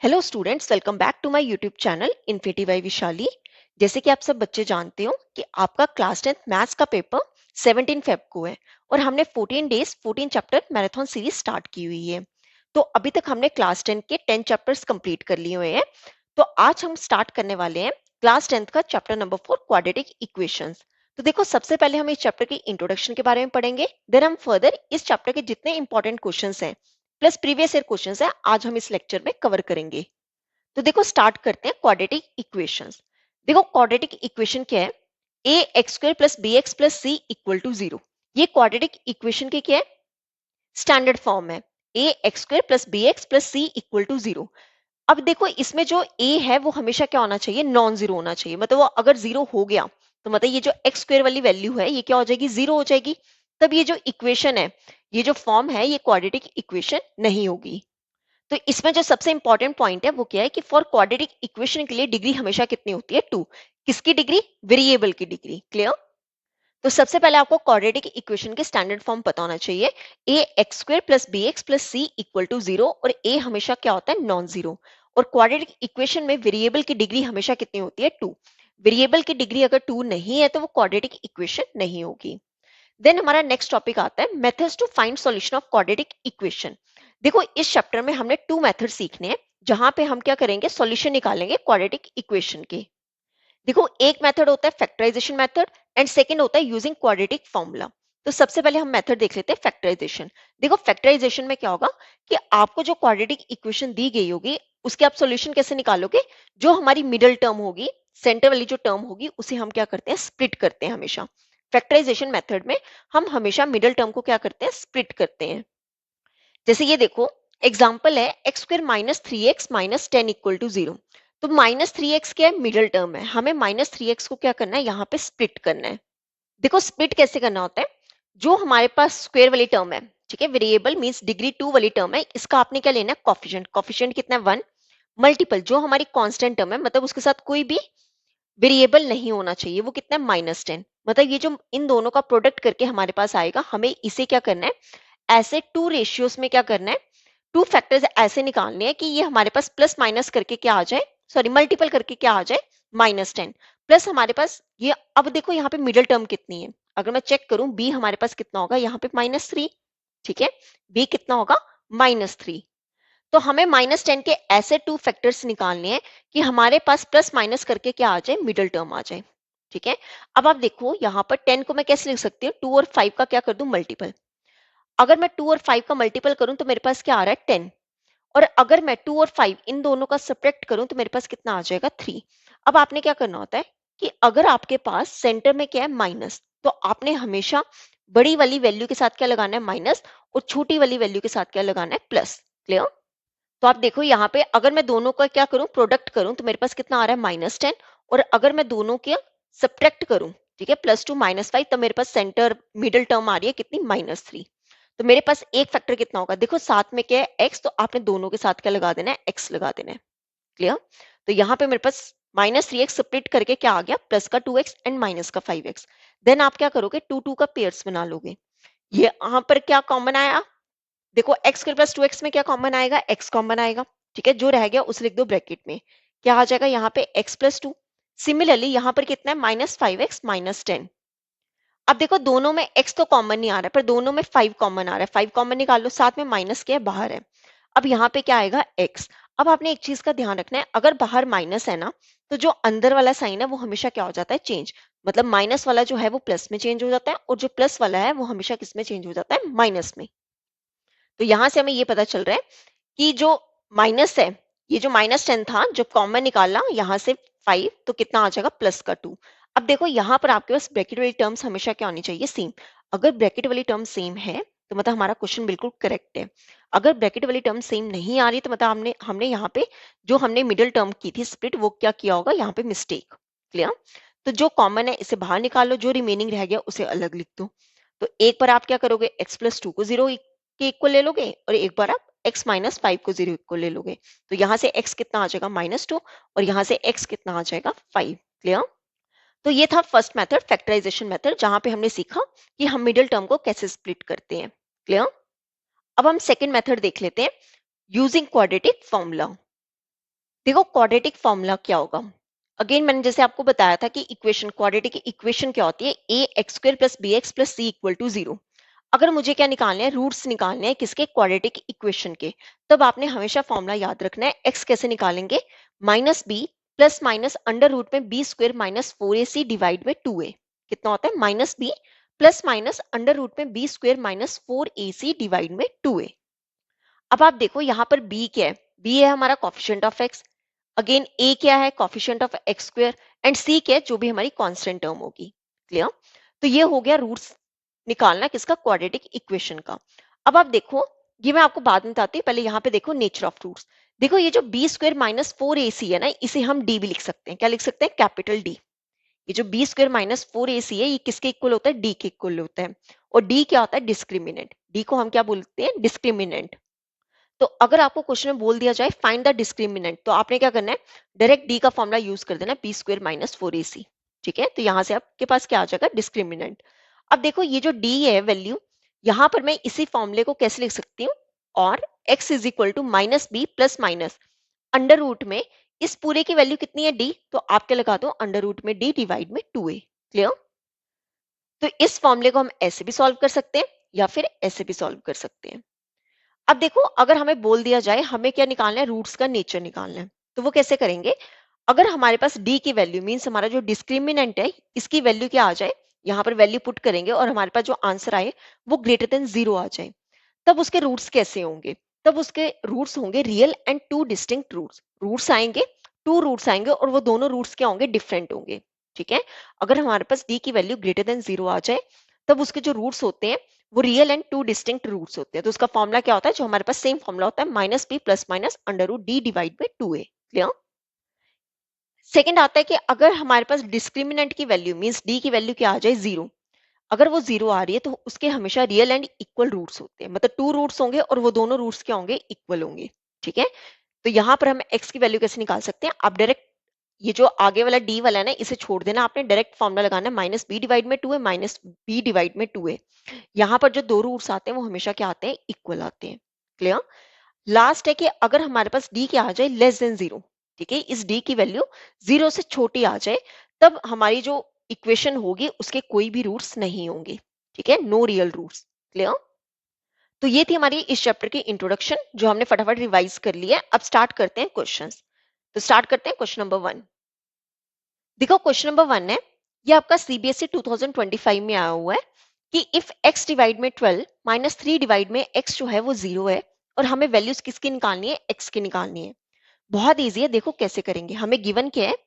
Hello students, welcome back to my YouTube channel Infinity by Vishali. जैसे कि आप सब बच्चे जानते हो कि आपका क्लास 10th मैथ्स का पेपर 17 फेब को है और हमने 14 days 14 chapter marathon series start की हुई है। तो अभी तक हमने क्लास 10 के 10 चैप्टर्स कंप्लीट कर लिए हुए हैं। तो आज हम स्टार्ट करने वाले हैं क्लास 10th का चैप्टर नंबर 4 क्वाड्रेटिक इक्वेशंस। तो देखो, सबसे पहले हम इस चैप्टर की इंट्रोडक्शन के बारे में पढ़ेंगे, देन हम फर्दर इस चैप्टर के जितने इंपॉर्टेंट क्वेश्चंस हैं प्लस प्रीवियस ईयर क्वेश्चंस है आज हम इस लेक्चर में कवर करेंगे। तो देखो, स्टार्ट करते हैं क्वाड्रेटिक इक्वेशंस। देखो, क्वाड्रेटिक इक्वेशन क्या है? A x square plus b x plus c equal to zero. ये क्वाड्रेटिक इक्वेशन की क्या है? स्टैंडर्ड फॉर्म है। A x square plus b x plus c equal to zero. अब देखो, इसमें जो ए है वो हमेशा क्या होना चाहिए? नॉन जीरो होना चाहिए। मतलब वो अगर जीरो हो गया तो मतलब ये जो एक्स स्क्वायर वाली वैल्यू है ये क्या हो जाएगी? जीरो हो जाएगी। तब ये जो इक्वेशन है, ये जो फॉर्म है, ये क्वाड्रेटिक इक्वेशन नहीं होगी। तो इसमें जो सबसे इंपॉर्टेंट पॉइंट है वो क्या है कि फॉर क्वाड्रेटिक इक्वेशन के लिए डिग्री हमेशा कितनी होती है? टू। किसकी डिग्री? वेरिएबल की डिग्री। क्लियर? तो सबसे पहले आपको क्वाड्रेटिक इक्वेशन के स्टैंडर्ड फॉर्म पता होना चाहिए। A x square plus b x plus c equal to zero, और ए हमेशा क्या होता है? Non zero. और क्वाड्रेटिक इक्वेशन में वेरिएबल की डिग्री हमेशा कितनी होती है? टू। वेरिएबल की डिग्री अगर टू नहीं है तो वो क्वाड्रेटिक इक्वेशन नहीं होगी। देन हमारा नेक्स्ट टॉपिक आता है methods to find solution of quadratic equation. देखो, इस चैप्टर में हमने टू मेथड सीखने हैं जहां पे हम क्या करेंगे? सॉल्यूशन निकालेंगे क्वाड्रेटिक इक्वेशन के। देखो, एक मेथड होता है फैक्टराइजेशन मेथड एंड सेकंड होता है यूजिंग क्वाड्रेटिक फॉर्मूला। तो सबसे पहले हम मेथड देख लेते हैं फैक्टराइजेशन। देखो, फैक्टराइजेशन में क्या होगा कि आपको जो क्वाड्रेटिक इक्वेशन दी गई होगी उसके आप सॉल्यूशन कैसे निकालोगे? जो हमारी मिडिल टर्म होगी, सेंटर वाली जो टर्म होगी, उसे हम क्या करते हैं? स्प्लिट करते हैं हमेशा। फैक्टराइजेशन मेथड में हम हमेशा मिडिल टर्म को क्या करते हैं? स्प्लिट करते हैं। जैसे ये देखो, एग्जाम्पल है x square minus three x minus ten equal to zero. तो माइनस थ्री एक्स क्या है? मिडिल टर्म है। हमें माइनस थ्री एक्स को क्या करना है? यहाँ पे स्प्लिट करना है। देखो, स्प्लिट कैसे करना होता है? जो हमारे पास स्क्वायर वाली टर्म है, ठीक है, वेरिएबल मींस डिग्री टू वाली टर्म है, इसका आपने क्या लेना है? कॉफिशिएंट। कॉफिशिएंट कितना है? वन। मल्टीपल जो हमारी कांस्टेंट टर्म है, मतलब उसके साथ कोई भी वेरिएबल नहीं होना चाहिए, वो कितना है? Minus ten. मतलब ये जो इन दोनों का प्रोडक्ट करके हमारे पास आएगा, हमें इसे क्या करना है? ऐसे टू रेशियोज में क्या करना है? टू फैक्टर्स ऐसे निकालने हैं कि ये हमारे पास प्लस माइनस करके क्या आ जाए? सॉरी, मल्टीपल करके क्या आ जाए? Minus ten. प्लस हमारे पास ये, अब देखो यहाँ पे मिडिल टर्म कितनी है? अगर मैं चेक करूं, बी हमारे पास कितना होगा? यहाँ पे माइनस थ्री। ठीक है, बी कितना होगा? Minus three. तो हमें माइनस टेन के ऐसे टू फैक्टर्स निकालने हैं कि हमारे पास प्लस माइनस करके क्या आ जाए? मिडिल टर्म आ जाए। ठीक है, अब आप देखो यहाँ पर टेन को मैं कैसे लिख सकती हूँ? टू और फाइव का क्या कर दूं? मल्टीपल। अगर मैं टू और फाइव का मल्टीपल करूं तो मेरे पास क्या आ रहा है? टेन। और अगर मैं टू और फाइव इन दोनों का सब्ट्रैक्ट करूं तो मेरे पास कितना आ जाएगा? थ्री। अब आपने क्या करना होता है कि अगर आपके पास सेंटर में क्या है? माइनस, तो आपने हमेशा बड़ी वाली वैल्यू के साथ क्या लगाना है? माइनस। और छोटी वाली वैल्यू के साथ क्या लगाना है? प्लस। क्लियर? तो आप देखो यहाँ पे, अगर मैं दोनों का क्या करूं? प्रोडक्ट करूं तो मेरे पास कितना आ रहा है? Minus ten. और अगर मैं दोनों के सब्ट्रैक्ट करूं, ठीक है, प्लस टू माइनस फाइव, तो मेरे पास सेंटर मिडिल टर्म आ रही है कितनी? Minus three. तो मेरे पास एक फैक्टर कितना होगा? देखो, साथ में क्या है? एक्स, तो आपने दोनों के साथ क्या लगा देना है? एक्स लगा देना है। क्लियर? तो यहाँ पे मेरे पास माइनस थ्री एक्स स्प्लिट करके क्या आ गया? प्लस का टू एक्स एंड माइनस का फाइव एक्स। देन आप क्या करोगे? टू टू का पेयर्स बना लोगे। ये यहाँ पर क्या कॉमन आया? देखो, x square plus two x में क्या कॉमन आएगा? एक्स कॉमन आएगा। ठीक है, जो रह गया उसे लिख दो ब्रैकेट में। क्या आ जाएगा यहाँ पे? X plus two. सिमिलरली यहाँ पर कितना है? Minus five x minus ten. अब देखो, दोनों में x तो कॉमन नहीं आ रहा है, पर दोनों में 5 कॉमन आ रहा है। 5 कॉमन निकाल लो, साथ में माइनस क्या है? बाहर है। अब यहाँ पे क्या आएगा? x। अब आपने एक चीज का ध्यान रखना है, अगर बाहर माइनस है ना, तो जो अंदर वाला साइन है वो हमेशा क्या हो जाता है? चेंज। मतलब माइनस वाला जो है वो प्लस में चेंज हो जाता है, और जो प्लस वाला है वो हमेशा किस में चेंज हो जाता है? माइनस में। तो यहाँ से हमें ये पता चल रहा है कि जो माइनस है, ये जो माइनस टेन था, जो कॉमन निकाला यहाँ से फाइव, तो कितना आ जाएगा? प्लस का टू। अब देखो, यहाँ पर आपके पास ब्रैकेट वाली टर्म्स हमेशा क्या होनी चाहिए? सेम। अगर ब्रैकेट वाली टर्म सेम है तो मतलब हमारा क्वेश्चन बिल्कुल करेक्ट है। अगर ब्रैकेट वाली टर्म सेम नहीं आ रही तो मतलब हमने हमने यहाँ पे जो हमने मिडिल टर्म की थी स्प्लिट, वो क्या किया होगा? यहाँ पे मिस्टेक। क्लियर? तो जो कॉमन है इसे बाहर निकालो, जो रिमेनिंग रह गया उसे अलग लिख दो। तो एक बार आप क्या करोगे? एक्स प्लस टू को जीरो के इक्वल ले लोगे, और एक बार आप x माइनस फाइव को जीरो इक्वल ले लोगे। तो यहाँ से x कितना आ जाएगा? Minus two. और यहाँ से x कितना आ जाएगा? फाइव। क्लियर? तो ये था फर्स्ट मेथड, फैक्टराइजेशन मेथड, जहां पे हमने सीखा कि हम मिडिल टर्म को कैसे स्प्लिट करते हैं। क्लियर? अब हम सेकंड मेथड देख लेते हैं, यूजिंग क्वाड्रेटिक फॉर्मूला। देखो क्वाड्रेटिक फॉर्मूला क्या होगा। अगेन मैंने जैसे आपको बताया था कि इक्वेशन, क्वाड्रेटिक इक्वेशन क्या होती है, a x square plus b x plus c equal to 0। अगर मुझे क्या निकालने हैं, रूट्स निकालने हैं किसके, क्वाड्रेटिक इक्वेशन के, तब आपने हमेशा फॉर्मूला याद रखना है। एक्स कैसे निकालेंगे, minus b plus minus under root में b square minus 4ac divide by 2a। कितना होता है, minus b plus minus under root में b square minus 4ac divide में 2a। अब आप देखो यहाँ पर b क्या है, b है हमारा coefficient of x, again a क्या है, coefficient of x square, and c क्या है, जो भी हमारी कांस्टेंट टर्म होगी। क्लियर। तो ये हो गया रूट्स निकालना किसका, क्वाड्रेटिक इक्वेशन का। अब आप देखो, ये मैं आपको बाद में बताती हूँ, पहले यहाँ पे देखो नेचर ऑफ रूट्स। देखो ये जो बी स्क्वायर माइनस 4ac है ना, इसे हम d भी लिख सकते हैं। क्या लिख सकते हैं, कैपिटल डी। ये जो बी स्क्वायर माइनस 4ac है, ये किसके इक्वल होता है, d के इक्वल होता है। और d क्या होता है, डिस्क्रिमिनेंट। d को हम क्या बोलते हैं, डिस्क्रिमिनेंट। तो अगर आपको क्वेश्चन में बोल दिया जाए फाइंड द डिस्क्रिमिनेंट, तो आपने क्या करना है, डायरेक्ट डी का फॉर्मूला यूज कर देना, बी स्क्वायर माइनस 4ac। ठीक है, तो यहां से आपके पास क्या आ जाएगा, डिस्क्रिमिनेंट। अब देखो ये जो डी है वैल्यू, यहां पर मैं इसी फॉर्मूले को कैसे लिख सकती हूँ, और x is equal to minus b plus minus under root में, इस पूरे की वैल्यू कितनी है d, तो आप क्या लगा दो, अंडर रूट में d डिवाइड में 2a। क्लियर। तो इस फॉर्मूले को हम ऐसे भी सॉल्व कर सकते हैं या फिर ऐसे भी सॉल्व कर सकते हैं। अब देखो अगर हमें बोल दिया जाए हमें क्या निकालना है, रूट्स का नेचर निकालना है, तो वो कैसे करेंगे। अगर हमारे पास d की वैल्यू मींस हमारा जो डिस्क्रिमिनेंट है, इसकी वैल्यू क्या आ जाए, यहाँ पर वैल्यू पुट करेंगे और हमारे पास जो आंसर आए वो ग्रेटर देन 0 आ जाए, तब उसके रूट्स कैसे होंगे, तब उसके रूट्स होंगे real and two distinct roots. Roots आएंगे, टू रूट्स आएंगे, और वो दोनों रूट्स क्या होंगे, डिफरेंट होंगे। ठीक है। अगर हमारे पास d की वैल्यू ग्रेटर देन 0 आ जाए, तब उसके जो रूट्स होते हैं वो real and two distinct roots होते हैं। तो उसका फॉर्मूला क्या होता है, जो हमारे पास सेम फॉर्मूला होता है, minus b plus minus under root d divide by 2a। Clear. Second आता है कि अगर हमारे पास डिस्क्रिमिनेंट की वैल्यू मींस d की वैल्यू क्या आ जाए, 0। अगर वो 0 आ रही है तो उसके हमेशा रियल एंड इक्वल रूट्स होते हैं, मतलब टू रूट्स होंगे और वो दोनों रूट्स क्या होंगे, इक्वल होंगे। ठीक है। तो यहाँ पर हम x की वैल्यू कैसे निकाल सकते हैं, आप डायरेक्ट ये जो आगे वाला d वाला है ना, इसे छोड़ देना, आपने डायरेक्ट फॉर्मूला लगाना है, माइनस बी डिवाइड में 2a माइनस बी डिवाइड में 2a। यहाँ पर जो दो रूट्स आते हैं वो हमेशा क्या आते हैं, इक्वल आते हैं। क्लियर। लास्ट है कि अगर हमारे पास d क्या आ जाए, लेस देन 0। ठीक है, इस d की वैल्यू 0 से छोटी आ जाए, तब हमारी जो इक्वेशन होगी उसके कोई भी रूट्स नहीं होंगे। ठीक है, नो रियल रूट्स। क्लियर। तो ये थी हमारी इस चैप्टर की इंट्रोडक्शन, जो हमने फटाफट रिवाइज कर लिया है। अब स्टार्ट करते हैं क्वेश्चंस। तो स्टार्ट करते हैं क्वेश्चन नंबर 1। देखो क्वेश्चन नंबर 1 है, ये आपका सीबीएसई 2025 में आया हुआ है कि इफ x डिवाइड में 12 माइनस 3 डिवाइड में x जो है वो 0 है, और हमें वैल्यूज किसकी निकालनी है, x की निकालनी है। बहुत इजी है, देखो कैसे करेंगे। हमें गिवन क्या है,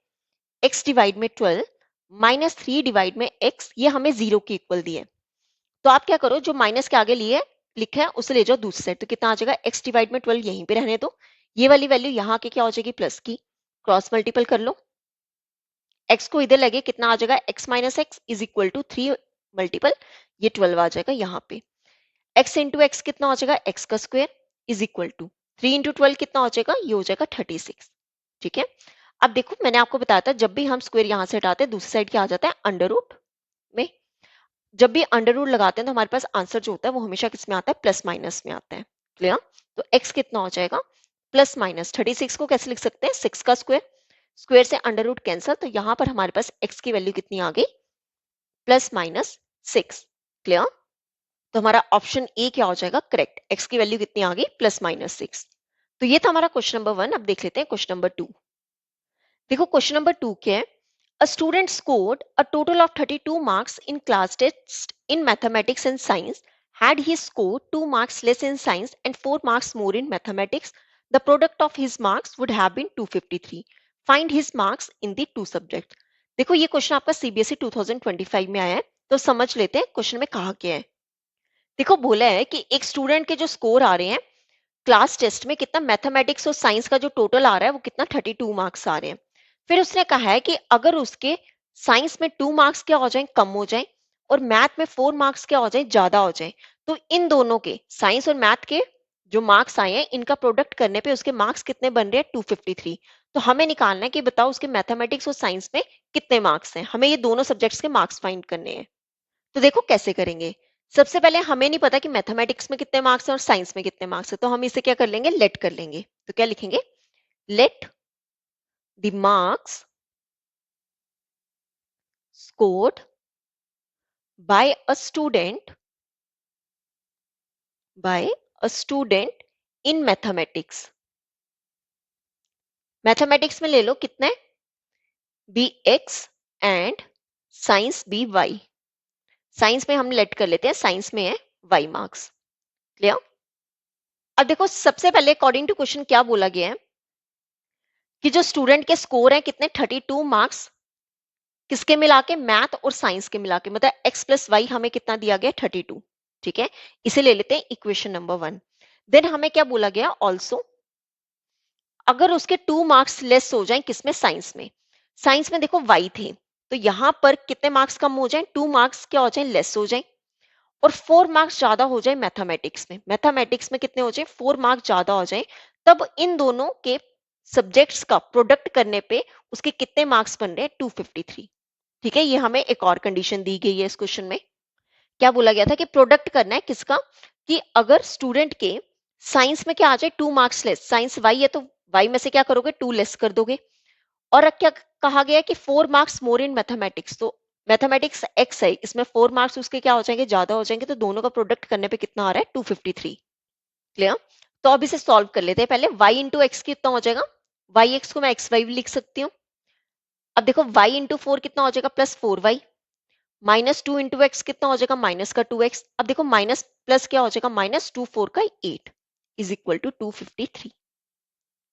x डिवाइड में 12 माइनस 3 डिवाइड में x, ये हमें 0 के इक्वल दिए। तो आप क्या करो, जो माइनस के आगे लिए लिखा है उसे ले जाओ दूसरी साइड, तो कितना आ जाएगा, x डिवाइड में 12 यहीं पे रहने दो, ये वाली वैल्यू यहाँ के क्या हो जाएगी, प्लस की, क्रॉस मल्टीपल कर लो। x को इधर लगे कितना आ जाएगा, x minus x is equal to 3 multiple, ये 12 आ जाएगा यहाँ पे। x इंटू एक्स कितना हो जाएगा, x का square is equal to 3 into 12 कितना हो जाएगा, ये हो जाएगा 36। ठीक है। अब देखो मैंने आपको बताया था जब भी हम स्क्वायर यहाँ से हटाते हैं दूसरी साइड क्या आ जाता है, अंडर रूट में। जब भी अंडर रूट लगाते हैं तो हमारे पास आंसर जो होता है वो हमेशा किस में आता है, प्लस माइनस में आता है। क्लियर। तो x कितना हो जाएगा, प्लस माइनस 36 को कैसे लिख सकते हैं, 6 का स्क्वायर, स्क्वायर से अंडर रूट कैंसल, तो यहाँ पर हमारे पास x की वैल्यू कितनी आ गई, प्लस माइनस 6। क्लियर। तो हमारा ऑप्शन ए क्या हो जाएगा, करेक्ट, x की वैल्यू कितनी आ गई, प्लस माइनस 6। तो ये था हमारा क्वेश्चन नंबर 1। अब देख लेते हैं क्वेश्चन नंबर 2। देखो क्वेश्चन नंबर 2 क्या है, a student scored a total of 32 marks in class test in mathematics and science. Had he scored 2 marks less in science and 4 marks more in mathematics, the product of his marks would have been 253. Find his marks in the two subjects. देखो ये question आपका CBSE 2025 में आया है, तो समझ लेते हैं क्वेश्चन में कहा क्या है। देखो बोला है कि एक स्टूडेंट के जो स्कोर आ रहे हैं क्लास टेस्ट में, कितना मैथमेटिक्स और साइंस का जो टोटल आ रहा है वो कितना 32 मार्क्स आ रहे हैं। फिर उसने कहा है कि अगर उसके साइंस में 2 मार्क्स क्या हो जाएं, कम हो जाएं, और मैथ में 4 मार्क्स क्या हो जाएं, ज्यादा हो जाएं, तो इन दोनों के साइंस और मैथ के जो मार्क्स आए हैं इनका प्रोडक्ट करने पे उसके मार्क्स कितने बन रहे हैं, 253। तो हमें निकालना है कि बताओ उसके मैथमेटिक्स और साइंस में कितने मार्क्स हैं, हमें ये दोनों सब्जेक्ट्स के मार्क्स फाइंड करने हैं। तो देखो कैसे करेंगे। सबसे पहले हमें नहीं पता कि मैथमेटिक्स में कितने मार्क्स हैं और साइंस में कितने मार्क्स हैं, तो हम इसे क्या कर लेंगे, लेट कर लेंगे। तो क्या लिखेंगे, let the marks scored by a student in mathematics. Mathematics में ले लो कितने, be x and science be y. Science में हम लेट कर लेते हैं, साइंस में है वाई मार्क्स। क्लियर? अब देखो सबसे पहले अकॉर्डिंग टू क्वेश्चन क्या बोला गया है कि जो स्टूडेंट के स्कोर है कितने, 32 मार्क्स, किसके मिला के, मैथ और साइंस के मिला के, मतलब एक्स प्लस वाई हमें कितना दिया गया, 32। ठीक है, इसे ले लेते हैं इक्वेशन नंबर 1। देन हमें क्या बोला गया, ऑल्सो अगर उसके 2 मार्क्स लेस हो जाएं, किसमें, साइंस में। साइंस में देखो वाई थे, तो यहां पर कितने मार्क्स कम हो जाएं, 2 मार्क्स क्या हो जाएं, लेस हो जाएं, और 4 मार्क्स ज्यादा हो जाए मैथमेटिक्स में। मैथमेटिक्स में कितने हो जाए, 4 मार्क्स ज्यादा हो जाए, तब इन दोनों के सब्जेक्ट्स का प्रोडक्ट करने पे उसके कितने मार्क्स बन रहे हैं, 253। ठीक है, ये हमें एक और कंडीशन दी गई है इस क्वेश्चन में। क्या बोला गया था कि प्रोडक्ट करना है किसका, कि अगर स्टूडेंट के साइंस में क्या आ जाए, 2 मार्क्स लेस, साइंस वाई है तो वाई में से क्या करोगे, 2 लेस कर दोगे, और अब क्या कहा गया है कि 4 मार्क्स मोर इन मैथमेटिक्स, तो मैथमेटिक्स एक्स है, इसमें 4 मार्क्स उसके क्या हो जाएंगे, ज्यादा हो जाएंगे, तो दोनों का प्रोडक्ट करने पे कितना आ रहा है, 253। क्लियर? तो अब इसे सॉल्व कर लेते हैं। पहले y इंटू एक्स कितना हो जाएगा, वाई एक्स को मैं एक्स वाई भी लिख सकती हूँ। अब देखो y इंटू 4 कितना हो जाएगा, plus 4y, minus 2 into x कितना हो जाएगा, माइनस का 2x। अब देखो माइनस प्लस क्या हो जाएगा, माइनस 2 4 का 8 इज इक्वल टू 253।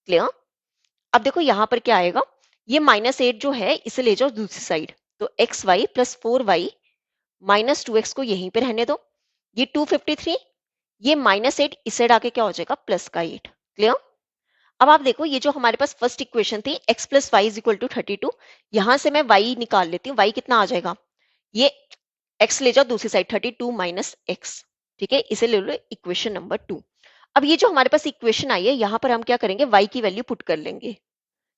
क्लियर? अब देखो यहां पर क्या आएगा, ये -8 जो है इसे ले जाओ दूसरी साइड, तो x Y plus 4y minus 2x को यहीं पे रहने दो, ये 253, ये -8 इस साइड आके क्या हो जाएगा, प्लस का 8। क्लियर? अब आप देखो ये जो हमारे पास फर्स्ट इक्वेशन थी, x plus y is equal to 32, यहां से मैं y निकाल लेती हूँ, y कितना आ जाएगा, ये x ले जाओ दूसरी साइड, 32 माइनस एक्स। ठीक है, इसे ले लो इक्वेशन नंबर 2। अब ये जो हमारे पास इक्वेशन आई है, यहां पर हम क्या करेंगे, y की वैल्यू पुट कर लेंगे।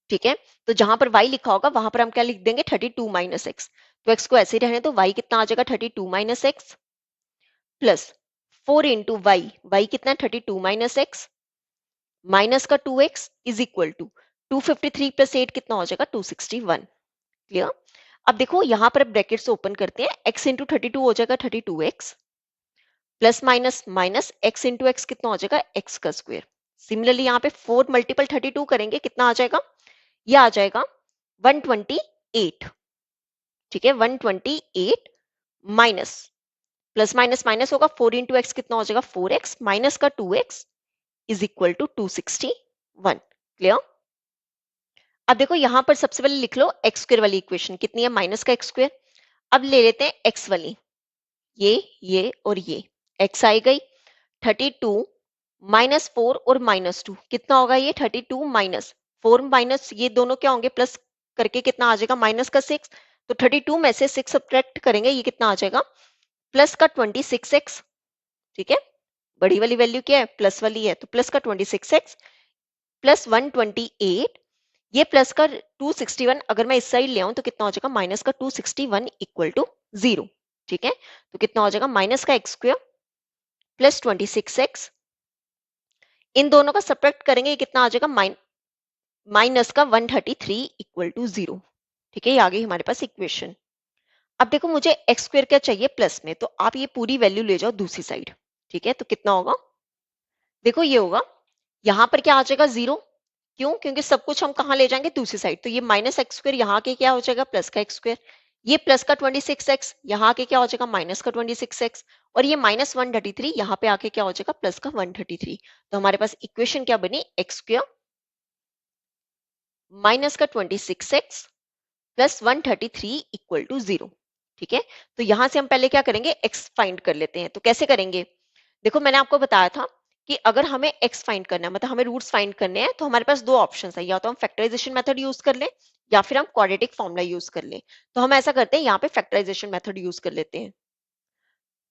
ठीक है, तो जहां पर y लिखा होगा वहां पर हम क्या लिख देंगे, 32 माइनस एक्स, तो x को ऐसे ही रहने, तो y कितना आ जाएगा, 32 minus x plus 4 into y कितना है, 32 माइनस एक्स माइनस का 2x is equal to 253 plus 8 कितना हो जाएगा, 261। क्लियर? अब देखो यहां पर ब्रैकेट्स ओपन करते हैं, x इंटू 32 हो जाएगा 32x plus minus minus x into x कितना हो जाएगा, x का स्क्वायर। सिमिलरली यहाँ पे 4 मल्टीपल 32 करेंगे, कितना आ जाएगा, ये आ जाएगा 128। ठीक है, 128 माइनस प्लस माइनस माइनस होगा, 4 इंटू एक्स कितना हो जाएगा, 4x माइनस का 2x is equal to 261। Clear? अब देखो यहां पर सबसे पहले लिख लो एक्स स्क्वायर वाली इक्वेशन कितनी है, माइनस का एक्स स्क्वायर। अब ले लेते हैं एक्स वाली, ये और ये, एक्स आई गई 32 माइनस 4 और माइनस 2 कितना होगा, ये 32 माइनस 4 माइनस ये दोनों क्या होंगे, प्लस करके कितना आ जाएगा, माइनस का 6, तो 32 में से 6 सब्ट्रैक्ट करेंगे, ये कितना आ जाएगा, प्लस का 26x। ठीक है, बड़ी वाली वैल्यू क्या है, प्लस वाली है, तो प्लस का 26x प्लस 128, ये प्लस का 261, अगर मैं इस साइड ले आऊं तो कितना हो जाएगा, माइनस का 261 इक्वल टू 0। ठीक है, तो कितना हो जाएगा, माइनस का एक्स स्क्वायर प्लस 26x, इन दोनों का सब्ट्रैक्ट करेंगे, ये कितना आ जाएगा, माइनस का 133 इक्वल टू 0। ठीक है, ये आ गई हमारे पास इक्वेशन। अब देखो मुझे एक्स स्क्वायर क्या चाहिए, प्लस में, तो आप ये पूरी वैल्यू ले जाओ दूसरी साइड। ठीक है, तो कितना होगा, देखो ये होगा, यहां पर क्या आ जाएगा, 0, क्यों, क्योंकि सब कुछ हम कहाँ ले जाएंगे, दूसरी साइड, तो ये माइनस एक्स स्क्वायर यहाँ के क्या हो जाएगा, प्लस का एक्स स्क्वायर, ये प्लस का 26x यहाँ के क्या हो जाएगा, माइनस का 26x, और ये माइनस 133 यहाँ पे आके क्या हो जाएगा, प्लस का 133। तो हमारे पास इक्वेशन क्या बनी, एक्स स्क्वायर माइनस का 26x प्लस 133 इक्वल टू 0। ठीक है, तो यहां से हम पहले क्या करेंगे, x फाइंड कर लेते हैं। तो कैसे करेंगे, देखो मैंने आपको बताया था कि अगर हमें x फाइंड करना है, मतलब हमें रूट्स फाइंड करने हैं, तो हमारे पास दो ऑप्शंस है, या तो हम फैक्टराइजेशन मेथड यूज कर लें या फिर हम क्वाड्रेटिक फॉर्मूला यूज कर लें। तो हम ऐसा करते हैं, यहाँ पे फैक्टराइजेशन मेथड यूज कर लेते हैं।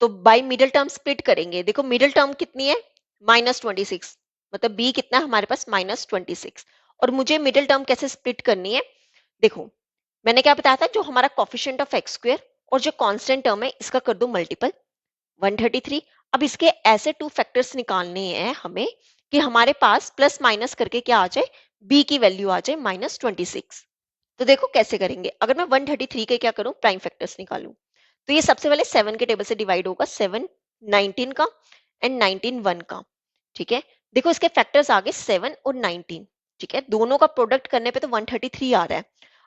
तो बाय मिडिल टर्म स्प्लिट करेंगे, देखो मिडिल टर्म कितनी है, -26, मतलब b कितना है हमारे पास, -26, और मुझे मिडिल टर्म कैसे स्प्लिट करनी है, देखो मैंने क्या बताया था, जो हमारा कॉफिशिएंट ऑफ एक्स स्क्वायर और जो कांस्टेंट टर्म है इसका कर दो मल्टीपल 133। अब इसके ऐसे टू फैक्टर्स निकालने हैं हमें कि हमारे पास प्लस माइनस करके क्या आ जाए, बी की वैल्यू आ जाए -26। तो देखो कैसे करेंगे। अगर मैं 133 के क्या करूं, प्राइम फैक्टर्स निकालूं, तो ये सबसे पहले 7 के टेबल से डिवाइड होगा, 7 19 का एंड 19 1 का। ठीक है, देखो इसके फैक्टर्स आ गए 7 और 19। ठीक है, दोनों का प्रोडक्ट करने पे तो 133 आ रहा है।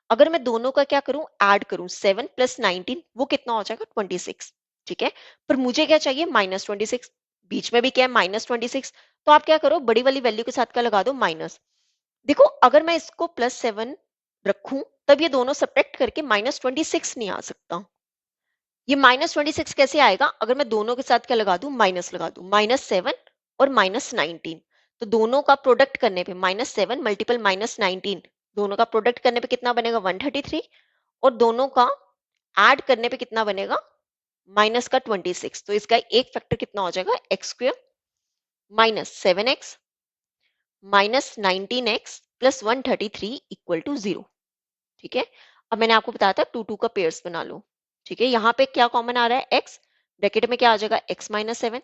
अगर मैं दोनों का क्या करूं, ऐड करूं, 7 प्लस 19 वो कितना हो जाएगा, 26। ठीक है, पर मुझे क्या चाहिए, -26। बीच में भी क्या है, -26। तो आप क्या करो, बड़ी वाली वैल्यू के साथ क्या लगा दो, माइनस। देखो अगर मैं इसको +7 रखूं, तब ये दोनों सब्ट्रैक्ट करके -26 नहीं आ सकता। ये -26 कैसे आएगा, अगर मैं दोनों के साथ क्या लगा दूं, माइनस लगा दूं, -7 और -19। तो दोनों का प्रोडक्ट करने पे -7 मल्टीपल -19, दोनों का प्रोडक्ट करने पे कितना बनेगा, 133। और दोनों का ऐड करने पे कितना बनेगा, माइनस का 26। तो इसका एक फैक्टर कितना हो जाएगा, x² -7x -19x plus 133 equal to 0। ठीक है, अब मैंने आपको बताया था 2 2 का पेयर्स बना लो। ठीक है, यहाँ पे क्या कॉमन आ रहा है, x, ब्रैकेट में क्या आ जाएगा, x -7।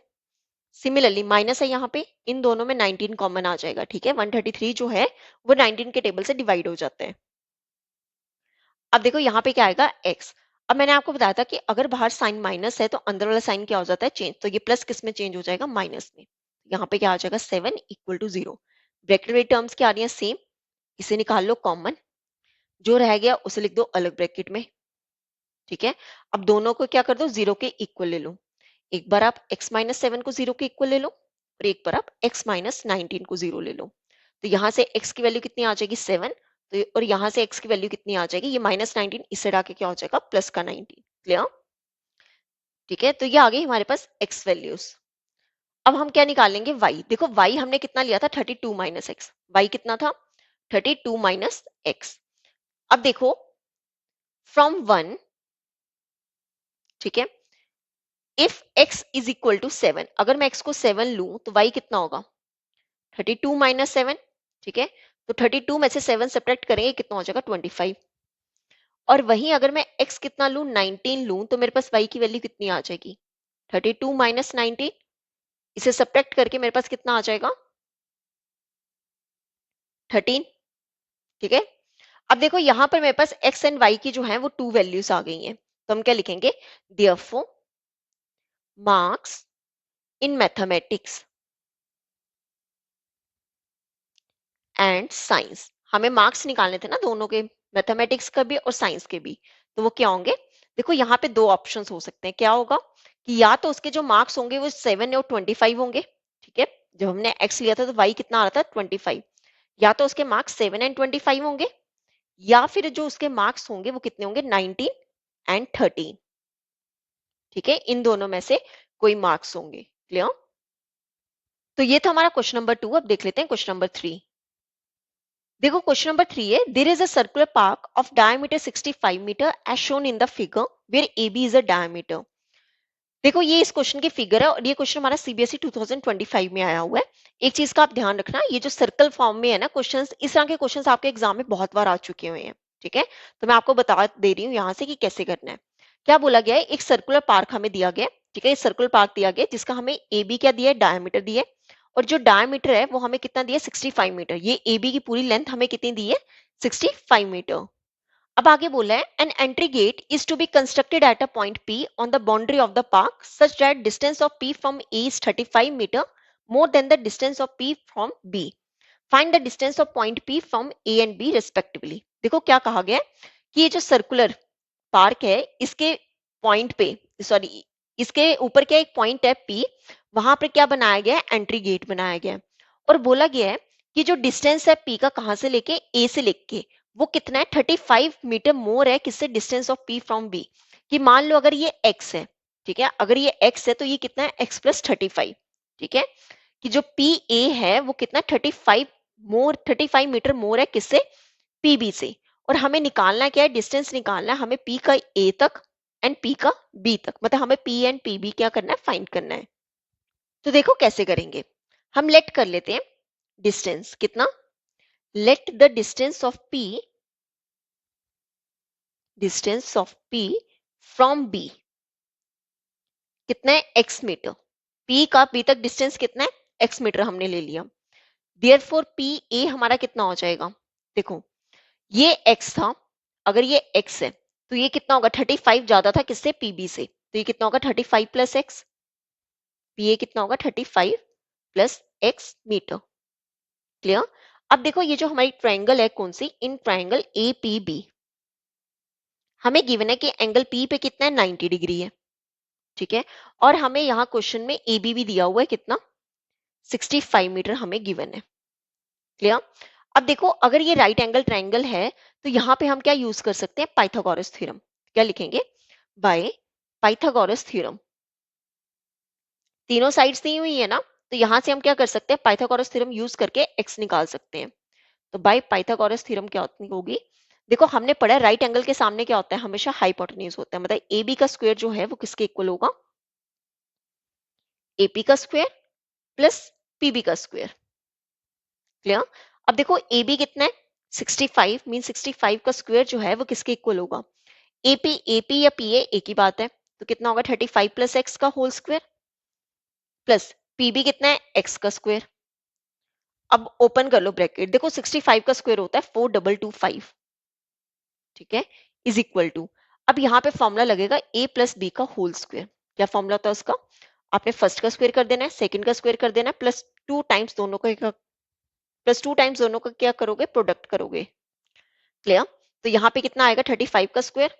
सिमिलरली माइनस है यहाँ पे, इन दोनों में 19 कॉमन आ जाएगा। ठीक है, 133 जो है वो 19 के टेबल से डिवाइड हो जाते हैं। अब देखो यहाँ पे क्या आएगा, x। अब मैंने आपको बताया था कि अगर बाहर साइन माइनस है तो अंदर वाला साइन क्या हो जाता है, चेंज। तो ये प्लस किस में चेंज हो जाएगा, माइनस में। यहाँ पे क्या आ जाएगा, 7 इक्वल टू 0। ब्रैकेट में टर्म्स क्या आ रही है, सेम। इसे निकाल लो कॉमन, जो रह गया उसे लिख दो अलग ब्रैकेट में। ठीक है, अब दोनों को क्या कर दो, 0 के इक्वल ले लो। एक बार आप x-7 को 0 के इक्वल ले लो, और एक बार आप x-19 को 0 ले लो। तो यहाँ से x की वैल्यू कितनी आ जाएगी, 7। तो और यहाँ से x की वैल्यू कितनी आ जाएगी, ये -19 इससे हटा के क्या हो जाएगा, प्लस का 19। क्लियर। ठीक है, तो ये आ गई हमारे पास x वैल्यूज। अब हम क्या निकालेंगे, y। देखो y हमने कितना लिया था, 32 माइनस एक्स। y कितना था, 32 माइनस एक्स। अब देखो फ्रॉम 1, ठीक है, if x is equal to 7, अगर मैं x को 7 लूं तो y कितना होगा, 32 माइनस 7। ठीक है, तो 32 में से 7 सब्ट्रैक्ट करेंगे, कितना हो जाएगा, 25। और वहीं अगर मैं x कितना लूं, 19 लूं, तो मेरे पास y की वैल्यू कितनी आ जाएगी, 32 माइनस 19। इसे सब्ट्रैक्ट करके मेरे पास कितना आ जाएगा, 13। ठीक है, अब देखो यहाँ पर मेरे पास x एंड y की जो है वो 2 वैल्यूज आ गई हैं। तो हम क्या लिखेंगे, therefore marks in mathematics and science. हमें मार्क्स निकालने थे ना दोनों के, मैथमेटिक्स का भी और साइंस के भी। तो वो क्या होंगे, देखो यहाँ पे दो ऑप्शंस हो सकते हैं। क्या होगा कि या तो उसके जो मार्क्स होंगे वो 7 और 25 होंगे। ठीक है, जब हमने x लिया था तो y कितना आ रहा था, 25। या तो उसके मार्क्स 7 एंड 25 होंगे, या फिर जो उसके मार्क्स होंगे वो कितने होंगे, 19 एंड 13। ठीक है, इन दोनों में से कोई मार्क्स होंगे। क्लियर। तो ये था हमारा क्वेश्चन नंबर 2। अब देख लेते हैं क्वेश्चन नंबर 3। देखो क्वेश्चन नंबर 3 है, there is a circular park of diameter 65 metre as shown in the figure where AB is a diameter. देखो ये इस क्वेश्चन की फिगर है, और ये क्वेश्चन हमारा CBSE 2025 में आया हुआ है। एक चीज का आप ध्यान रखना, ये जो सर्कल फॉर्म में है ना क्वेश्चंस, इस तरह के क्वेश्चंस आपके एग्जाम में बहुत बार आ चुके हुए हैं। ठीक है, तो मैं आपको बता दे रही हूँ यहाँ से कि कैसे करना है। क्या बोला गया है, एक सर्कुलर पार्क हमें दिया गया है। ठीक है, सर्कुलर पार्क दिया गया है, जिसका हमें AB क्या दिया है, डायमीटर दिया है। और जो डायमीटर है वो हमें कितना दिया है, 65 मीटर। ये AB की पूरी लेंथ हमें कितनी दी है, 65 मीटर। अब आगे बोला है, an entry gate is to be constructed at a point P on the boundary of the park such that distance of P from A is 35 metre more than the distance of P from B. Find the distance of point P from A and B respectively. देखो क्या कहा गया है कि ये जो circular park है, इसके पॉइंट पे, सॉरी, इसके ऊपर क्या एक पॉइंट है P, वहां पर क्या बनाया गया है, एंट्री गेट बनाया गया है। और बोला गया है कि जो डिस्टेंस है P का, कहां से लेके, A से लेके, वो कितना है, 35 मीटर मोर है, किससे, distance of P from B। कि मान लो अगर ये x है, ठीक है, अगर ये x है तो ये कितना है, x प्लस 35। ठीक है, कि जो पी ए है वो कितना, 35 मीटर मोर है, किससे, पीबी से। और हमें निकालना क्या है, डिस्टेंस निकालना है हमें पी का ए तक एंड पी का बी तक, मतलब हमें पी एंड पी बी क्या करना है, फाइंड करना है। तो देखो कैसे करेंगे, हम लेट कर लेते हैं डिस्टेंस कितना, let the distance of P from B कितना है, एक्स मीटर। पी का बी तक डिस्टेंस कितना है, एक्स मीटर हमने ले लिया। देयरफॉर पी ए हमारा कितना हो जाएगा, देखो ये x था, अगर ये x है तो ये कितना होगा, 35 ज्यादा था किससे, पीबी से, तो ये कितना होगा 35 प्लस एक्स, पी ए कितना होगा 35 प्लस एक्स मीटर। क्लियर। अब देखो ये जो हमारी ट्रायंगल है कौन सी, in triangle a p b, हमें गिवन है कि एंगल पी पे कितना है, 90 डिग्री है, ठीक है। और हमें यहाँ क्वेश्चन में ए बी भी दिया हुआ है कितना, 65 मीटर हमें गिवन है। क्लियर। अब देखो अगर ये राइट एंगल ट्रायंगल है तो यहाँ पे हम क्या यूज कर सकते हैं, पाइथागोरस थ्योरम। क्या लिखेंगे, बाय पाइथागोरस थ्योरम। तीनों साइड्स दी हुई है ना, तो यहां से हम क्या कर सकते हैं, पाइथागोरस थ्योरम यूज करके एक्स निकाल सकते हैं। तो बाय पाइथागोरस थ्योरम क्या होगी, देखो हमने पढ़ा राइट एंगल के सामने क्या होता है, हमेशा हाइपोटेन्यूज होता है, मतलब ए बी का स्क्वायर जो है वो किसके इक्वल होगा, एपी का स्क्वायर प्लस पीबी का स्क्वायर। क्लियर। अब देखो ए बी कितना है, 65 मीन 65 का स्क्वायर जो है वो किसके इक्वल होगा, एपी, एपी या पीए एक ही बात है, तो कितना होगा 35 प्लस एक्स का होल स्क्वायर प्लस पीबी कितना है, एक्स का स्क्वायर। अब ओपन कर लो ब्रैकेट, देखो 65 का स्क्वायर होता है 4225, ठीक है, इज इक्वल टू, अब यहाँ पे फॉर्मूला लगेगा ए प्लस बी का होल स्क्वायर। क्या फॉर्मूला होता है उसका, आपने फर्स्ट का स्क्वायर कर देना है, सेकंड का स्क्वायर कर देना है, प्लस टू टाइम्स दोनों का, प्लस टू टाइम्स दोनों का क्या करोगे, प्रोडक्ट करोगे। क्लियर। तो यहाँ पे कितना आएगा, 35 का स्क्वायर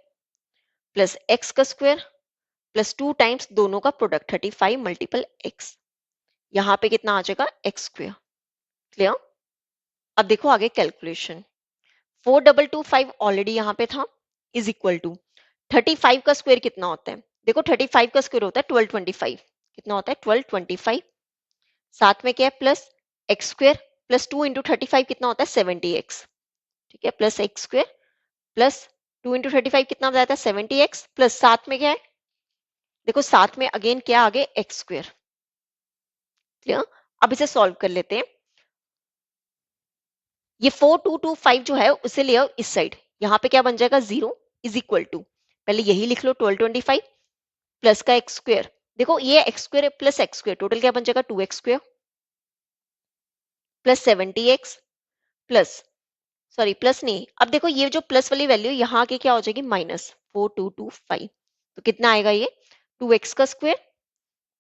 प्लस एक्स का स्क्वायर प्लस टू टाइम्स दोनों का प्रोडक्ट, 35 मल्टीपल एक्स, यहाँ पे कितना आ जाएगा, एक्स स्क्वायर। क्लियर। अब देखो आगे कैलकुलेशन, 4225 ऑलरेडी यहाँ पे था, इज इक्वल टू 35 का स्क्वायर कितना होता है, देखो 35 का स्क्वायर होता है 1225, कितना होता है 1225, साथ में क्या है plus x square plus 2 into 35 कितना होता है 70x, ठीक है, plus x square plus 2 into 35 कितना बताया था 70x, प्लस साथ में क्या है, देखो साथ में अगेन क्या आगे एक्स स्क्वायर। क्लियर। अब इसे सॉल्व कर लेते हैं, ये 4225 जो है उसे ले आओ इस साइड, यहाँ पे क्या बन जाएगा 0 इज इक्वल टू, पहले यही लिख लो 1225 प्लस का एक्स स्क्वायर, देखो ये x square plus x square total क्या बन जाएगा 2x square plus 70x plus, sorry plus नहीं, अब देखो ये जो प्लस वाली वैल्यू यहाँ आके क्या हो जाएगी माइनस 4225, तो कितना आएगा ये 2x का स्क्वायर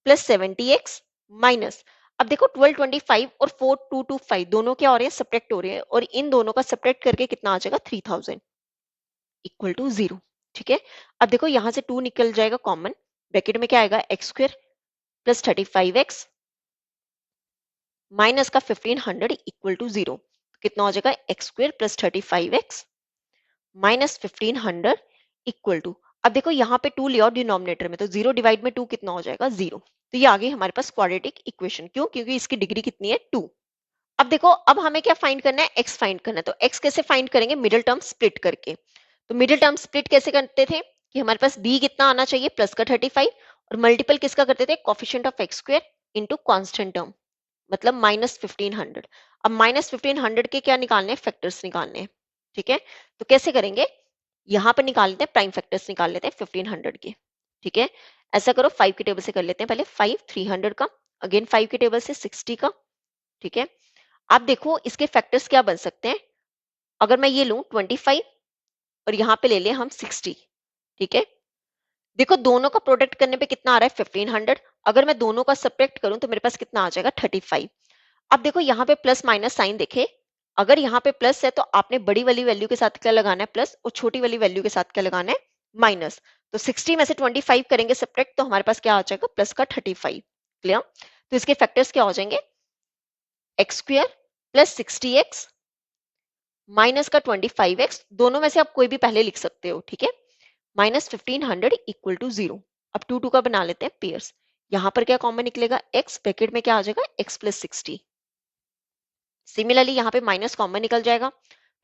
प्लस 70x माइनस, अब देखो 1225 और 4225 दोनों क्या हो रहे हैं, सब्ट्रैक्ट हो रहे हैं, और इन दोनों का सब्ट्रैक्ट करके कितना आ जाएगा 3000 इक्वल टू 0, ठीक है। अब देखो यहाँ से 2 निकल जाएगा कॉमन, ब्रैकेट में क्या आएगा x square plus 35x minus का 1500 इक्वल टू 0, कितना हो जाएगा x square plus 35x minus 1500 equal to, अब देखो यहाँ पे 2 ले आओ डिनोमिनेटर में, तो 0 डिवाइड में 2 कितना हो जाएगा 0, तो ये आ गई हमारे पास क्वाड्रेटिक इक्वेशन, क्यों, क्योंकि इसकी डिग्री कितनी है 2। अब देखो अब हमें क्या फाइंड करना है, x फाइंड करना है, तो x कैसे फाइंड करेंगे, मिडिल टर्म स्प्लिट करके। तो मिडिल टर्म स्प्लिट कैसे करते थे कि हमारे पास b कितना आना चाहिए प्लस का 35, और मल्टीपल किसका करते थे, coefficient of x square into constant term, मतलब माइनस 1500। अब माइनस 1500 के क्या निकालने हैं, फैक्टर्स निकालने हैं, ठीक है। तो कैसे करेंगे, यहाँ पर निकाल लेते हैं, प्राइम फैक्टर्स निकाल लेते हैं 1500 के, ठीक है। ऐसा करो 5 की टेबल से कर लेते हैं, पहले 5 300 का, अगेन 5 की टेबल से 60 का, ठीक है। आप देखो इसके फैक्टर्स क्या बन सकते हैं, अगर मैं ये लूं 25 और यहाँ पे ले लें हम 60, ठीक है। देखो दोनों का प्रोडक्ट करने पे कितना आ रहा है 1500, अगर मैं दोनों का सब्ट्रैक्ट करूं तो मेरे पास कितना आ जाएगा 35। अब देखो यहाँ पे प्लस माइनस साइन देखे, अगर यहाँ पे प्लस है तो आपने बड़ी वाली वैल्यू के साथ क्या लगाना है प्लस, और छोटी वाली वैल्यू के साथ क्या लगाना है माइनस, तो 60 में से 25 करेंगे सब्ट्रैक्ट तो हमारे पास क्या आ जाएगा प्लस का 35। क्लियर। तो इसके फैक्टर्स क्या हो जाएंगे, x square plus 60x minus का 25x, दोनों में से आप कोई भी पहले लिख सकते हो, ठीक है, माइनस 1500 इक्वल टू 0। अब टू टू का बना लेते हैं पेयर्स, यहाँ पर क्या कॉमन निकलेगा x, ब्रैकेट में क्या आ जाएगा x प्लस 60, सिमिलरली यहाँ पे माइनस कॉमन निकल जाएगा,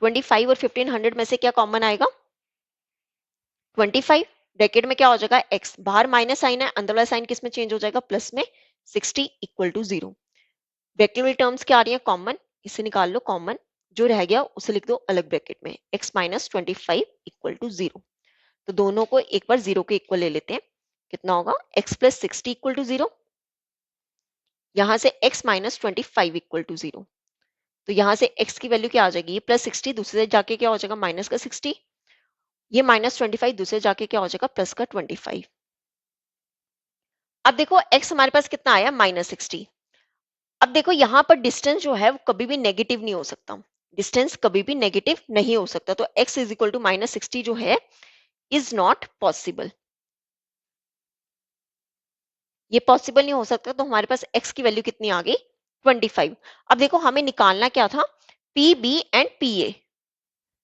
25 और 1500 में से क्या कॉमन आएगा 25, ब्रैकेट में क्या हो जाएगा x, बाहर माइनस साइन है, अंदर वाला साइन किस में चेंज हो जाएगा प्लस में, 60 इक्वल टू 0। ब्रैकेट में टर्म्स क्या आ रही है कॉमन, इसे निकाल लो कॉमन, जो रह गया उसे लिख दो अलग ब्रैकेट में, x माइनस 25 इक्वल टू 0। तो दोनों को एक बार 0 के इक्वल ले लेते हैं, कितना होगा x प्लस 60 इक्वल टू 0, यहां से x माइनस 25 इक्वल टू 0, तो यहाँ से x की वैल्यू क्या आ जाएगी, ये +60, दूसरे से जाके क्या हो जाएगा माइनस का 60, ये -25, दूसरे जाके क्या हो जाएगा प्लस का 25। अब देखो x हमारे पास कितना आया -60। अब देखो यहाँ पर डिस्टेंस जो है वो कभी भी नेगेटिव नहीं हो सकता, डिस्टेंस कभी भी नेगेटिव नहीं हो सकता, तो x इज इक्वल टू -60 जो है इज नॉट पॉसिबल, ये पॉसिबल नहीं हो सकता। तो हमारे पास x की वैल्यू कितनी आ गई 25। अब देखो हमें निकालना क्या था, P B and P A.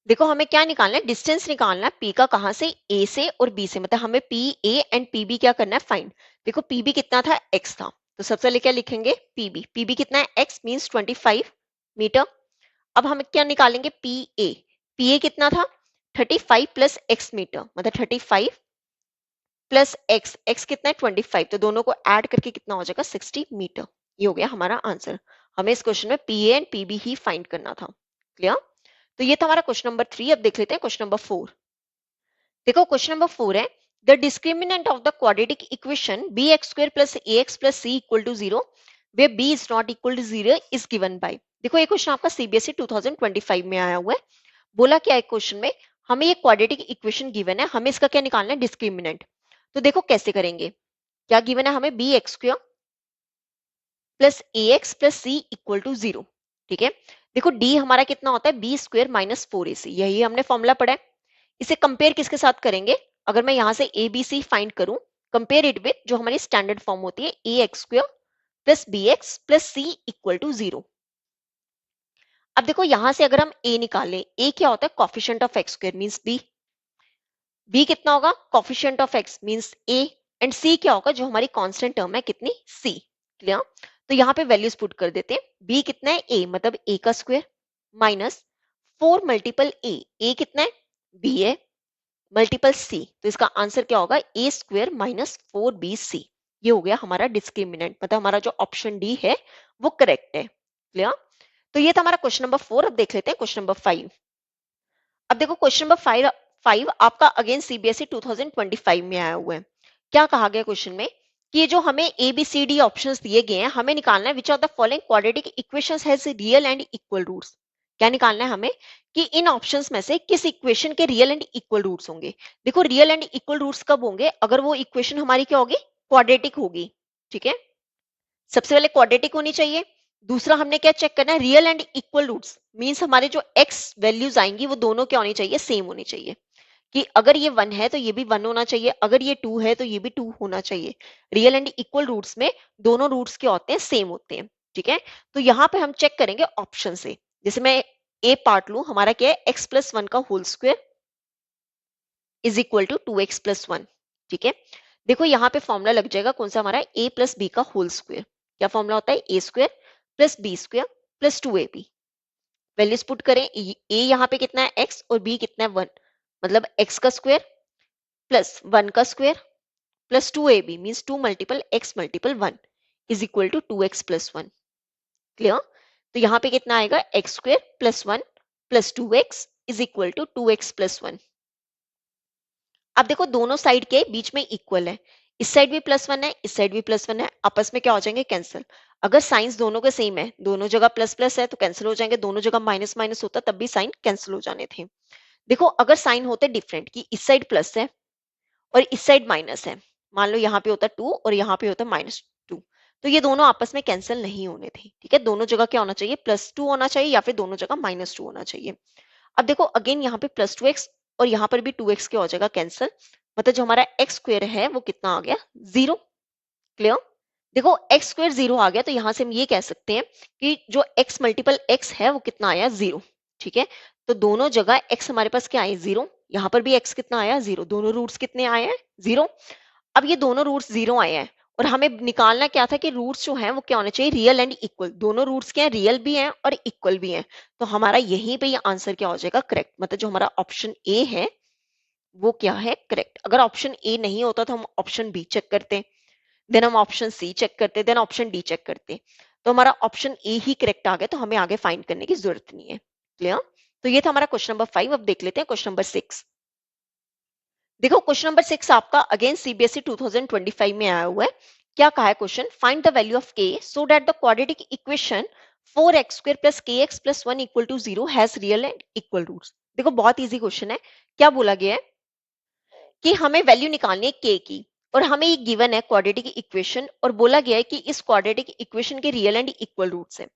देखो हमें क्या निकालना है, डिस्टेंस निकालना है p का, कहां से, a से और b से, मतलब हमें P A and P B क्या करना है फाइंड। देखो पी बी कितना था, x था, तो सबसे पहले क्या लिखेंगे पी बी कितना है x मीन्स 25 मीटर। अब हम क्या निकालेंगे पी ए कितना था 35 प्लस एक्स मीटर, मतलब 35 प्लस एक्स कितना है 25, तो दोनों को ऐड करके कितना हो जाएगा 60 मीटर। ये हो गया हमारा आंसर। हमें इस क्वेश्चन में P A and P B ही फाइंड करना था। क्लियर। तो ये था हमारा क्वेश्चन नंबर 3। अब देख लेते हैं क्वेश्चन नंबर 4। देखो क्वेश्चन नंबर 4 है, the discriminant of the quadratic equation b x square plus a x plus c equal to 0 where b is not equal to 0 is given by। देखो ये question आपका CBSE 2025 में आया हुआ है। बोला क्या है क्वेश्चन में, हमें ये क्वाड्रेटिक इक्वेशन गिवन है, हमें इसका क्या निकालना है डिस्क्रिमिनेंट। तो देखो कैसे करेंगे, क्या गिवन है हमें b x square plus a x plus c equal to 0। ठीक है, देखो डी हमारा कितना होता है बी स्क्वायर माइनस 4ac, यही हमने फॉर्मूला पढ़ा है। इसे कंपेयर किसके साथ करेंगे, अगर मैं यहाँ से ए बी सी फाइंड करूं, कंपेयर इट विथ जो हमारी स्टैंडर्ड फॉर्म होती है a x square plus b x plus c equal to 0। अब देखो यहां से अगर हम a निकालें, a क्या होता है coefficient of x square means b कितना होगा coefficient of x means a, and c क्या होगा जो हमारी कांस्टेंट टर्म है कितनी c। क्लियर। तो यहाँ पे वैल्यूज पुट कर देते हैं, b कितना है a मतलब a का स्क्वायर माइनस 4 मल्टीपल a कितना है b है मल्टीपल c, तो इसका आंसर क्या होगा a स्क्वायर माइनस 4bc। ये हो गया हमारा डिस्क्रिमिनेंट, मतलब हमारा जो ऑप्शन डी है वो करेक्ट है। क्लियर। तो ये था हमारा क्वेश्चन नंबर 4। अब देख लेते हैं क्वेश्चन नंबर 5। अब देखो क्वेश्चन नंबर 5 आपका अगेन सीबीएसई 2025 में आया हुआ है। क्या कहा गया क्वेश्चन में कि ये जो हमें A B C D options दिए गए हैं, हमें निकालना है which of the following quadratic equations has real and equal roots. क्या निकालना है हमें कि इन ऑप्शंस में से किस इक्वेशन के रियल एंड इक्वल रूट्स होंगे। देखो रियल एंड इक्वल रूट्स कब होंगे, अगर वो इक्वेशन हमारी क्या होगी क्वाड्रेटिक होगी। ठीक है, सबसे पहले क्वाड्रेटिक होनी चाहिए। दूसरा हमने क्या चेक करना है real and equal roots, means हमारे जो एक्स वैल्यूज आएंगी वो दोनों क्या होनी चाहिए सेम होनी चाहिए, कि अगर ये 1 है तो ये भी 1 होना चाहिए, अगर ये 2 है तो ये भी 2 होना चाहिए। रियल एंड इक्वल रूट्स में दोनों रूट्स क्या होते हैं सेम होते हैं। ठीक है, तो यहाँ पे हम चेक करेंगे ऑप्शन से। जैसे मैं ए पार्ट लू, हमारा क्या है x प्लस 1 का whole square is equal to 2x plus 1। ठीक है, देखो यहाँ पे फॉर्मूला लग जाएगा कौन सा हमारा a प्लस बी का होल स्क्वायर। क्या फॉर्मूला होता है a square plus b square plus 2ab। Values put करें, ए यहाँ पे कितना है x और b कितना है 1, मतलब x का स्क्वायर प्लस 1 का square plus 2ab means 2 multiple x multiple 1 is equal to 2x plus 1। Clear. तो यहाँ पे कितना आएगा x square plus 1 plus 2x is equal to 2x plus 1। अब देखो दोनों साइड के बीच में इक्वल है, इस साइड भी प्लस 1 है इस साइड भी प्लस 1 है, आपस में क्या हो जाएंगे कैंसिल। अगर साइंस दोनों के सेम है, दोनों जगह प्लस प्लस है तो कैंसिल हो जाएंगे, दोनों जगह माइनस माइनस होता तब भी साइन कैंसिल हो जाने थे। देखो अगर साइन होते डिफरेंट कि इस साइड प्लस है और इस साइड माइनस है, मान लो यहाँ पे होता 2 और यहाँ पे होता -2, तो ये दोनों आपस में कैंसिल नहीं होने थे। ठीक है, दोनों जगह क्या होना चाहिए +2 होना चाहिए या फिर दोनों जगह -2 होना चाहिए। अब देखो अगेन यहाँ पे +2x और यहाँ पर भी 2x क्या हो जाएगा कैंसिल, मतलब जो हमारा x स्क्वायर है वो कितना आ गया 0। क्लियर। देखो x स्क्वायर 0 आ गया तो यहाँ से हम ये कह सकते हैं कि जो x मल्टीपल x है वो कितना आया 0। ठीक है, तो दोनों जगह x हमारे पास क्या आए 0, यहाँ पर भी x कितना आया 0, दोनों रूट्स कितने आए हैं 0। अब ये दोनों रूट्स 0 आए हैं और हमें निकालना क्या था कि रूट्स जो हैं वो क्या होने चाहिए रियल एंड इक्वल, दोनों रूट्स क्या है रियल भी हैं और इक्वल भी हैं, तो हमारा यहीं पे ये आंसर क्या हो जाएगा करेक्ट, मतलब जो हमारा ऑप्शन ए है वो क्या है करेक्ट। अगर ऑप्शन ए नहीं होता तो हम ऑप्शन बी चेक करते, देन हम ऑप्शन सी चेक करते, देन ऑप्शन डी चेक करते, तो हमारा ऑप्शन ए ही करेक्ट आ गया, तो हमें आगे फाइंड करने की जरूरत नहीं है। क्लियर। तो ये था हमारा क्वेश्चन नंबर 5। अब देख लेते हैं क्वेश्चन नंबर 6। देखो क्वेश्चन नंबर 6 आपका अगेन सीबीएसई 2025 में आया हुआ है। क्या कहा है question, find the value of k so that the quadratic equation 4x² plus kx plus 1 equal to 0 has real and equal roots. देखो बहुत इजी क्वेश्चन है। क्या बोला गया है कि हमें वैल्यू निकालनी है k की, और हमें ये गिवन है क्वाड्रेटिक इक्वेशन, और बोला गया है कि इस क्वाड्रेटिक इक्वेशन के रियल एंड इक्वल रूट्स हैं।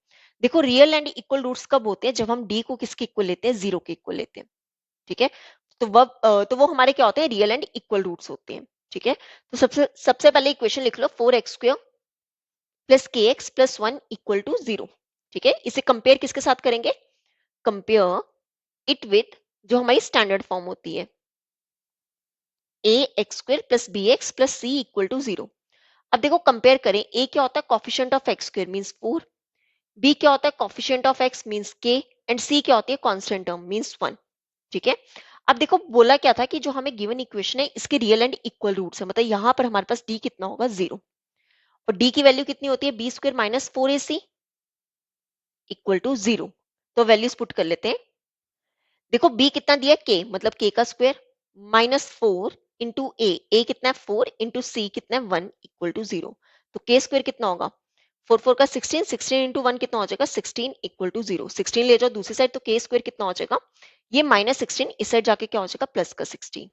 देखो रियल एंड इक्वल रूट्स कब होते हैं, जब हम d को किसके इक्वल लेते हैं, 0 के इक्वल लेते हैं। ठीक है, तो वो हमारे क्या होते हैं, रियल एंड इक्वल रूट्स होते हैं। ठीक है, तो सबसे सबसे पहले इक्वेशन लिख लो, 4x² plus kx plus 1 equal to 0। ठीक है, इसे कंपेयर किसके साथ करेंगे, कंपेयर इट विथ जो हमारी स्टैंडर्ड फॉर्म होती है, ax² plus bx plus c equal to 0। अब देखो कंपेयर करें, a क्या होता है, coefficient of x² means 4, b क्या होता है, coefficient of x means k, and c क्या होती है, कांस्टेंट टर्म मींस 1। ठीक है, अब देखो बोला क्या था कि जो हमें गिवन इक्वेशन है इसके रियल एंड इक्वल रूट्स है, मतलब यहाँ पर हमारे पास d कितना होगा, 0, और d की वैल्यू कितनी होती है, b² minus 4ac equal to 0। तो वैल्यूज पुट कर लेते हैं। देखो b कितना दिया, k मतलब k का स्क्वायर माइनस 4 इंटू a कितना है 4 इंटू c कितना है 1 इक्वल टू 0। तो k स्क्वायर कितना होगा, 4 4 का 16, 16 इंटू 1 कितना हो जाएगा, 16 इक्वल टू 0। 16 ले जाओ दूसरी साइड, तो k स्क्वायर कितना हो जाएगा, ये माइनस 16 इस साइड जाके क्या हो जाएगा, प्लस का 16।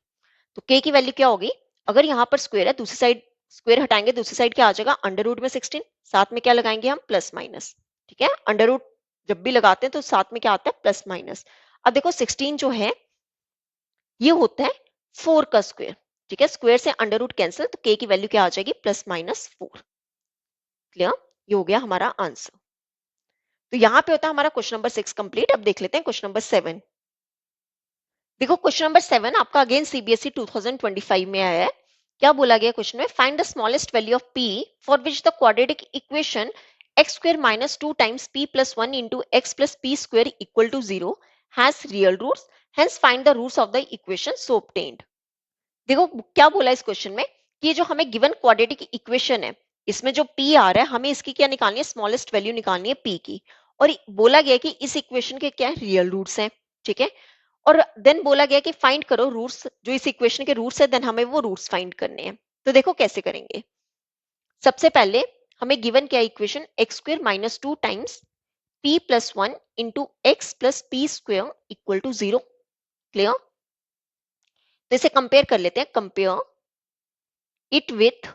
तो k की वैल्यू क्या होगी, अगर यहाँ पर स्क्वायर है, दूसरी साइड स्क्वायर हटाएंगे, दूसरी साइड क्या आ जाएगा, अंडर रूट में 16, साथ में क्या लगाएंगे हम, प्लस माइनस। ठीक है, अंडर रूट जब भी लगाते हैं तो साथ में क्या आता है, प्लस माइनस। अब देखो 16 जो है ये होता है 4 का स्क्वायर। ठीक है, स्क्वायर से अंडर रूट कैंसिल, तो k की वैल्यू क्या आ जाएगी, प्लस माइनस 4। क्लियर, ये हो गया हमारा आंसर। तो यहाँ पे होता है हमारा क्वेश्चन नंबर 6 कंप्लीट। अब देख लेते हैं क्वेश्चन नंबर 7। देखो क्वेश्चन नंबर 7 आपका अगेन सीबीएसई 2025 में आया है। क्या बोला गया क्वेश्चन में, find the smallest value of p for which the quadratic equation x square minus 2 times p plus 1 into x plus p square equal to 0 has real roots, hence find the roots of the equation so obtained. देखो क्या बोला इस question में कि ये जो हमें given quadratic equation है, इसमें जो p आ रहा है, हमें इसकी क्या निकालनी है, स्मॉलेस्ट वैल्यू निकालनी है p की, और बोला गया कि इस इक्वेशन के क्या रियल रूट्स हैं। ठीक है, और देन बोला गया कि फाइंड करो रूट्स, जो इस इक्वेशन के रूट्स है, देन हमें वो रूट्स फाइंड करने हैं। तो देखो कैसे करेंगे। सबसे पहले हमें गिवन क्या equation, x square minus 2 times p plus 1 into x plus p square equal to 0। Clear, तो इसे कंपेयर कर लेते हैं, compare it with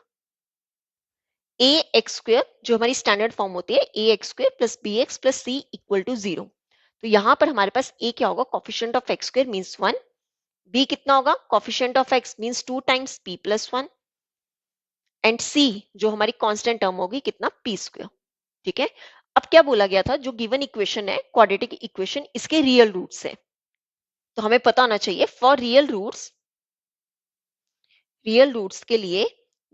a x square, जो हमारी स्टैंडर्ड फॉर्म होती है, a x square plus b x plus c equal to 0। तो यहाँ पर हमारे पास ए क्या होगा, coefficient of x square means 1, b कितना होगा, coefficient of x means 2 times p plus 1, and c जो हमारी कांस्टेंट टर्म होगी कितना, p स्क्वायर। ठीक है, अब क्या बोला गया था, जो गिवन इक्वेशन है क्वाड्रेटिक इक्वेशन, इसके रियल रूट्स है, तो हमें पता होना चाहिए फॉर रियल रूट्स के लिए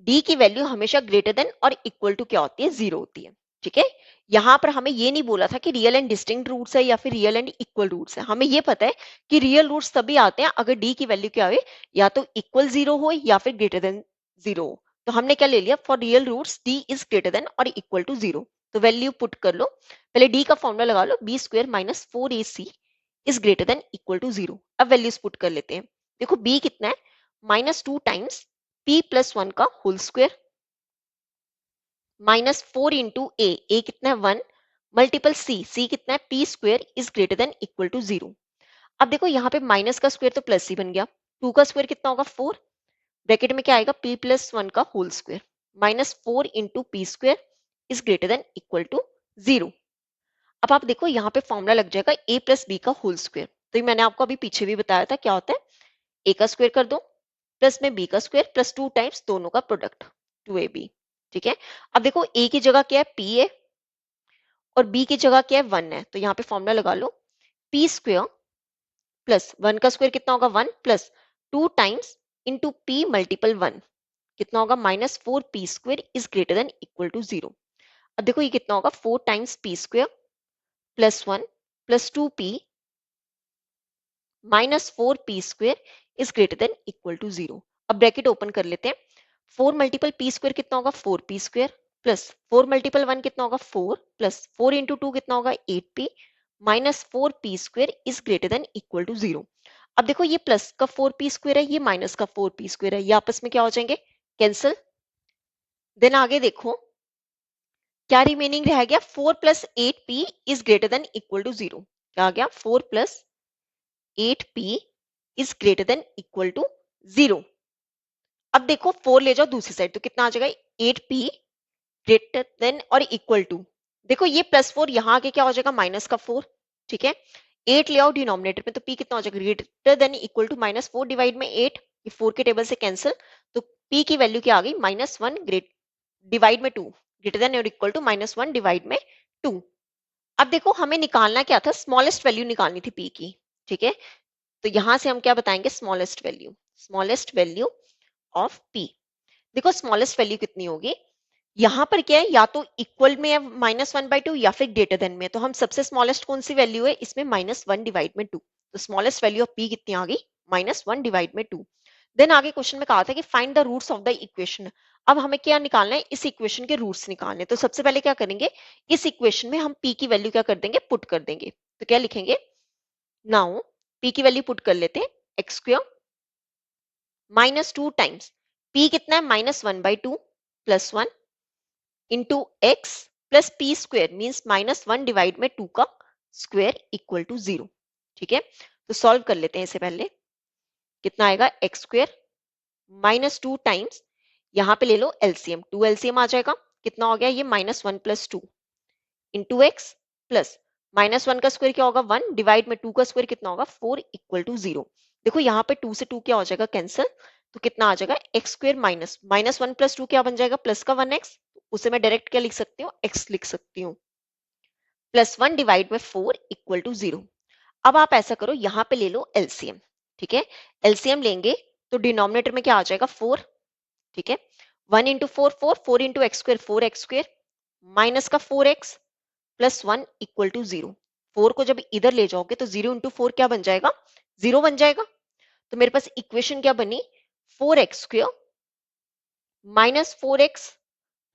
d की वैल्यू हमेशा ग्रेटर देन और इक्वल टू क्या होती है, 0 होती है। ठीक है, यहाँ पर हमें ये नहीं बोला था कि रियल एंड डिस्टिंक्ट रूट्स है या फिर रियल एंड इक्वल रूट्स है, हमें ये पता है कि रियल रूट्स तभी आते हैं अगर d की वैल्यू क्या हो, या तो इक्वल 0 हो या फिर ग्रेटर देन 0 हो। तो हमने क्या ले लिया, for real roots d is greater than और इक्वल टू 0। तो वैल्यू पुट कर लो, पहले d का फॉर्मूला लगा लो, b square minus 4ac is greater than equal to 0। अब वैल्यूज पुट कर लेते हैं। देखो b कितना है, माइनस 2 टाइम्स p प्लस 1 का whole square minus 4 into a कितना है 1 मल्टीपल c कितना है, p square is greater than equal to 0। अब देखो यहाँ पे माइनस का स्क्वायर तो प्लस ही बन गया, 2 का स्क्वायर कितना होगा 4, ब्रैकेट में क्या आएगा, p प्लस 1 का whole square minus 4 into p square is greater than equal to 0। अब आप देखो यहाँ पे फॉर्मूला लग जाएगा a प्लस बी का होल स्क्वायर, तो ये मैंने आपको अभी पीछे भी बताया था क्या होता है, a का स्क्वायर कर दो प्लस में b का स्क्वायर प्लस 2 टाइम्स दोनों का प्रोडक्ट 2ab। ठीक है, अब देखो a की जगह क्या है, p है, और b की जगह क्या है, 1 है, तो यहाँ पे फॉर्मूला लगा लो, p स्क्वायर प्लस 1 का स्क्वायर कितना होगा 1 plus 2 times into p multiple 1 कितना होगा, minus 4p square is greater than equal to 0। अब देखो ये कितना होगा, 4 times p square plus 1 plus 2p minus 4p square is greater than equal to 0। अब ब्रैकेट ओपन कर लेते हैं, 4 मल्टीपल p स्क्वायर कितना होगा, 4p स्क्वायर प्लस 4 मल्टीपल 1 कितना होगा 4 प्लस 4 इंटू 2 कितना होगा 8p minus 4p square is greater than equal to 0। अब देखो ये प्लस का 4p स्क्वायर है, ये माइनस का 4p स्क्वायर है, ये आपस में क्या हो जाएंगे, कैंसिल। देन आगे देखो, क्या रिमेनिंग रह गया? 4 plus 8p is greater than equal to 0। क्या आ गया? 4 plus 8p is greater than equal to 0। अब देखो 4 ले जाओ दूसरी साइड तो कितना आ जाएगा? 8p ग्रेटर देन और इक्वल टू, देखो ये +4 यहाँ आके क्या हो जाएगा? -4। ठीक है, 8 ले आओ डिनोमिनेटर में तो p कितना हो जाएगा? Greater than equal to -4 divide में 8, ये 4 के टेबल से कैंसिल, तो p की वैल्यू क्या आ गई? -1 डिवाइड में 2, ग्रेटर देन और इक्वल टू -1 डिवाइड में 2। अब देखो हमें निकालना क्या था? स्मॉलेस्ट वैल्यू निकालनी थी p की। ठीक है, तो यहां से हम क्या बताएंगे? Smallest value of p। देखो स्मॉलेस्ट वैल्यू कितनी होगी? यहाँ पर क्या है? या तो इक्वल में है -1/2 या फिर ग्रेटर देन में, तो हम सबसे स्मॉलेस्ट कौन सी वैल्यू है इसमें? -1 डिवाइड में 2। तो स्मॉलेस्ट वैल्यू ऑफ p कितनी आ गई? -1 डिवाइड में 2। देन आगे क्वेश्चन में कहा था कि find the roots of the equation. अब हमें क्या निकालना है? इस इक्वेशन के रूट्स निकालने। तो सबसे पहले क्या करेंगे? इस इक्वेशन में हम p की वैल्यू क्या कर देंगे? पुट कर देंगे। तो क्या लिखेंगे? नाउ p की वैल्यू पुट कर लेते हैं, x² -2 टाइम्स p कितना है? -1/2 plus 1 into x plus P square means -1 divide में 2 का स्क्वेयर इक्वल टू 0। ठीक है, तो सॉल्व कर लेते हैं इसे पहले। कितना आएगा? x² -2 टाइम्स, यहाँ पे ले लो एलसीएम, 2 एलसीएम आ जाएगा। कितना हो गया? ये -1 प्लस 2 इंटू एक्स प्लस -1 का स्क्वायर क्या होगा? 1 डिवाइड में 2 का स्क्वायर कितना होगा? 4 इक्वल टू 0। देखो यहाँ पे 2 से 2 क्या हो जाएगा? कैंसिल, तो कितना आ जाएगा? x² -1 प्लस 2 क्या बन जाएगा? प्लस का 1x, उसे मैं डायरेक्ट क्या लिख सकती हूँ? x लिख सकती हूँ, +1 डिवाइड में 4 इक्वल टू 0। अब आप ऐसा करो, यहाँ पे ले लो एलसीएम। ठीक है, एलसीएम लेंगे तो डिनोमिनेटर में क्या आ जाएगा? 4। ठीक है, 1 into 4 4, 4 into x² 4x² minus का 4x प्लस 1 इक्वल टू 0। 4 को जब इधर ले जाओगे तो 0 इंटू 4 क्या बन जाएगा? 0 बन जाएगा। तो मेरे पास इक्वेशन क्या बनी? 4x² minus 4x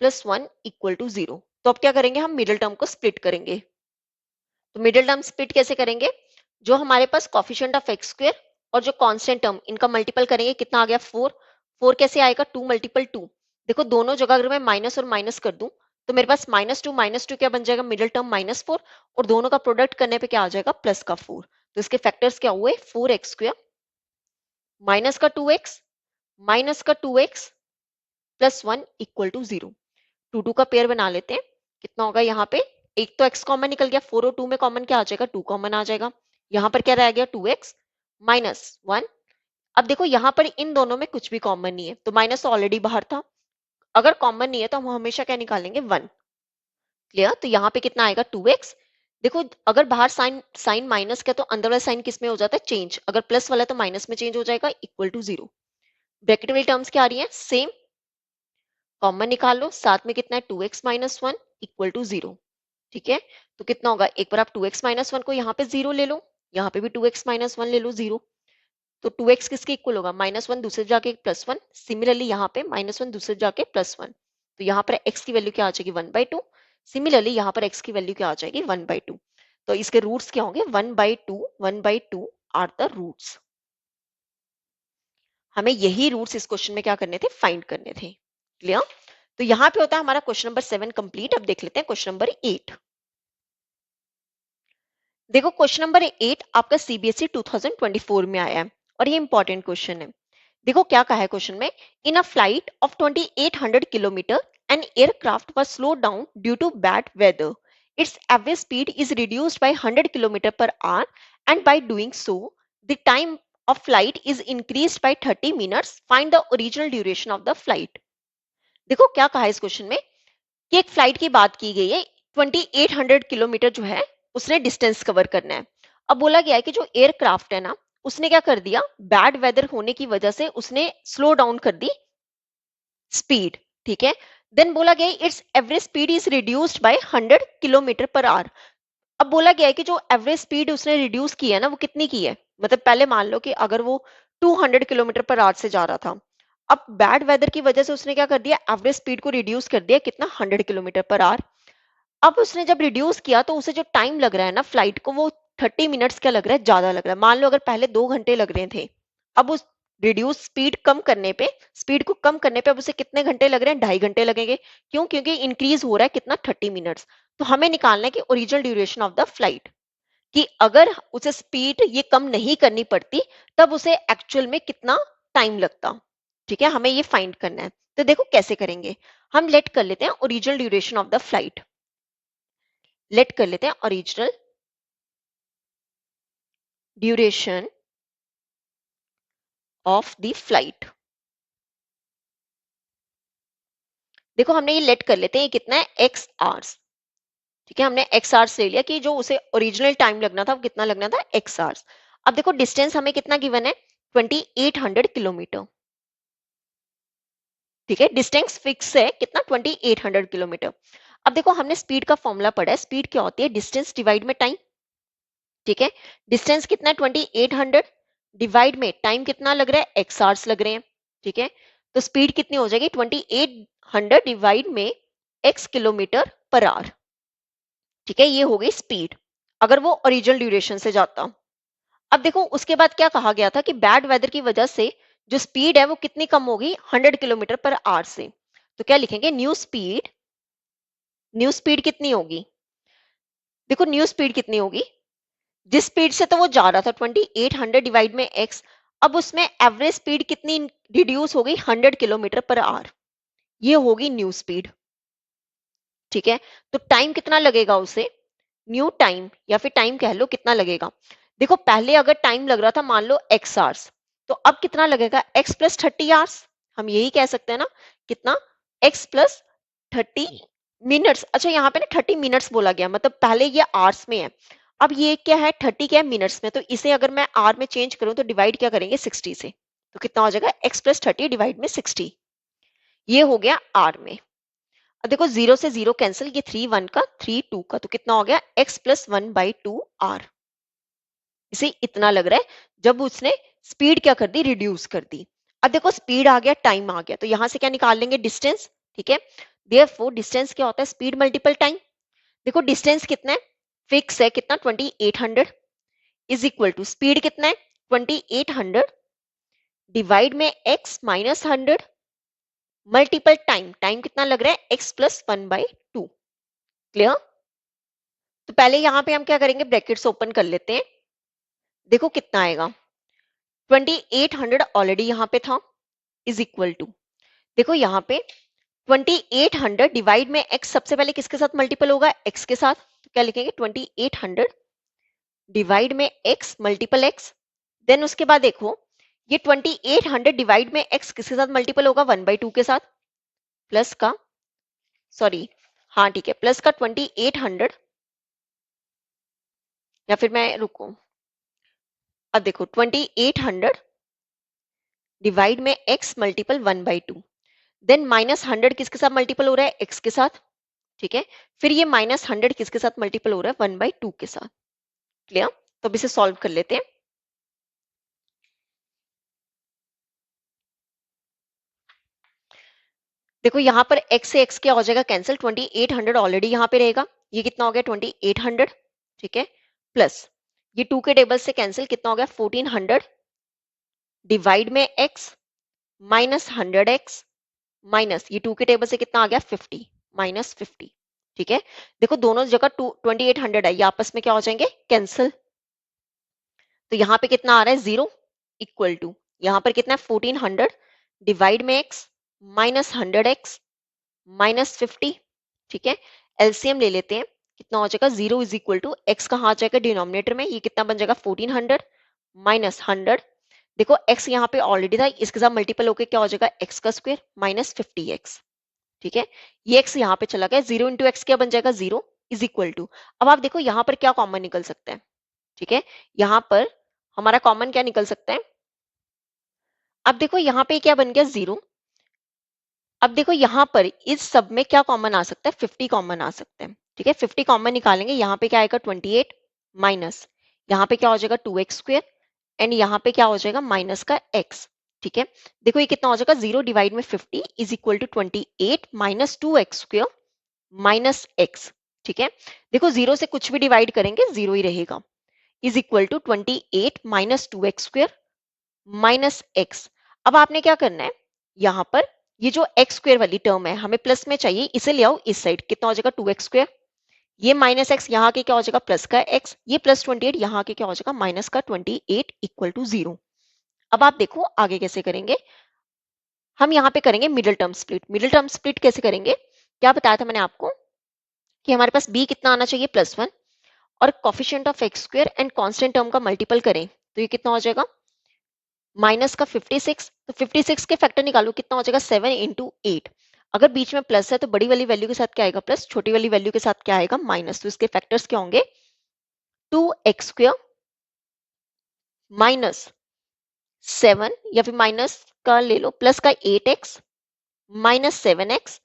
plus 1 equal to 0। तो अब क्या करेंगे? हम मिडिल टर्म को स्प्लिट करेंगे। तो मिडिल टर्म स्प्लिट कैसे करेंगे? जो हमारे पास कॉफिशिएंट ऑफ x² और जो कांस्टेंट टर्म, इनका मल्टीपल करेंगे। कितना आ गया? 4। 4 कैसे आएगा? 2 मल्टीपल 2। देखो दोनों जगह अगर मैं माइनस और माइनस कर दूं तो मेरे पास -2 क्या बन जाएगा? मिडिल टर्म -4, और दोनों का प्रोडक्ट करने पे क्या आ जाएगा? प्लस का 4। तो इसके फैक्टर्स क्या हुए? 4x² माइनस का 2x माइनस का 2x प्लस 1 इक्वल टू 0। 2 2 का पेयर बना लेते हैं। कितना होगा यहाँ पे? एक तो x कॉमन निकल गया, 4 और 2 में कॉमन क्या आ जाएगा? 2 कॉमन आ जाएगा। यहाँ पर क्या रह गया? 2x minus 1। अब देखो यहाँ पर इन दोनों में कुछ भी कॉमन नहीं है, तो माइनस तो ऑलरेडी बाहर था। अगर कॉमन नहीं है तो हम हमेशा क्या निकालेंगे? 1। क्लियर? तो यहाँ पे कितना आएगा? 2x। देखो अगर बाहर साइन साइन माइनस का तो अंदर वाला साइन किस में हो जाता है? चेंज। अगर प्लस वाला तो माइनस में चेंज हो जाएगा, इक्वल टू 0। ब्रैकेट वाली टर्म्स क्या आ रही है? सेम। कॉमन निकाल लो, साथ में कितना है? 2x minus 1 equal to 0। ठीक है, तो कितना होगा? एक बार आप 2x माइनस 1 को यहाँ पे 0 ले लो, यहाँ पे भी 2x माइनस 1 ले लो 0। तो 2x किसके इक्वल होगा? -1 दूसरे जाके +1। सिमिलरली यहाँ पे -1 दूसरे जाके +1। तो यहाँ पर x की वैल्यू क्या आ जाएगी? 1/2। सिमिलरली यहाँ पर x की वैल्यू क्या आ जाएगी? 1/2। तो इसके रूट्स क्या होंगे? 1/2 1/2 आर द रूट्स। हमें यही रूट्स इस क्वेश्चन में क्या करने थे? फाइंड करने थे। क्लियर? तो यहाँ पे होता है हमारा क्वेश्चन नंबर 7 कंप्लीट। अब देख लेते हैं क्वेश्चन नंबर 8। देखो क्वेश्चन नंबर 8 आपका सीबीएसई 2024 में आया है और ये इंपॉर्टेंट क्वेश्चन है। देखो क्या कहा है क्वेश्चन में? In a flight of 2800 kilometre an aircraft was slowed down due to bad weather. Its average speed is reduced by 100 kilometer per hour, and by doing so the time of flight is increased by 30 minutes. Find the original duration of the flight. देखो क्या कहा है इस question में कि एक flight की बात की गई है, 2800 किलोमीटर जो है उसने डिस्टेंस कवर करना है। अब बोला गया है कि जो एयरक्राफ्ट है ना, उसने क्या कर दिया? बैड वेदर होने की वजह से उसने स्लो डाउन कर दी स्पीड। ठीक है, देन बोला गया it's average speed is reduced by 100 kilometre per our. अब बोला गया है कि जो एवरेज स्पीड उसने रिड्यूस की है ना, वो कितनी की है? मतलब पहले मान लो कि अगर वो 200 किलोमीटर पर आवर से जा रहा था, अब बैड वेदर की वजह से उसने क्या कर दिया? एवरेज स्पीड को रिड्यूस कर दिया। कितना? 100 किलोमीटर पर आवर। अब उसने जब रिड्यूस किया तो उसे जो टाइम लग रहा है ना फ्लाइट को, वो 30 मिनट्स क्या लग रहा है? ज्यादा लग रहा है। मान लो अगर पहले 2 घंटे लग रहे थे, अब उस रिड्यूस स्पीड कम करने पे, स्पीड को कम करने पे अब उसे कितने घंटे लग रहे हैं? 2.5 घंटे लगेंगे। क्यों? क्योंकि इंक्रीज हो रहा है कितना? 30 मिनट्स। तो हमें निकालना है कि original duration of the flight, कि अगर उसे स्पीड ये कम नहीं करनी पड़ती तब उसे एक्चुअल में कितना टाइम लगता। ठीक है, हमें ये फाइंड करना है। तो देखो कैसे करेंगे। हम लेट कर लेते हैं original duration of the flight, let कर लेते हैं original duration of the flight. देखो हमने ये लेट कर लेते हैं, ये कितना है? X hours. ठीक है, हमने एक्स आवर्स ले लिया कि जो उसे ओरिजिनल टाइम लगना था वो कितना लगना था? X hours. अब देखो डिस्टेंस हमें कितना गिवन है? 2800 किलोमीटर। ठीक है, डिस्टेंस फिक्स है कितना? 2800 किलोमीटर। अब देखो हमने स्पीड का फॉर्मूला पढ़ा है, स्पीड क्या होती है? डिस्टेंस डिवाइड में टाइम। ठीक है, डिस्टेंस कितना है? 2800 डिवाइड में टाइम कितना लग रहा है? एक्स आवर्स लग रहे हैं। ठीक है, तो स्पीड कितनी हो जाएगी? 2800 डिवाइड में एक्स किलोमीटर पर आवर। ठीक है, ये हो गई स्पीड अगर वो ओरिजिनल ड्यूरेशन से जाता। अब देखो उसके बाद क्या कहा गया था कि बैड वेदर की वजह से जो स्पीड है वो कितनी कम होगी? 100 किलोमीटर पर आवर से। तो क्या लिखेंगे? न्यू स्पीड, न्यू स्पीड कितनी होगी? देखो न्यू स्पीड कितनी होगी? जिस स्पीड से तो वो जा रहा था 2800 डिवाइड में एक्स, अब उसमें एवरेज स्पीड कितनी रिड्यूस हो गई? 100 किलोमीटर पर आवर। ये होगी न्यू स्पीड। ठीक है, तो टाइम कितना लगेगा उसे? न्यू टाइम या फिर टाइम कह लो कितना लगेगा। देखो पहले अगर टाइम लग रहा था मान लो एक्स आवर्स, तो अब कितना लगेगा? X plus 30 hours. हम यही कह सकते हैं ना, कितना? X plus 30 minutes. अच्छा यहाँ पे ना 30 मिनट्स बोला गया, मतलब पहले ये आवर्स में है, अब ये क्या है? 30 क्या है? मिनट्स में। तो इसे अगर मैं आर में चेंज करूं तो डिवाइड क्या करेंगे? 60 से। तो कितना हो जाएगा? एक्स प्लस 30 डिवाइड में 60। ये हो गया आर में। अब देखो जीरो से जीरो कैंसिल, ये 3 1 का 3 2 का, तो कितना हो गया? X plus 1/2 r. इसे इतना लग रहा है जब उसने स्पीड क्या कर दी? रिड्यूस कर दी। अब देखो स्पीड आ गया, टाइम आ गया, तो यहां से क्या निकाल लेंगे? डिस्टेंस। ठीक है, देयरफॉर डिस्टेंस क्या होता है? Speed multiple time. देखो डिस्टेंस कितना है? फिक्स है कितना? 2800 इज इक्वल टू स्पीड कितना है? 2800 डिवाइड में x minus 100 multiple time. Time कितना लग रहा है? X plus 1/2। क्लियर? तो पहले यहां पे हम क्या करेंगे? ब्रैकेट्स ओपन कर लेते हैं। देखो कितना आएगा? 2800 ऑलरेडी यहाँ पे था, इज इक्वल टू, देखो यहाँ पे 2800 डिवाइड में x सबसे पहले किसके साथ मल्टीपल होगा? x के साथ। तो क्या लिखेंगे? 2800 डिवाइड में x मल्टीपल x। देन उसके बाद देखो ये 2800 डिवाइड में x किसके साथ मल्टीपल होगा? 1/2 के साथ। प्लस का, सॉरी, हाँ ठीक है, प्लस का 2800, या फिर मैं रुको, अब देखो 2800 डिवाइड में x मल्टीपल 1/2, देन माइनस 100 किसके साथ मल्टीपल हो रहा है? x के साथ। ठीक है, फिर ये माइनस 100 किसके साथ मल्टीपल हो रहा है? 1/2 के साथ। क्लियर? तो अब इसे सॉल्व कर लेते हैं। देखो यहाँ पर x से x क्या हो जाएगा? कैंसिल। 2800 ऑलरेडी यहाँ पे रहेगा, ये कितना हो गया? 2800। ठीक है, प्लस ये 2 के टेबल से कैंसिल, कितना हो गया? 1400 डिवाइड में x माइनस 100x माइनस ये 2 के टेबल से कितना आ गया? 50 माइनस 50। ठीक है, देखो दोनों जगह 2800 है, ये आपस में क्या हो जाएंगे? कैंसिल। तो यहाँ पे कितना आ रहा है? 0 इक्वल टू, यहाँ पर कितना है? 1400 डिवाइड में x माइनस 100x माइनस 50। ठीक है, एलसीएम ले लेते हैं, कितना हो जाएगा? 0 इज इक्वल टू एक्स कहाँ आ जाएगा? डिनोमिनेटर में। ये कितना बन जाएगा? 1400 माइनस 100। देखो x यहाँ पे ऑलरेडी था, इसके साथ मल्टीपल होकर क्या हो जाएगा? x का स्क्वायर माइनस 50x। ठीक है, ये x यहाँ पे चला गया, 0 इंटू एक्स क्या बन जाएगा? 0 इज इक्वल टू, अब आप देखो यहाँ पर क्या कॉमन निकल सकता है। ठीक है, यहाँ पर हमारा कॉमन क्या निकल सकता है? अब देखो यहाँ पे क्या बन गया? 0। अब देखो यहाँ पर इस सब में क्या कॉमन आ सकता है? 50 कॉमन आ सकता है। ठीक है, 50 कॉमन निकालेंगे, यहाँ पे क्या आएगा? 28 माइनस, यहाँ पे क्या हो जाएगा? 2x स्क्वायर, एंड यहाँ पे क्या हो जाएगा? माइनस का x। ठीक है, देखो ये कितना हो जाएगा? 0 डिवाइड में 50 is equal to 28 minus 2x square minus x। ठीक है, देखो 0 से कुछ भी डिवाइड करेंगे 0 ही रहेगा, is equal to 28 minus 2x square minus x. अब आपने क्या करना है, यहां पर ये जो एक्स स्क्वेयर वाली टर्म है हमें प्लस में चाहिए, इसे ले आओ इस साइड, कितना हो जाएगा 2x²। ये माइनस एक्स यहाँ के क्या हो जाएगा प्लस का एक्स, ये प्लस 28 यहाँ के क्या हो जाएगा माइनस का 28 इक्वल टू 0। अब आप देखो आगे कैसे करेंगे, हम यहाँ पे करेंगे middle term split. Middle term split कैसे करेंगे, क्या बताया था मैंने आपको कि हमारे पास b कितना आना चाहिए +1, और coefficient of x square and constant term का मल्टीपल करें तो ये कितना हो जाएगा माइनस का 56। तो 56 के फैक्टर निकालो, कितना हो जाएगा 7 इंटू 8। अगर बीच में प्लस है तो बड़ी वाली वैल्यू के साथ क्या आएगा प्लस, छोटी वाली वैल्यू के साथ क्या आएगा माइनस। तो इसके फैक्टर्स क्या होंगे 2x² माइनस 7, या फिर माइनस का ले लो प्लस का 8x minus 7x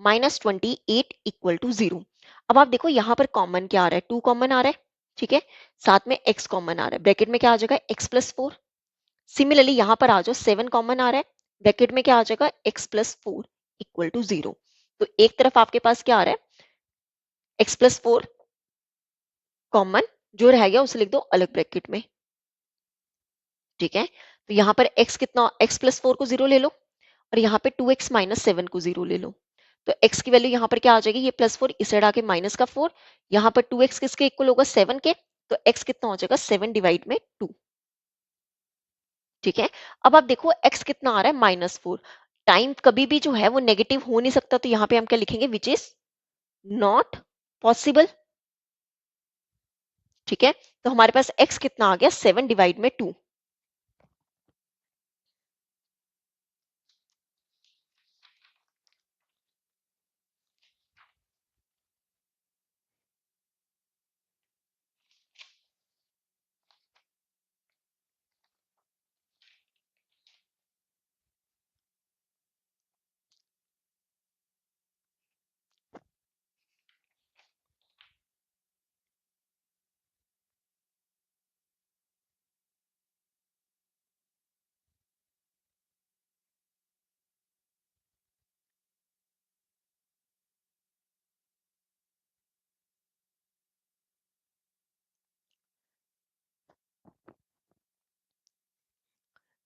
minus 28 equal to 0। अब आप देखो यहाँ पर कॉमन क्या आ रहा है, 2 कॉमन आ रहा है, ठीक है, साथ में x कॉमन आ रहा है, ब्रैकेट में क्या आ जाएगा x+4। सिमिलरली यहाँ पर आ जाओ 7 कॉमन आ रहा है, ब्रैकेट में क्या आ जाएगा x+4 इक्वल टू 0। तो एक तरफ आपके पास क्या आ रहा है x+4 कॉमन, जो रह गया उसे लिख दो अलग ब्रैकेट में, ठीक है। तो यहाँ पर x कितना, x+4 को 0 ले लो, और यहाँ पे 2x माइनस 7 को 0 ले लो। तो x की वैल्यू यहाँ पर क्या आ जाएगी, ये +4 इस साइड आके माइनस का 4, यहाँ पर 2x किसके इक्वल होगा 7 के, तो x कितना हो जाएगा 7 डिवाइड में 2, ठीक है। अब आप देखो x कितना आ रहा है -4, टाइम कभी भी जो है वो नेगेटिव हो नहीं सकता, तो यहाँ पे हम क्या लिखेंगे विच इज नॉट पॉसिबल, ठीक है। तो हमारे पास x कितना आ गया 7 डिवाइड में 2।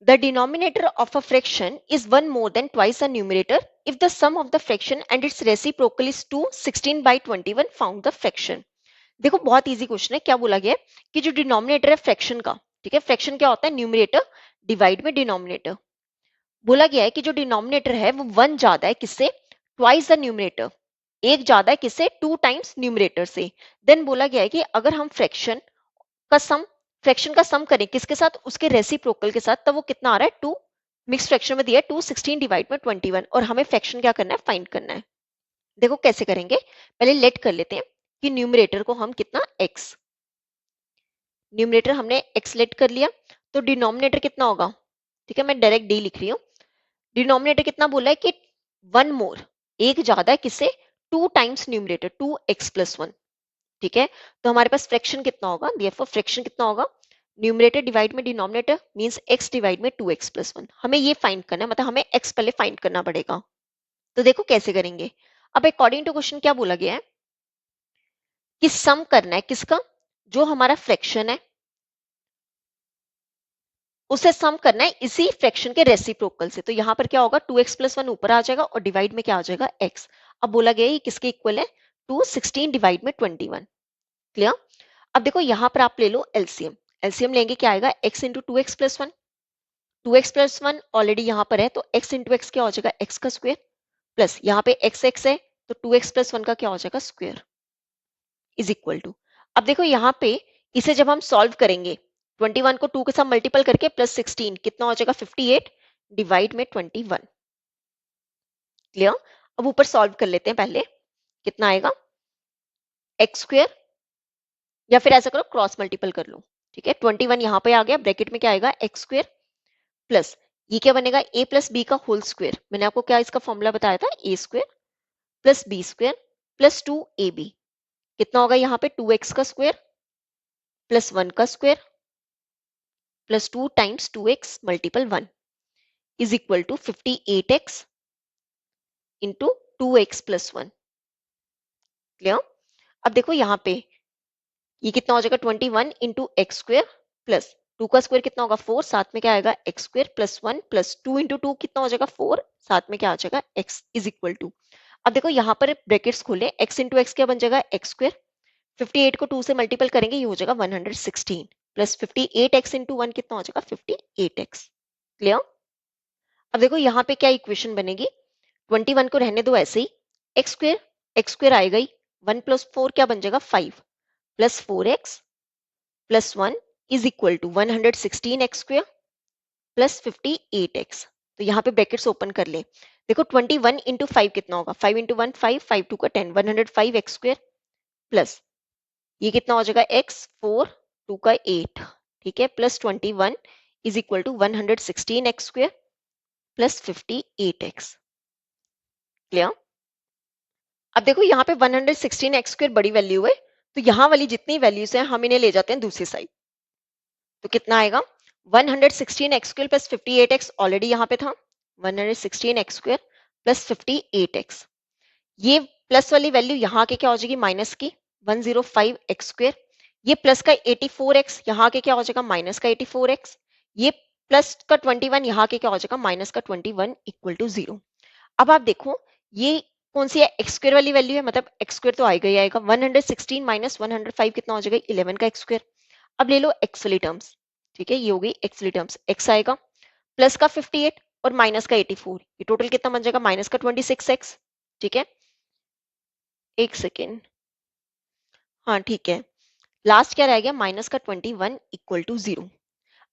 The denominator of a fraction is 1 more than twice a numerator if the sum of the fraction and its reciprocal is 2, 16 by 21 found the fraction। देखो बहुत इजी क्वेश्चन है, क्या बोला गया है कि जो डिनोमिनेटर है फ्रैक्शन का, ठीक है, फ्रैक्शन क्या होता है न्यूमरेटर डिवाइड में डिनोमिनेटर। बोला गया है कि जो डिनोमिनेटर है वो 1 ज्यादा है किससे, ट्वाइस द न्यूमरेटर, एक ज्यादा है किससे 2 टाइम्स न्यूमरेटर से। देन बोला गया है कि अगर हम का सम फ्रैक्शन का सम करें किसके साथ, उसके रेसिप्रोकल के साथ, तब वो कितना आ रहा है 2, मिक्स फ्रैक्शन में दिया है 2, 16 डिवाइड में 21, और हमें फ्रैक्शन क्या करना है फाइंड करना है। देखो कैसे करेंगे, पहले लेट कर लेते हैं कि न्यूमरेटर को हम कितना x, न्यूमरेटर हमने x लेट कर लिया, तो डिनोमिनेटर कितना होगा, ठीक है, मैं डायरेक्ट डी लिख रही हूँ। डिनोमिनेटर कितना बोला है कि 1 मोर, एक ज्यादा है किससे 2 टाइम्स न्यूमरेटर 2x+1, ठीक है। तो हमारे पास फ्रैक्शन कितना होगा, देयरफॉर फ्रैक्शन कितना होगा न्यूमरेटर डिवाइड में डिनोमिनेटर मींस x डिवाइड में 2x+1। हमें ये फाइंड करना है, मतलब हमें x पहले फाइंड करना पड़ेगा। तो देखो कैसे करेंगे। अब अकॉर्डिंग टू क्वेश्चन क्या बोला गया है कि सम करना है किसका, जो हमारा फ्रैक्शन है उसे सम करना है इसी फ्रैक्शन के रेसिप्रोकल से। तो यहाँ पर क्या होगा 2x+1 ऊपर आ जाएगा और डिवाइड में क्या आ जाएगा x। अब बोला गया है ये किसके इक्वल है 2, 16 डिवाइड में 21, क्लियर। अब देखो यहाँ पर आप ले लो एलसीएम, एलसीएम लेंगे क्या आएगा x into 2x+1, 2x+1 already यहाँ पर है तो x इंटू एक्स क्या हो जाएगा x का स्क्वायर, प्लस यहाँ पे x है तो 2x+1 का क्या हो जाएगा स्क्वायर इज इक्वल टू। अब देखो यहाँ पे इसे जब हम सॉल्व करेंगे 21 को 2 के साथ मल्टीपल करके प्लस 16 कितना हो जाएगा 58 डिवाइड में 21, क्लियर। अब ऊपर सॉल्व कर लेते हैं पहले, कितना आएगा एक्स स्क्वायर, या फिर ऐसा करो क्रॉस मल्टीपल कर लो, ठीक है। 21 यहाँ पे आ गया, ब्रैकेट में क्या आएगा एक्स स्क्वायर प्लस ये क्या बनेगा a प्लस बी का होल स्क्वायर, मैंने आपको क्या इसका फॉर्मूला बताया था a square plus b square plus 2ab, कितना होगा यहाँ पे 2x का स्क्वायर प्लस 1 का square plus 2 times 2x multiple 1 is equal to 58x into 2x plus 1, clear. अब देखो यहाँ पे ये कितना हो जाएगा 21 इंटू एक्स स्क्वायर प्लस 2 का स्क्वायर कितना होगा 4, साथ में क्या आएगा x square plus 1 plus 2 into 2 कितना हो जाएगा 4, साथ में क्या आ जाएगा x इज इक्वल टू। अब देखो यहाँ पर ब्रैकेट्स खोले, x इंटू एक्स क्या बन जाएगा एक्स स्क्वायर, 58 को 2 से मल्टीपल करेंगे ये हो जाएगा 116 प्लस 58x इंटू 1 कितना हो जाएगा 58x। क्लियर। अब देखो यहाँ पे क्या इक्वेशन बनेगी, 21 को रहने दो ऐसे ही, एक्स स्क्वायर आएगा ही, 1 प्लस 4 क्या बन जाएगा 5 plus 4x plus 1 is equal to 116 x square plus 58x। तो यहाँ पे ब्रैकेट्स ओपन कर ले, देखो 21 इंटू 5 कितना होगा 5 इंटू 1 5, 5 2 का 10, 105 एक्स स्क्वायर प्लस ये कितना हो जाएगा x 4 2 का 8, ठीक है, plus 21 is equal to 116 x square plus 58x। Clear. अब देखो यहाँ पे 116 एक्स स्क्वायर बड़ी वैल्यू है, तो यहाँ वाली जितनी वैल्यूज हैं हम इन्हें ले जाते हैं दूसरी साइड, तो कितना आएगा 116 x square plus 58x already यहाँ पे था, 116 एक्स स्क्वायर प्लस 58x, ये प्लस वाली वैल्यू यहाँ के क्या हो जाएगी माइनस की 105 एक्स स्क्वायर, ये प्लस का 84x यहाँ के क्या हो जाएगा माइनस का 84x, ये प्लस का 21 यहाँ के क्या हो जाएगा माइनस का 21 इक्वल टू 0। अब आप देखो ये कौन सी है एक्स स्क्वायर वाली वैल्यू है, मतलब एक्स स्क्वायर तो आएगा ही आएगा, 116 माइनस 105 कितना हो जाएगा 11 का एक्स स्क्वायर। अब ले लो एक्स वाली टर्म्स, ठीक है ये हो गई एक्स वाली टर्म्स, एक्स आएगा प्लस का 58 और माइनस का 84, ये टोटल कितना बन जाएगा माइनस का 26x। ठीक है एक सेकेंड, हाँ ठीक है, लास्ट क्या रह गया माइनस का 21 इक्वल टू 0।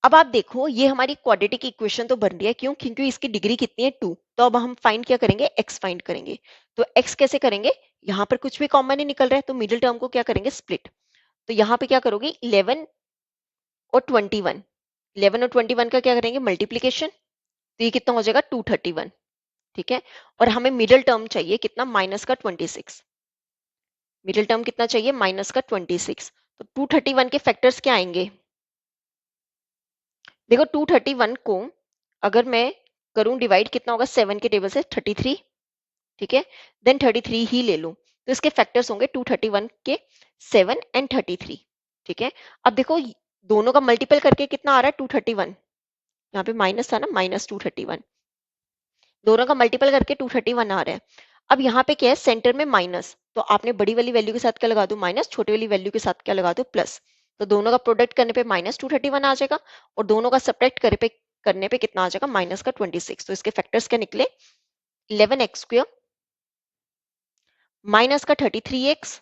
अब आप देखो ये हमारी क्वाड्रेटिक इक्वेशन तो बन रही है, क्यों, क्योंकि इसकी डिग्री कितनी है 2, तो अब हम फाइंड क्या करेंगे x फाइंड करेंगे। तो x कैसे करेंगे, यहाँ पर कुछ भी कॉमन नहीं निकल रहा है तो मिडिल टर्म को क्या करेंगे स्प्लिट, तो यहाँ पे क्या करोगे 11 और 21, 11 और 21 का क्या करेंगे मल्टीप्लीकेशन, तो ये कितना हो जाएगा 231। ठीक है, और हमें मिडिल टर्म चाहिए कितना माइनस का 26, मिडिल टर्म कितना चाहिए माइनस का 26, तो 231 के फैक्टर्स क्या आएंगे, देखो 231 को अगर मैं करूं डिवाइड कितना होगा 7 के टेबल से 33, ठीक है, देन 33 ही ले लूं तो इसके फैक्टर्स होंगे 231 के 7 एंड 33। ठीक है, अब देखो दोनों का मल्टीपल करके कितना आ रहा है 231, यहाँ पे माइनस था ना माइनस 231, दोनों का मल्टीपल करके 231 आ रहा है। अब यहाँ पे क्या है सेंटर में माइनस, तो आपने बड़ी वाली वैल्यू के साथ क्या लगा दो माइनस, छोटी वाली वैल्यू के साथ क्या लगा दो प्लस, तो दोनों का प्रोडक्ट करने पे माइनस 231 आ जाएगा और दोनों का सब्ट्रैक्ट करने पे कितना आ जाएगा माइनस का 26। तो इसके फैक्टर्स क्या निकले 11x स्क्वायर माइनस का 33x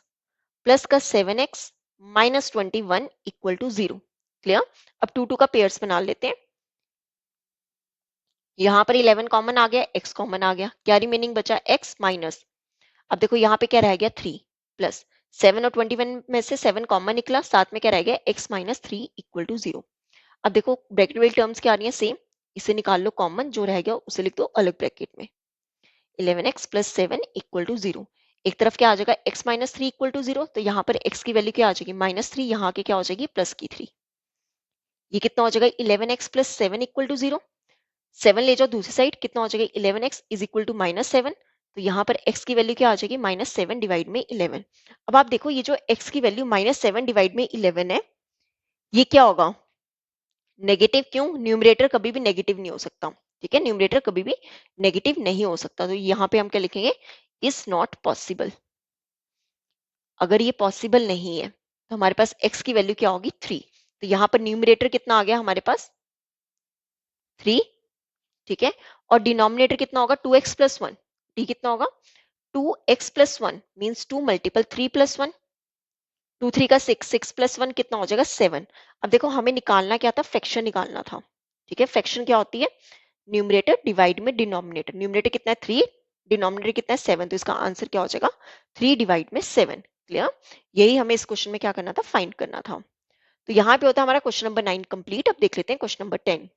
प्लस का 7x minus 21 equal to 0। Clear. अब 2 का पेयर्स बना लेते हैं, यहाँ पर 11 कॉमन आ गया, x कॉमन आ गया, क्या रिमेनिंग बचा x माइनस, अब देखो यहाँ पे क्या रह गया 3 प्लस 7 और 21 में से 7 कॉमन निकला, साथ में क्या रह गया x माइनस 3 इक्वल टू 0। अब देखो ब्रैकेट वाली टर्म्स क्या आ रही है सेम, इसे निकाल लो कॉमन, जो रह गया उसे लिख दो अलग ब्रैकेट में, 11x प्लस 7 इक्वल टू 0। एक तरफ क्या आ जाएगा x माइनस 3 इक्वल टू 0, तो यहाँ पर x की वैल्यू क्या आ जाएगी माइनस 3, यहाँ के क्या हो जाएगी प्लस की 3, ये कितना हो जाएगा 11x प्लस 7 इक्वल टू 0, 7 ले जाओ दूसरी साइड कितना हो जाएगा 11x is equal to minus 7, तो यहाँ पर x की वैल्यू क्या आ जाएगी माइनस 7 डिवाइड में 11। अब आप देखो ये जो x की वैल्यू माइनस 7 डिवाइड में 11 है ये क्या होगा नेगेटिव, क्यों, न्यूमरेटर कभी भी नेगेटिव नहीं हो सकता। ठीक है, न्यूमरेटर कभी भी नेगेटिव नहीं हो सकता, तो यहाँ पे हम क्या लिखेंगे इज नॉट पॉसिबल। अगर ये पॉसिबल नहीं है तो हमारे पास x की वैल्यू क्या होगी 3, तो यहाँ पर न्यूमरेटर कितना आ गया हमारे पास 3। ठीक है, और डिनोमिनेटर कितना होगा 2x प्लस 1, डी कितना होगा 2x plus 1 means 2 multiple 3 plus 1, 2 3 का 6, 6 प्लस 1 कितना हो जाएगा 7। अब देखो हमें निकालना क्या था फ्रैक्शन निकालना था। ठीक है, फ्रैक्शन क्या होती है न्यूमरेटर डिवाइड में डिनोमिनेटर, न्यूमरेटर कितना है 3, डिनोमिनेटर कितना है 7, तो इसका आंसर क्या हो जाएगा 3 डिवाइड में 7। क्लियर, यही हमें इस क्वेश्चन में क्या करना था फाइंड करना था। तो यहाँ पे होता है हमारा क्वेश्चन नंबर 9 कंप्लीट। अब देख लेते हैं क्वेश्चन नंबर 10।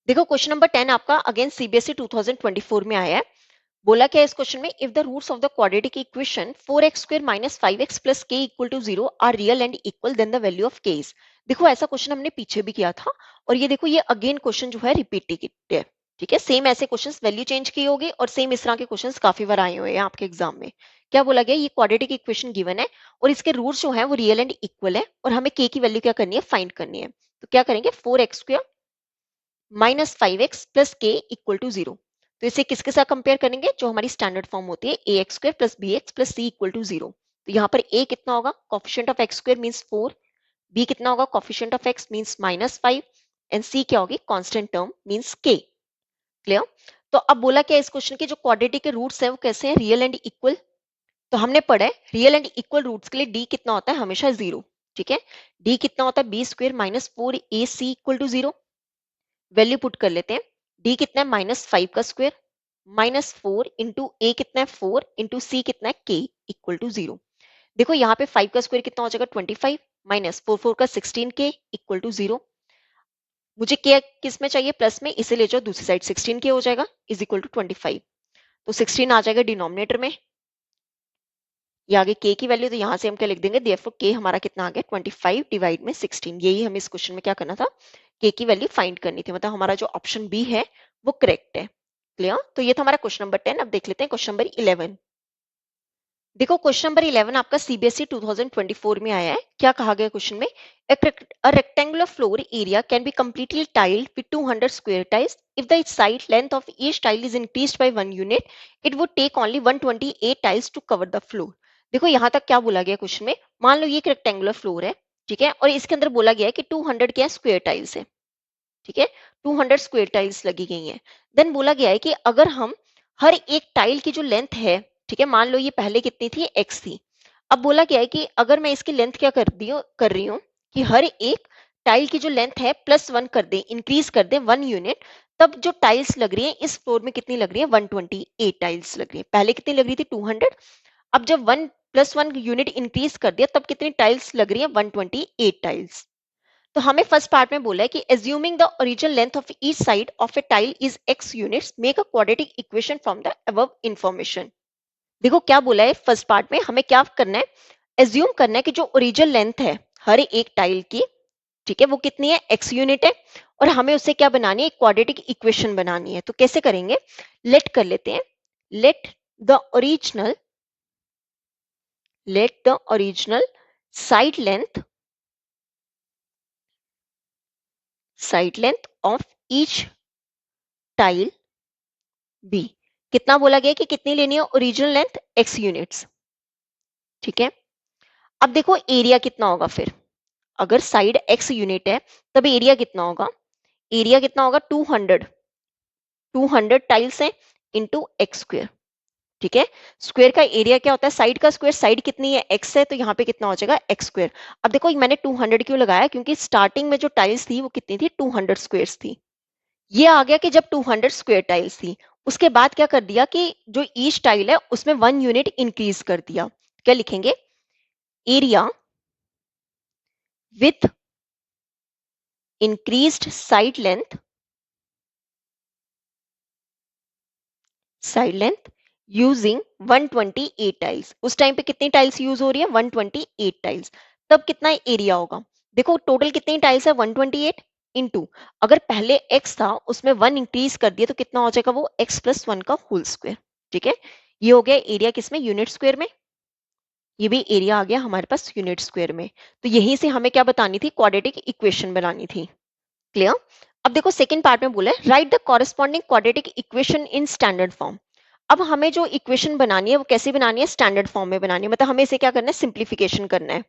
देखो क्वेश्चन नंबर 10 आपका अगेन सीबीएसई 2024 में आया है। बोला क्या है इस क्वेश्चन में, if the roots of the quadratic equation 4x square minus 5x plus k equal to 0 are real and equal then the value of k is. देखो ऐसा क्वेश्चन हमने पीछे भी किया था और ये देखो ये अगेन क्वेश्चन जो है रिपीटेड है। ठीक है, सेम ऐसे क्वेश्चंस वैल्यू चेंज की होगी और सेम इस तरह के क्वेश्चंस काफी बार आए हुए हैं आपके एग्जाम में। क्या बोला गया, ये क्वाड्रेटिक इक्वेशन गिवन है और इसके रूट्स जो है वो रियल एंड इक्वल है और हमें k की वैल्यू क्या करनी है फाइंड करनी है। तो क्या करेंगे 4x² माइनस 5x प्लस के इक्वल टू 0। तो इसे किसके साथ कंपेयर करेंगे, जो हमारी स्टैंडर्ड फॉर्म होती है ax² plus bx plus c equal to 0। तो यहाँ पर a कितना होगा, coefficient of x² means 4, b कितना होगा, coefficient of x means -5 and c क्या होगी, constant term means k। Clear. तो अब बोला क्या इस क्वेश्चन के जो क्वाड्रेटिक के रूट्स है वो कैसे हैं, रियल एंड इक्वल। तो हमने पढ़ा है रियल एंड इक्वल रूट्स के लिए d कितना होता है, हमेशा 0। ठीक है, d कितना होता है b² minus 4ac equal to 0। Value put कर लेते हैं, d कितना है -5 का स्क्वायर माइनस 4 इंटू ए कितना है 4 इंटू सी कितना है k इक्वल टू 0। देखो यहाँ पे 5 का स्क्वायर कितना हो जाएगा 25 माइनस 4 का 16k इक्वल टू 0। मुझे k किस में चाहिए, प्लस में, इसे ले जाओ दूसरी साइड 16k हो जाएगा इज इक्वल टू 25। तो 16 आ जाएगा डिनोमिनेटर में, ये आगे k की वैल्यू, तो यहाँ से हम क्या लिख देंगे, देयरफॉर k हमारा कितना आ गया 25 डिवाइड में 16। यही हमें इस क्वेश्चन में क्या करना था, k की वैल्यू फाइंड करनी थी, मतलब हमारा जो ऑप्शन बी है वो करेक्ट है। क्लियर। तो ये था हमारा क्वेश्चन नंबर 10। अब देख लेते हैं क्वेश्चन नंबर 11। देखो क्वेश्चन नंबर 11 आपका सीबीएसई 2024 में आया है। क्या कहा गया क्वेश्चन में, a rectangular floor area can be completely tiled with 200 square tiles. If the side length of each tile is increased by 1 unit, it would take only 128 tiles to cover the floor. देखो यहाँ तक क्या बोला गया question में, मान लो ये एक रेक्टेंगुलर फ्लोर है, ठीक है, और इसके अंदर बोला गया है कि 200 क्या स्क्वायर टाइल्स है, ठीक है, 200 स्क्वायर टाइल्स लगी गई हैं। देन बोला गया है कि अगर हम हर एक टाइल की जो लेंथ है, ठीक है, मान लो ये पहले कितनी थी, x थी। अब बोला गया है कि अगर मैं इसकी लेंथ क्या कर रही हूँ कि हर एक टाइल की जो लेंथ है +1 कर दे, इंक्रीज कर दे 1 यूनिट, तब जो टाइल्स लग रही है इस फ्लोर में कितनी लग रही है, 128 टाइल्स लग रही है। पहले कितनी लग रही थी 200, अब जब 1 + 1 यूनिट इंक्रीज कर दिया तब कितनी टाइल्स लग रही है, 128 टाइल्स। तो हमें फर्स्ट पार्ट में बोला है कि assuming the original length of each side of a tile is x units, make a quadratic equation from the above information. देखो क्या बोला है फर्स्ट पार्ट में, हमें क्या करना है, एज्यूम करना है कि जो ओरिजिनल लेंथ है हर एक टाइल की, ठीक है, वो कितनी है, x यूनिट है, और हमें उसे क्या बनानी है, क्वाड्रेटिक इक्वेशन बनानी है। तो कैसे करेंगे, लेट कर लेते हैं, let the original side length of each tile be. कितना बोला गया कि कितनी लेनी है, ओरिजिनल लेंथ x यूनिट्स, ठीक है। अब देखो एरिया कितना होगा, फिर अगर साइड x यूनिट है तब एरिया कितना होगा, एरिया कितना होगा 200 टाइल्स है इंटू एक्स स्क्वेयर, ठीक है। स्क्वेयर का एरिया क्या होता है, साइड का स्क्वेयर, साइड कितनी है x है, तो यहाँ पे कितना हो जाएगा एक्स स्क्वेयर। अब देखो मैंने 200 क्यों लगाया, क्योंकि स्टार्टिंग में जो टाइल्स थी वो कितनी थी, 200 स्क्वेयर थी। ये आ गया कि जब 200 स्क्वायर टाइल्स थी, उसके बाद क्या कर दिया कि जो ईच टाइल है उसमें 1 यूनिट इंक्रीज कर दिया। क्या लिखेंगे, area with increased side length using 128 tiles. उस टाइम पे कितनी टाइल्स यूज हो रही है, 128 टाइल्स। तब कितना एरिया होगा, देखो टोटल कितनी टाइल्स है 128 इंटू, अगर पहले x था उसमें 1 इंक्रीज कर दिया तो कितना हो जाएगा वो x+1 का होल स्क्वायर, ठीक है। ये हो गया एरिया किसमें, यूनिट स्क्वायर में, ये भी एरिया आ गया हमारे पास यूनिट स्क्वायर में। तो यहीं से हमें क्या बतानी थी, क्वाड्रेटिक इक्वेशन बनानी थी। क्लियर। अब देखो सेकंड पार्ट में बोला है right the corresponding quadratic equation in standard form. अब हमें जो इक्वेशन बनानी है वो कैसे बनानी है, स्टैंडर्ड फॉर्म में बनानी है, मतलब हमें इसे क्या करना है, सिंप्लीफिकेशन करना है।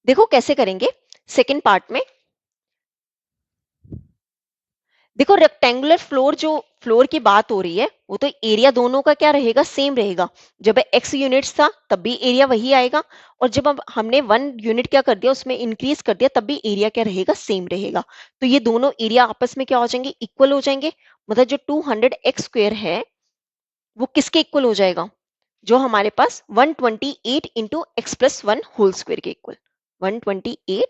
देखो कैसे करेंगे, सेकंड पार्ट में देखो रेक्टेंगुलर फ्लोर, जो फ्लोर की बात हो रही है वो तो एरिया दोनों का क्या रहेगा, सेम रहेगा। जब x यूनिट्स था तब भी एरिया वही आएगा, और जब अब हमने 1 यूनिट क्या कर दिया उसमें इंक्रीज कर दिया तब भी एरिया क्या रहेगा, सेम रहेगा। तो ये दोनों एरिया आपस में क्या हो जाएंगे, इक्वल हो जाएंगे। मतलब जो 200 एक्स स्क्वेयर है वो किसके इक्वल हो जाएगा, जो हमारे पास 128 इंटू x+1 होल स्क्वेयर के equal, 128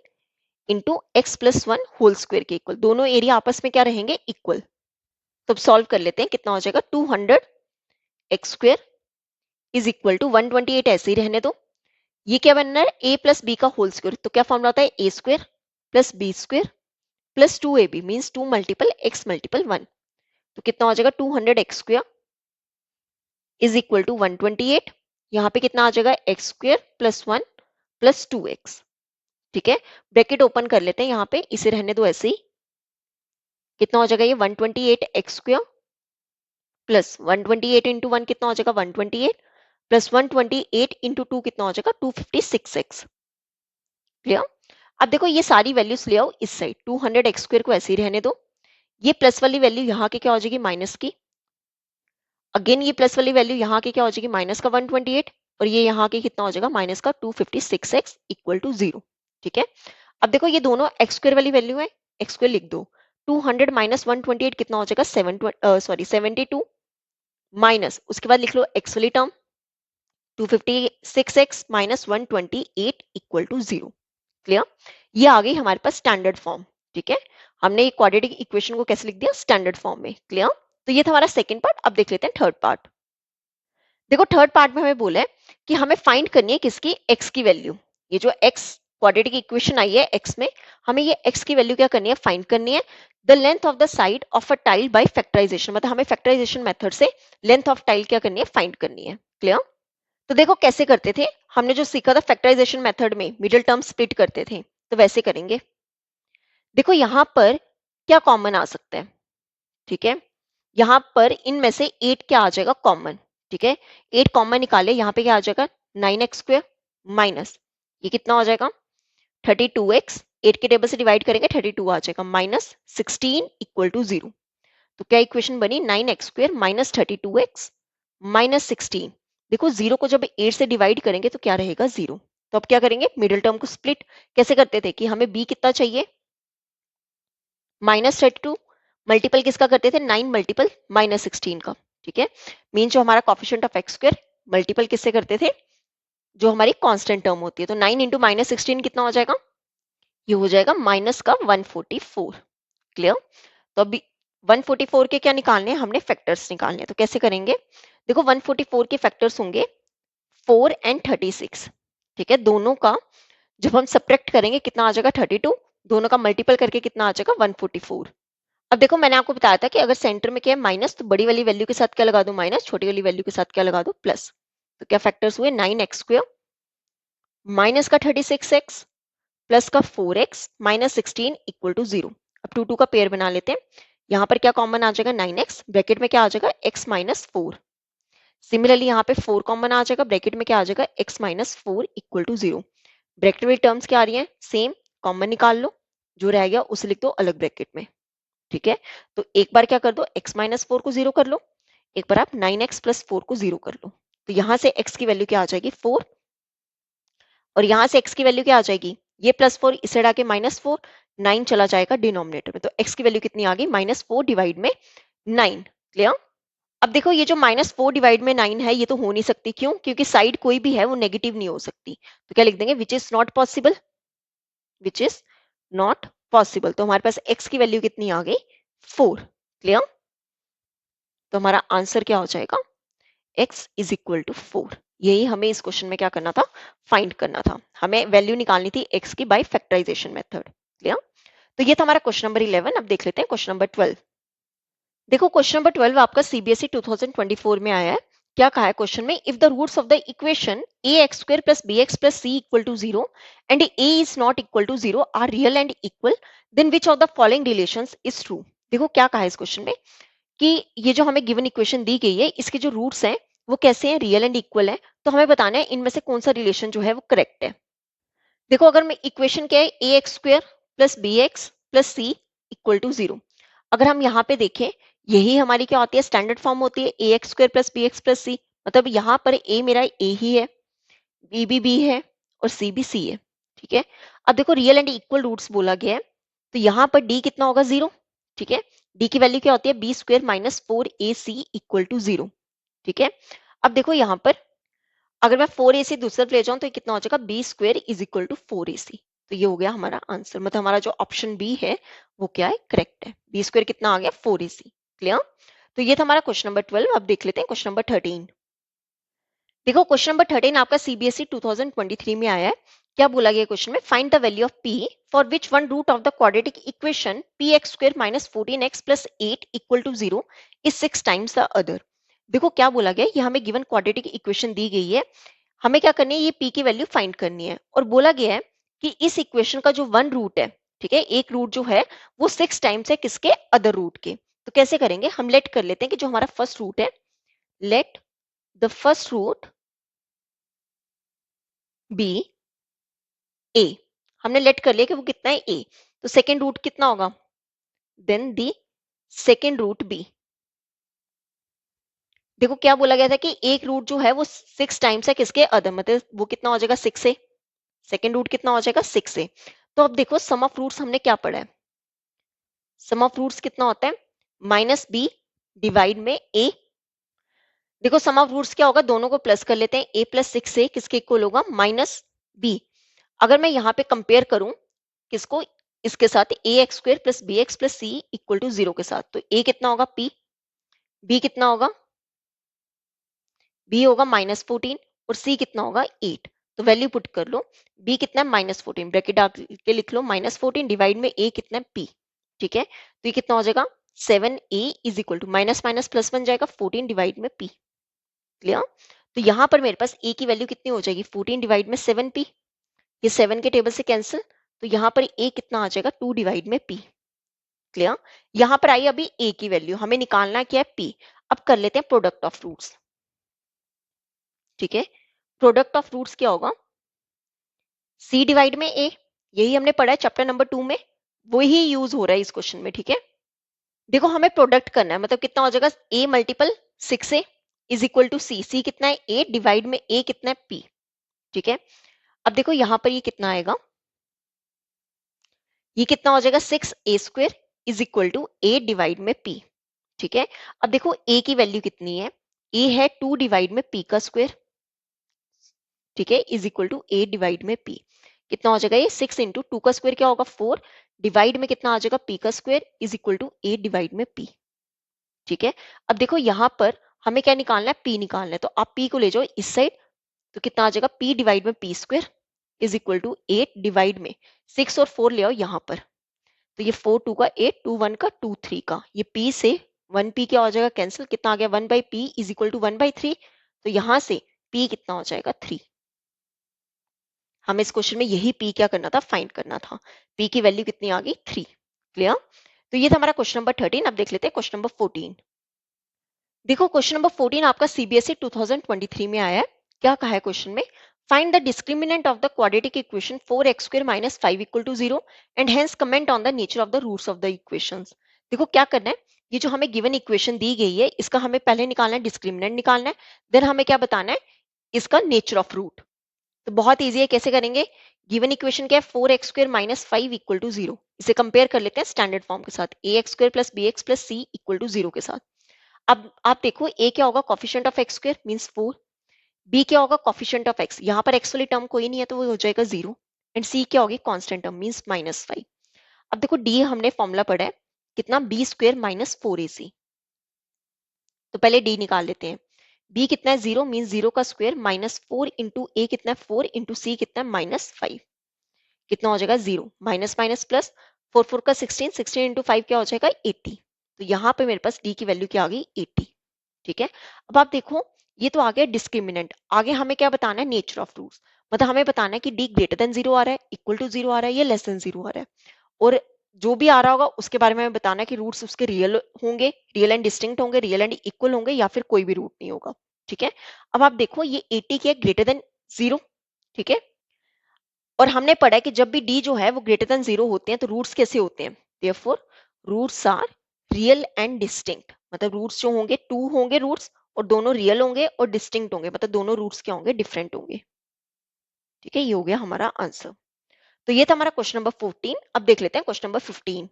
into x+1 whole square के इक्वल, दोनों एरिया आपस में क्या रहेंगे, इक्वल। तो अब सॉल्व कर लेते हैं, कितना हो जाएगा 200 x square is equal to 128, ऐसे ही रहने दो। ये क्या बनना है, a प्लस बी का होल स्क्वेयर, तो क्या फॉर्मूला होता है, a square plus b square plus 2ab means 2 multiple x multiple 1। तो कितना हो जाएगा 200 x square is equal to 128, यहाँ पे कितना आ जाएगा x square plus 1 plus 2x। ठीक है, ब्रैकेट ओपन कर लेते हैं, यहाँ पे इसे रहने दो ऐसे ही। कितना हो जाएगा ये 128 x square plus 128 into one कितना हो जाएगा 128 प्लस 128 इंटू टू कितना हो जाएगा 256 एक्स। क्लियर। अब देखो ये सारी वैल्यूज ले आओ इस साइड, 200 एक्स स्क्वायर को ऐसे ही रहने दो, ये प्लस वाली वैल्यू यहाँ की क्या हो जाएगी माइनस की, अगेन ये प्लस वाली वैल्यू यहाँ की क्या हो जाएगी माइनस का 128 और ये यहाँ की कितना हो जाएगा माइनस का 256 एक्स इक्वल टू 0। ठीक है, अब देखो ये दोनों एक्स स्क्वायर वाली वैल्यू है, एक्स स्क्वायर लिख दो, 200 माइनस 128 कितना हो जाएगा 72 माइनस उसके बाद लिख लो एक्स वाली term 256x minus 128 equal to 0। Clear, ये आ गई हमारे पास स्टैंडर्ड फॉर्म। ठीक है, हमने ये क्वाड्रेटिक इक्वेशन को कैसे लिख दिया स्टैंडर्ड फॉर्म में। क्लियर, तो ये था हमारा सेकंड पार्ट। अब देख लेते हैं थर्ड पार्ट। देखो थर्ड पार्ट में हमें बोला है कि हमें फाइंड करनी है किसकी x की वैल्यू, ये जो x क्वाड्रेटिक इक्वेशन आई है x में, हमें ये x की वैल्यू क्या करनी है फाइंड करनी है। The length of the side of a tile by factorisation, मतलब हमें फैक्टराइजेशन मेथड से लेंथ ऑफ टाइल क्या करनी है फाइंड करनी है। क्लियर, तो देखो कैसे करते थे, हमने जो सीखा था फैक्टराइजेशन मेथड में मिडिल टर्म स्प्लिट करते थे, तो वैसे करेंगे। देखो यहां पर क्या कॉमन आ सकता है, ठीक है, यहां पर इनमें से 8 क्या आ जाएगा कॉमन। ठीक है, 8 कॉमन निकाले, यहाँ पे क्या आ जाएगा 9x स्क्वायर माइनस ये कितना हो जाएगा 32x, 8 के टेबल से डिवाइड करेंगे 32 आ जाएगा माइनस 16 इक्वल टू 0। तो क्या इक्वेशन बनी 9x square minus 32x minus 16। देखो जीरो को जब 8 से डिवाइड करेंगे तो क्या रहेगा 0। तो अब क्या करेंगे मिडिल टर्म को स्प्लिट कैसे करते थे कि हमें b कितना चाहिए माइनस 32 मल्टीपल किसका करते थे 9 मल्टीपल माइनस 16 का। ठीक है, मीन जो हमारा coefficient of x square multiple किससे करते थे जो हमारी कांस्टेंट टर्म होती है, तो 9 इंटू माइनस 16 कितना हो जाएगा ये हो जाएगा माइनस का 144। क्लियर, तो अभी 144 के क्या निकालने हैं हमने फैक्टर्स निकालने हैं, तो कैसे करेंगे। देखो 144 के फैक्टर्स होंगे 4 एंड 36। ठीक है, दोनों का जब हम सब्ट्रैक्ट करेंगे कितना आ जाएगा 32, दोनों का मल्टीपल करके कितना आ जाएगा 144। अब देखो मैंने आपको बताया था कि अगर सेंटर में क्या है माइनस तो बड़ी वाली वैल्यू के साथ क्या लगा दो माइनस, छोटी वाली वैल्यू के साथ क्या लगा दो प्लस। तो क्या फैक्टर्स हुए 9x स्क्वायर माइनस का 36x प्लस का 4x माइनस 16 इक्वल टू 0। अब टू टू का पेयर बना लेते हैं, यहाँ पर क्या कॉमन आ जाएगा 9x, ब्रैकेट में क्या आ जाएगा x माइनस 4। सिमिलरली यहाँ पे 4 कॉमन आ जाएगा, ब्रैकेट में क्या आ जाएगा x minus 4 equal to 0। Bracket में टर्म्स क्या आ रही है सेम, कॉमन निकाल लो, जो रह गया उसे लिख दो अलग ब्रैकेट में। ठीक है, तो एक बार क्या कर दो x माइनस 4 को 0 कर लो, एक बार आप 9x प्लस 4 को 0 कर लो, तो यहां से x की वैल्यू क्या आ जाएगी 4 और यहां से x की वैल्यू क्या आ जाएगी ये प्लस 4 इस साइड आके माइनस 4, 9 चला जाएगा डिनोमिनेटर में, तो x की वैल्यू कितनी आ गई माइनस 4 डिवाइड में 9। क्लियर, अब देखो ये जो माइनस 4 डिवाइड में 9 है ये तो हो नहीं सकती, क्यों, क्योंकि साइड कोई भी है वो नेगेटिव नहीं हो सकती, तो क्या लिख देंगे which is not possible, which is not possible. तो हमारे पास x की वैल्यू कितनी आ गई 4। क्लियर, तो हमारा आंसर क्या हो जाएगा x इज इक्वल टू 4। यही हमें इस क्वेश्चन में क्या करना था फाइंड करना था, हमें वैल्यू निकालनी थी x की बाय फैक्टराइजेशन मेथड। क्लियर, तो ये था हमारा क्वेश्चन नंबर 11। अब देख लेते हैं क्वेश्चन नंबर 12। देखो क्वेश्चन नंबर 12 आपका सीबीएसई 2024 में आया है। क्या कहा है क्वेश्चन में, if the roots of the equation a x square plus b x plus c equal to 0 and a is not equal to 0 are real and equal then which of the following relations is true. देखो क्या कहा है इस question में कि ये जो हमें गिवन इक्वेशन दी गई है इसके जो रूट्स हैं वो कैसे हैं रियल एंड इक्वल है, तो हमें बताना है इनमें से कौन सा रिलेशन जो है वो करेक्ट है। देखो अगर मैं इक्वेशन क्या है a x square plus b x plus c equal to 0, अगर हम यहाँ पे देखें यही हमारी क्या होती है स्टैंडर्ड फॉर्म होती है a x square plus b x plus c, मतलब यहाँ पर ए मेरा ए ही है, बी भी बी है और सी भी सी है। ठीक है, अब देखो रियल एंड इक्वल रूट्स बोला गया है, तो यहाँ पर डी कितना होगा 0। ठीक है, डी की वैल्यू क्या होती है b square minus 4ac equal to 0। ठीक है, अब देखो यहाँ पर अगर मैं 4ac दूसरा ले जाऊं तो ये कितना हो जाएगा b square is equal to 4ac। तो ये हो गया हमारा आंसर, मतलब हमारा जो ऑप्शन बी है वो क्या है करेक्ट है, बी स्क्वायर कितना आ गया 4ac। क्लियर, तो ये था हमारा क्वेश्चन नंबर 12। अब देख लेते हैं क्वेश्चन नंबर 13। देखो क्वेश्चन नंबर 13 आपका सीबीएसई 2023 में आया है। क्या बोला गया क्वेश्चन में, find the value of p for which one root of the quadratic equation p x square minus 14x plus 8 equal to 0 is 6 times the other. देखो क्या बोला गया, ये हमें गिवन क्वाड्रेटिक इक्वेशन दी गई है, हमें क्या करनी है ये p की वैल्यू फाइंड करनी है और बोला गया है कि इस इक्वेशन का जो वन रूट है, ठीक है, एक रूट जो है वो 6 टाइम्स है किसके, अदर रूट के। तो कैसे करेंगे, हम लेट कर लेते हैं कि जो हमारा फर्स्ट रूट है, let the first root be a. हमने लेट कर लिया कि वो कितना है, ए। तो सेकेंड रूट कितना होगा, then the second root be. देखो क्या बोला गया था कि एक रूट जो है वो 6 टाइम्स है किसके, अदर, मतलब वो कितना हो जाएगा, 6 से। सेकेंड रूट कितना हो जाएगा, 6 से। तो अब देखो सम ऑफ रूट्स हमने क्या पढ़ा है, सम ऑफ रूट्स कितना होता है, माइनस बी डिवाइड में ए। देखो सम ऑफ रूट्स क्या होगा, दोनों को प्लस कर लेते हैं, ए प्लस 6 से किसके इक्वल होगा, माइनस बी। अगर मैं यहाँ पे कंपेयर करूं किसको, इसके साथ, a x square plus b x plus c equal to 0 के साथ, तो ए कितना होगा, पी, बी कितना होगा, बी होगा -14, और सी कितना होगा, 8। तो वैल्यू पुट कर लो, बी कितना है, -14, ब्रैकेट डाल के लिख लो, -14 डिवाइड में ए कितना है, पी। ठीक है, तो ये कितना हो जाएगा, 7a is equal to minus minus plus बन जाएगा, 14 डिवाइड में p। क्लियर। तो यहाँ पर मेरे पास a की वैल्यू कितनी हो जाएगी, 14 डिवाइड में 7p, ये 7 के टेबल से कैंसिल, तो यहाँ पर a कितना आ जाएगा, 2 डिवाइड में p। क्लियर। यहाँ पर आई अभी a की वैल्यू, हमें निकालना क्या है, p। अब कर लेते हैं प्रोडक्ट ऑफ रूट्स। ठीक है, प्रोडक्ट ऑफ रूट्स क्या होगा, c डिवाइड में a, यही हमने पढ़ा है चैप्टर नंबर 2 में, वही यूज हो रहा है इस क्वेश्चन में। ठीक है, देखो हमें प्रोडक्ट करना है, मतलब कितना हो जाएगा, a multiple 6a is equal to c, c कितना है, a डिवाइड में a कितना है, p। ठीक है, अब देखो यहां पर ये कितना आएगा, ये कितना हो जाएगा, 6a² is equal to a divide में p। ठीक है, अब देखो a की वैल्यू कितनी है, a है 2 डिवाइड में p का स्क्वायर। ठीक है, is equal to a divide में p। कितना हो जाएगा, ये 6 इंटू 2 का स्क्वायर क्या होगा, 4 डिवाइड में कितना आ जाएगा, p का square is equal to a divide में p। ठीक है, अब देखो यहां पर हमें क्या निकालना है, p निकालना है, तो आप p को ले जाओ इस साइड, तो कितना आ जाएगा, p डिवाइड में p square is equal to 8 divide में 6 और 4 ले आओ यहाँ पर, तो ये 4 2 का 8, 2 1 का 2 3 का, ये p से 1p क्या हो जाएगा, कैंसिल, कितना आ गया, 1 by p is equal to 1/3। तो यहां से p कितना हो जाएगा, 3। हमें इस क्वेश्चन में यही p क्या करना था, फाइंड करना था। p की वैल्यू कितनी आ गई, 3। क्लियर। तो ये था हमारा क्वेश्चन नंबर 13। अब देख लेते हैं क्वेश्चन नंबर 14। देखो क्वेश्चन नंबर 14 आपका सीबीएसई 2023 में आया है। क्या कहा है क्वेश्चन में, find the discriminant of the quadratic equation 4x² minus 5 equal to 0 and hence comment on the nature of the roots of the equations. देखो क्या करना है, ये जो हमें गिवन इक्वेशन दी गई है इसका हमें पहले निकालना है, डिस्क्रिमिनेंट निकालना है, देन हमें क्या बताना है, इसका नेचर ऑफ रूट। तो बहुत ईजी है, कैसे करेंगे, गिवन इक्वेशन क्या है, 4x² माइनस 5 इक्वल टू 0, इसे कंपेयर कर लेते हैं स्टैंडर्ड फॉर्म के साथ, ax² plus bx plus c equal to 0 के साथ। अब आप देखो a क्या होगा, coefficient of x square means 4, b क्या होगा, कॉफिशिएंट ऑफ x, यहाँ पर x वाली टर्म कोई नहीं है तो वो हो जाएगा 0, एंड c क्या होगी, कांस्टेंट टर्म मींस -5। अब देखो d हमने फॉर्मूला पढ़ा है कितना, b² माइनस 4ac। तो पहले d निकाल लेते हैं, b कितना है, 0 मींस 0 का स्क्वायर माइनस 4 इंटू a कितना है, 4 इंटू c कितना है, -5। कितना हो जाएगा, 0 माइनस माइनस प्लस, 4 4 का 16, 16 इंटू 5 क्या हो जाएगा, 80। तो यहाँ पे मेरे पास d की वैल्यू क्या आ गई, 80। ठीक है, अब आप देखो ये तो आ गया डिस्क्रिमिनेंट, आगे हमें क्या बताना है, नेचर ऑफ रूट्स। मतलब हमें बताना है कि d ग्रेटर देन 0 आ रहा है, इक्वल टू 0 आ रहा है, या लेस देन 0 आ रहा है, और जो भी आ रहा होगा उसके बारे में हमें बताना है कि रूट्स उसके रियल होंगे, रियल एंड डिस्टिंक्ट होंगे, रियल एंड इक्वल होंगे, या फिर कोई भी रूट नहीं होगा। ठीक है, अब आप देखो ये 80 क्या है, ग्रेटर देन 0। ठीक है, और हमने पढ़ा है कि जब भी d जो है वो ग्रेटर देन 0 होते हैं तो रूट्स कैसे होते हैं, therefore roots are real and distinct. मतलब रूट्स जो होंगे, 2 होंगे रूट्स, और दोनों रियल होंगे और डिस्टिंक्ट होंगे, मतलब दोनों रूट्स क्या होंगे, डिफरेंट होंगे। ठीक है, ये हो गया हमारा आंसर। तो ये था हमारा क्वेश्चन नंबर 14। अब देख लेते हैं क्वेश्चन नंबर 15।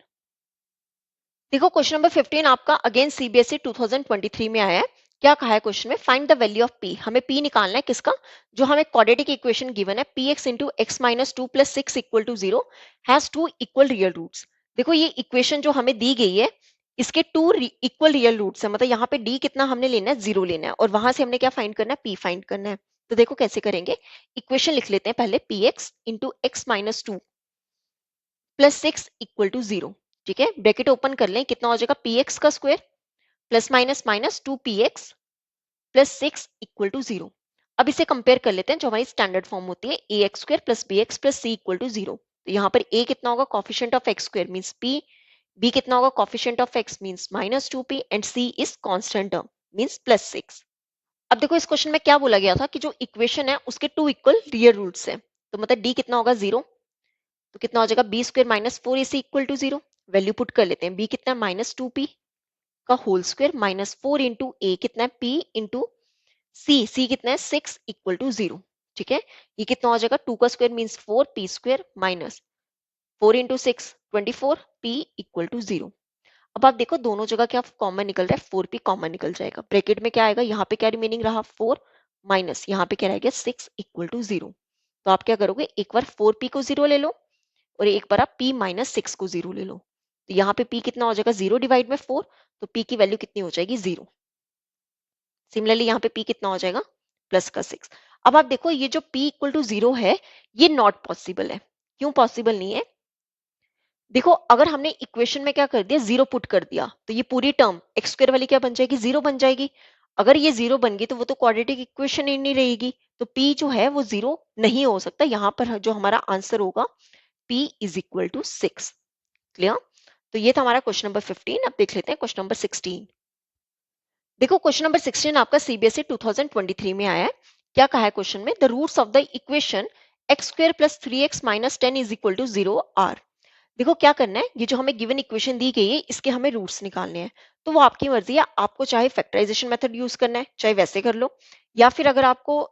देखो क्वेश्चन नंबर 15 आपका अगेन सीबीएसई 2023 में आया है। क्या कहा है क्वेश्चन में, find the value of p। हमें p निकालना है किसका, जो हमें क्वाड्रेटिक इक्वेशन गिवन है, px into x minus 2 plus 6 equal to 0 has 2 equal real roots. देखो ये इक्वेशन जो हमें दी गई है इसके 2 इक्वल रियल रूट्स है, मतलब यहाँ पे d कितना हमने लेना है, 0 लेना है, और वहां से हमने क्या फाइंड करना है, p फाइंड करना है। तो देखो कैसे करेंगे, इक्वेशन लिख लेते हैं पहले, px into x minus 2 plus 6 equal to 0। ठीक है, ब्रैकेट ओपन कर लें, कितना हो जाएगा, px का square plus minus minus 2px plus 6 equal to 0। अब इसे कंपेयर कर लेते हैं, जो हमारी स्टैंडर्ड फॉर्म होती है a x square plus b x plus c equal to zero. तो यहाँ पर ए कितना होगा, coefficient of x square means p, b कितना होगा, coefficient of x means minus two p, and c is constant term means plus six. अब देखो इस क्वेश्चन में क्या बोला गया था कि जो इक्वेशन है उसके टू इक्वल रियल रूट्स है, तो मतलब डी कितना होगा, जीरो। तो कितना हो जाएगा, b square minus four a c equal to zero. Value put कर लेते हैं, बी कितना है, माइनस टू पी का whole square minus four into a कितना है, पी इंटू सी कितना है, सिक्स इक्वल टू जीरो। ठीक है, ये कितना हो जाएगा, टू का square means four p square minus four into six 24 p equal to zero. अब आप देखो दोनों जगह क्या कॉमन निकल रहा है, फोर पी कॉमन निकल जाएगा। ब्रैकेट में क्या आएगा, यहाँ पे क्या रिमेनिंग रहा, फोर माइनस यहाँ पे क्या रहेगा, सिक्स इक्वल टू जीरो। तो आप क्या करोगे, एक बार फोर पी को जीरो ले लो और एक बार आप पी माइनस सिक्स को जीरो ले लो। तो यहाँ पे पी कितना हो जाएगा, जीरो डिवाइड में फोर, तो पी की वैल्यू कितनी हो जाएगी, जीरो। सिमिलरली यहाँ पे पी कितना हो जाएगा, प्लस का सिक्स। अब आप देखो ये जो पी इक्वल टू जीरो है ये नॉट पॉसिबल है। क्यों पॉसिबल नहीं है, देखो अगर हमने इक्वेशन में क्या कर दिया, जीरो पुट कर दिया, तो ये पूरी टर्म एक्स स्क्वायर वाली क्या बन जाएगी, जीरो बन जाएगी। अगर ये जीरो बन गई तो वो तो क्वाड्रेटिक इक्वेशन ही नहीं रहेगी, तो पी जो है वो जीरो नहीं हो सकता। यहाँ पर जो हमारा आंसर होगा p is equal to six. Clear. तो ये था हमारा क्वेश्चन नंबर 15। अब देख लेते हैं क्वेश्चन नंबर 16। देखो क्वेश्चन नंबर 16 आपका सीबीएसई 2023 में आया है। क्या कहा है क्वेश्चन में, the roots of the equation x square plus three x minus ten is equal to zero are. देखो क्या करना है, ये जो हमें गिवन इक्वेशन दी गई है इसके हमें रूट्स निकालने हैं। तो वो आपकी मर्जी है, आपको चाहे फैक्टराइजेशन मेथड यूज करना है चाहे वैसे कर लो, या फिर अगर आपको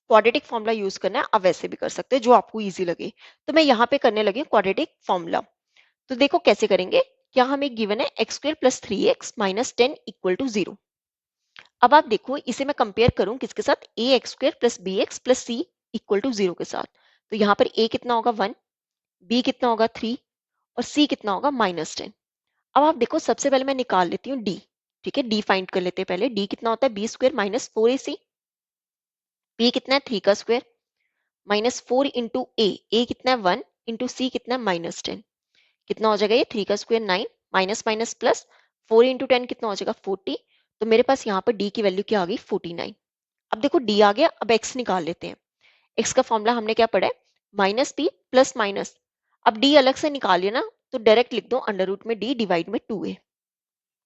क्वाड्रेटिक फॉर्मूला यूज करना है आप वैसे भी कर सकते हैं, जो आपको इजी लगे। तो मैं यहाँ पे करने लगी क्वाड्रेटिक फॉर्मूला। तो देखो कैसे करेंगे, क्या हमें गिवन है x square plus three x minus ten equal to zero. अब आप देखो इसे मैं कंपेयर करूं किसके साथ, a x square plus b x plus c equal to zero के साथ। तो यहाँ पर ए कितना होगा, वन, बी कितना होगा, थ्री, और सी कितना होगा, माइनस टेन। अब आप देखो सबसे पहले मैं निकाल लेती हूँ डी। ठीक है, डी फाइंड कर लेते हैं पहले। डी कितना होता है, b square minus four a C, B कितना है, थ्री का square minus four into a कितना है, वन, इंटू सी कितना है, माइनस टेन। कितना हो जाएगा ये, थ्री का square nine, minus minus plus, four into ten कितना हो जाएगा, फोर्टी। तो मेरे पास यहाँ पर डी की वैल्यू क्या आ गई, 49। अब देखो डी आ गया, अब एक्स निकाल लेते हैं। एक्स का फॉर्मूला हमने क्या पढ़ा है, माइनस बी प्लस माइनस। अब डी अलग से निकालिए ना, तो डायरेक्ट लिख दो अंडर रूट में डी डिवाइड में टू ए।